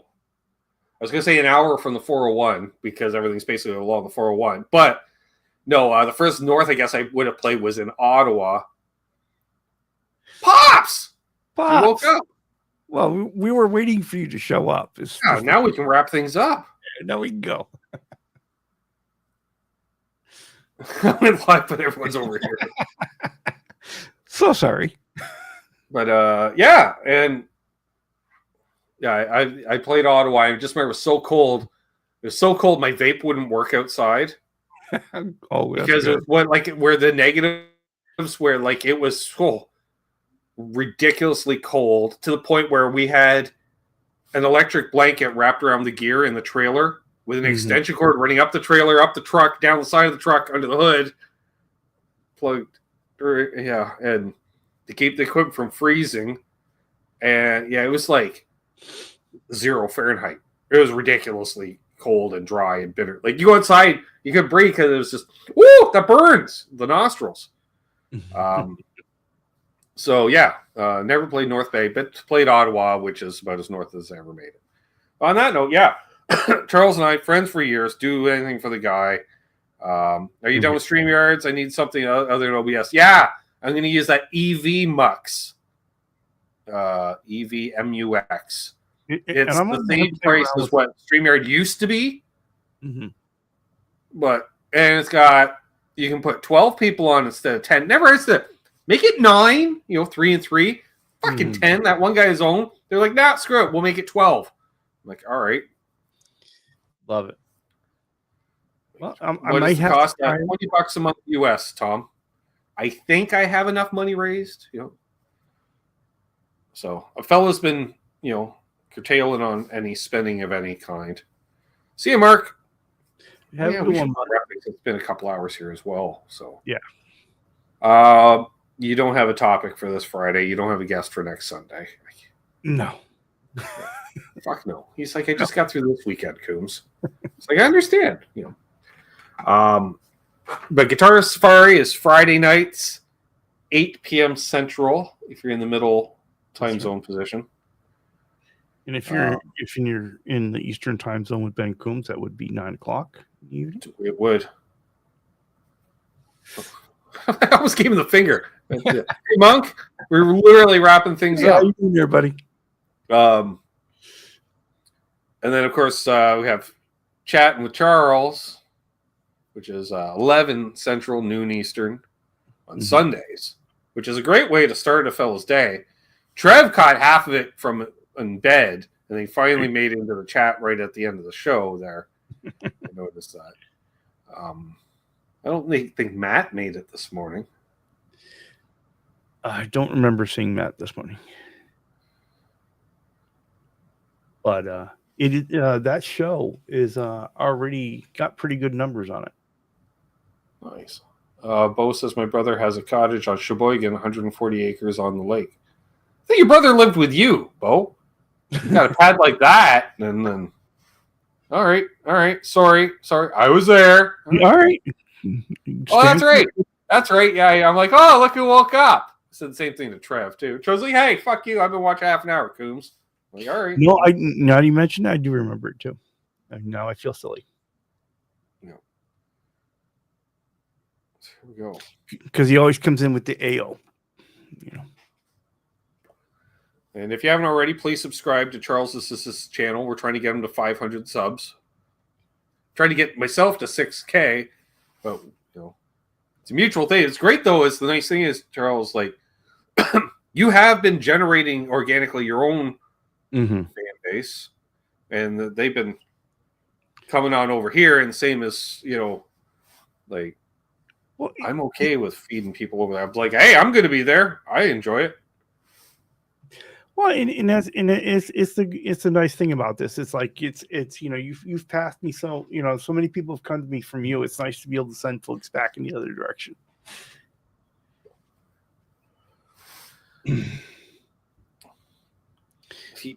I was going to say an hour from the 401 because everything's basically along the 401. But no, the first north I guess I would have played was in Ottawa. Pops! You woke up. Well, we were waiting for you to show up. Now we can wrap things up. Now we can go. I went live, but everyone's over here. So sorry. But yeah, and yeah, I played Ottawa. I just remember it was so cold. It was so cold my vape wouldn't work outside. Oh, that's Because good. of what, like, where the negatives where like it was so ridiculously cold to the point where we had an electric blanket wrapped around the gear in the trailer with an extension cord running up the trailer, up the truck, down the side of the truck, under the hood, plugged. Yeah, and to keep the equipment from freezing. And yeah, it was like 0 Fahrenheit. It was ridiculously cold and dry and bitter. Like you go outside, you could breathe because it was just, woo, that burns the nostrils. So yeah, never played North Bay, but played Ottawa, which is about as north as I ever made it. On that note, yeah, Charles and I, friends for years, do anything for the guy. Are you done with StreamYards? I need something other than OBS. Yeah, I'm going to use that EVMux. EVMUX. It's the same price as what StreamYard used to be. But, and it's got, you can put 12 people on instead of 10. Never is to make it 9, 3 and 3. Fucking 10. That one guy's own. They're like, nah, screw it. We'll make it 12. I'm like, all right. Love it. Well, I what might does it have cost? to $20 a month US, Tom. I think I have enough money raised, So a fella's been, curtailing on any spending of any kind. See you, Mark. Yeah, it's been a couple hours here as well. So yeah. You don't have a topic for this Friday. You don't have a guest for next Sunday. No. Fuck no. He's like, I just got through this weekend, Coombs. It's like, I understand, But Guitar Safari is Friday nights, 8 p.m. Central, if you're in the middle time zone position. And if you're in the Eastern time zone with Ben Coombs, that would be 9 o'clock in the evening. It would. I almost gave him the finger. Hey, Monk, we're literally wrapping things up. How you doing there, buddy? And then, of course, we have Chattin with Charles, which is 11 Central, noon Eastern on Sundays, which is a great way to start a fellow's day. Trev caught half of it from in bed, and he finally made it into the chat right at the end of the show there. I noticed that. I don't think Matt made it this morning. I don't remember seeing Matt this morning. But that show is already got pretty good numbers on it. Nice. Bo says, my brother has a cottage on Sheboygan, 140 acres on the lake. I think your brother lived with you, Bo. You got a pad like that, and then... All right. Sorry. I was there. All right. Oh, that's right. That's right. Yeah, I'm like, oh, look who woke up. I said the same thing to Trev, too. Trev's like, hey, fuck you. I've been watching half an hour, Coombs. I'm like, all right. No, now you mentioned it, I do remember it, too. Now I feel silly. No. Here we go. Because he always comes in with the AO. And if you haven't already, please subscribe to Charles' channel. We're trying to get him to 500 subs. Trying to get myself to 6K, but it's a mutual thing. It's great though. Is the nice thing is, Charles, like you have been generating organically your own fan base, and they've been coming on over here. And same as like, well, I'm okay with feeding people over there. I'm like, hey, I'm going to be there. I enjoy it. Well, and it's the nice thing about this. It's like it's you've passed me so so many people have come to me from you. It's nice to be able to send folks back in the other direction.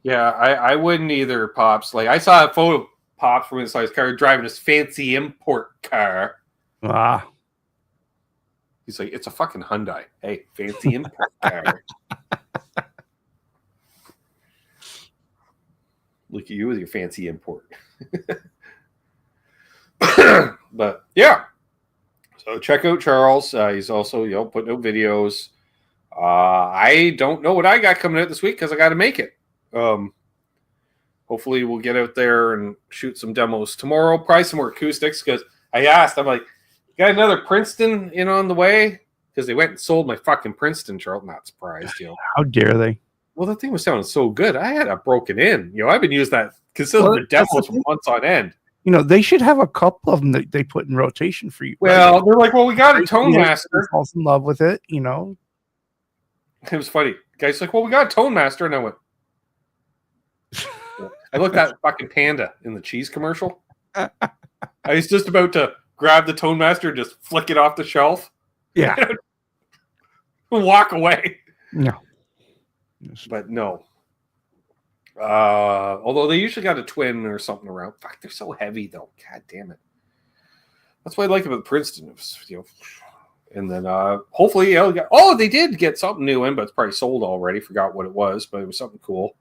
Yeah, I wouldn't either, Pops. Like I saw a photo of Pops from inside his car driving his fancy import car. Ah. He's like, it's a fucking Hyundai. Hey, fancy import car. Look at you with your fancy import. But yeah. So check out Charles. He's also, putting out videos. I don't know what I got coming out this week because I got to make it. Hopefully we'll get out there and shoot some demos tomorrow. Probably some more acoustics because I asked, I'm like, Got another Princeton in on the way because they went and sold my fucking Princeton, Charles. Not surprised, you know. How dare they? Well, that thing was sounding so good. I had it broken in. You know, I've been using that consistently for demos for months on end. You know, they should have a couple of them that they put in rotation for you. Well, right? they're like, well, we got a Tone Master. Falls in love with it, you know. It was funny. Guy's like, well, we got a Tone Master. And I went, I looked at fucking Panda in the cheese commercial. I was just about to grab the Tone Master and just flick it off the shelf. Yeah. And walk away. No. But no. Although they usually got a twin or something around. Fuck, they're so heavy though. God damn it. That's what I like about Princeton. It was, you know, and then hopefully, you know, oh, they did get something new in, but it's probably sold already. Forgot what it was, but it was something cool.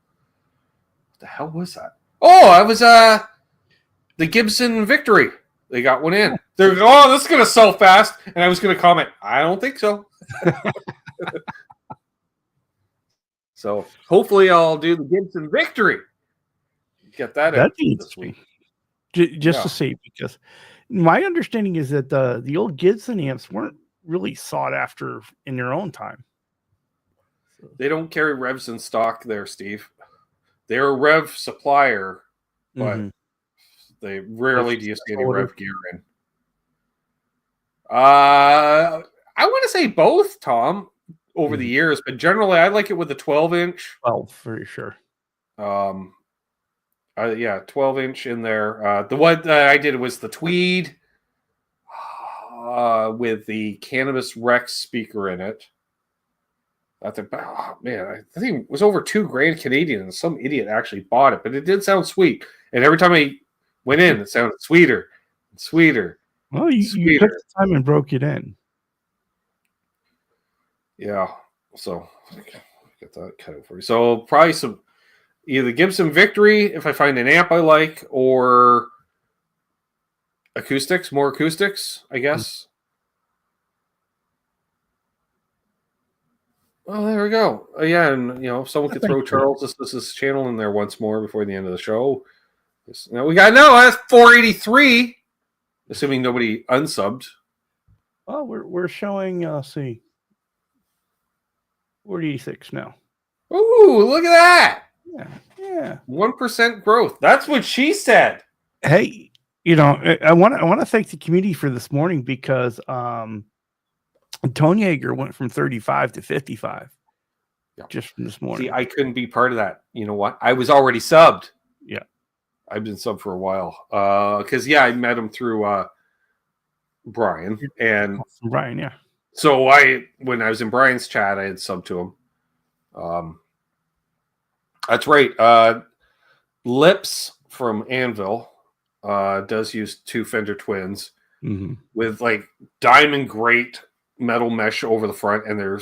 What the hell was that? Oh, I was the Gibson Victory. They got one in. They're like, oh, this is gonna sell fast. And I was gonna comment, I don't think so. So hopefully I'll do the Gibson Victory. Get that out this week. Just to see, because my understanding is that the old Gibson amps weren't really sought after in their own time. They don't carry revs in stock there, Steve. They're a rev supplier, but they rarely do you see any rev gear in. I want to say both, Tom, over the years, but generally I like it with a 12-inch. 12 for sure. Yeah, 12-inch in there. The one that I did was the Tweed with the Cannabis Rex speaker in it. I think, oh, man, I think it was over $2,000 Canadian, and some idiot actually bought it, but it did sound sweet. And every time I went in, it sounded sweeter and sweeter. Well, you took the time and broke it in. Yeah, so get that cut out for you. So probably some either Gibson Victory if I find an amp I like, or acoustics, more acoustics, I guess. Well, there we go. Yeah, and you know, someone could throw Charles this channel in there once more before the end of the show. Now we got that's 483, assuming nobody unsubbed. Oh, we're showing. See. 46 now. Ooh, look at that. Yeah. 1% growth. That's what she said. Hey, you know, I want to thank the community for this morning because Tone Yeager went from 35 to 55 just from this morning. See, I couldn't be part of that. You know what? I was already subbed. Yeah. I've been subbed for a while. Because I met him through Brian. And Brian, yeah. So when I was in Brian's chat, I had subbed to him. That's right. Lips from Anvil does use two Fender Twins with like diamond grate metal mesh over the front, and they're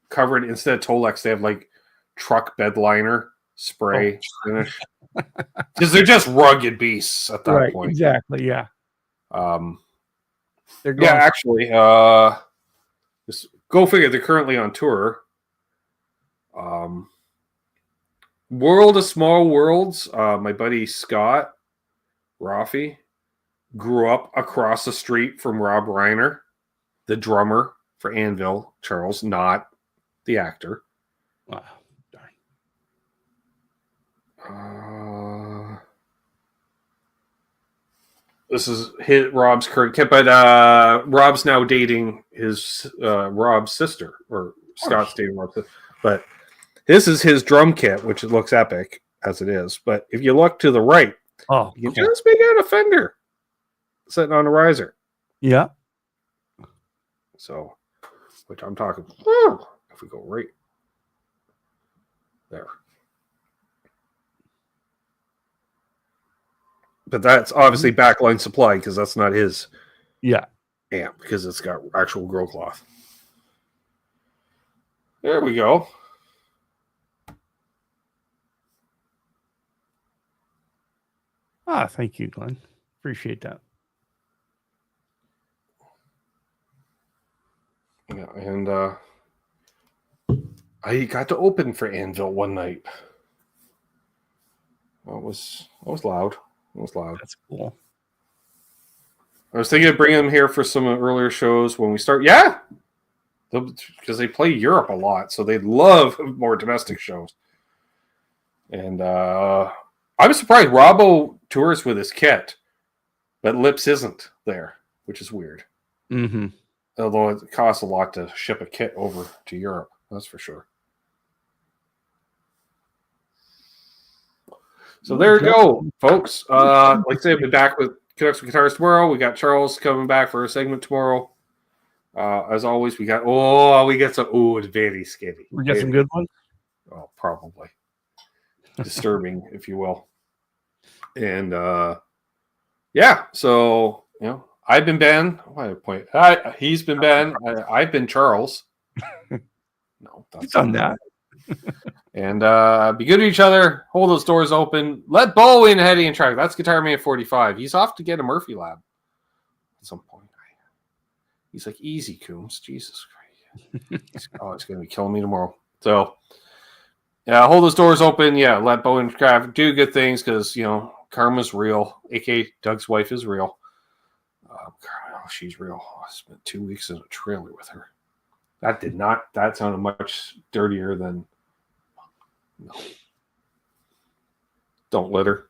covered instead of Tolex. They have like truck bed liner spray finish because they're just rugged beasts at that point. Exactly. Yeah. Actually. Just go figure. They're currently on tour. World of Small Worlds. My buddy Scott Rafi grew up across the street from Rob Reiner, the drummer for Anvil. Charles, not the actor. Oh, darn. This is Rob's current kit, but Rob's now dating his Rob's sister, or Scott's dating Rob's sister. But this is his drum kit, which it looks epic as it is. But if you look to the right, you can just make out a Fender sitting on a riser. Yeah. So, which I'm talking. If we go right there. But that's obviously backline supply because that's not his amp because it's got actual grow cloth. There we go. Thank you, Glenn. Appreciate that. Yeah, and I got to open for Anvil one night. Well, it was loud. It was loud. That's cool. I was thinking of bringing them here for some earlier shows when we start. Yeah, because they play Europe a lot, so they love more domestic shows. And I'm surprised Robbo tours with his kit, but Lips isn't there, which is weird. Mm-hmm. Although it costs a lot to ship a kit over to Europe, that's for sure. So there you go, folks. Like I said, we'll be back with Connects with Guitars tomorrow. We got Charles coming back for a segment tomorrow. As always, we got some. It's very scary. We got some good ones. Oh, probably disturbing, if you will. And yeah, so I've been Ben. Why point? He's been Ben. I've been Charles. No, You've done that. And be good to each other. Hold those doors open. Let Bo in, Hetty, and track. That's Guitar Man 45. He's off to get a Murphy lab at some point. He's like, easy, Coombs. Jesus Christ. It's going to be killing me tomorrow. So, yeah, hold those doors open. Yeah, let Bo and Craft do good things because, karma's real. A.K.A. Doug's wife is real. She's real. I spent 2 weeks in a trailer with her. That sounded much dirtier than... No. Don't let her.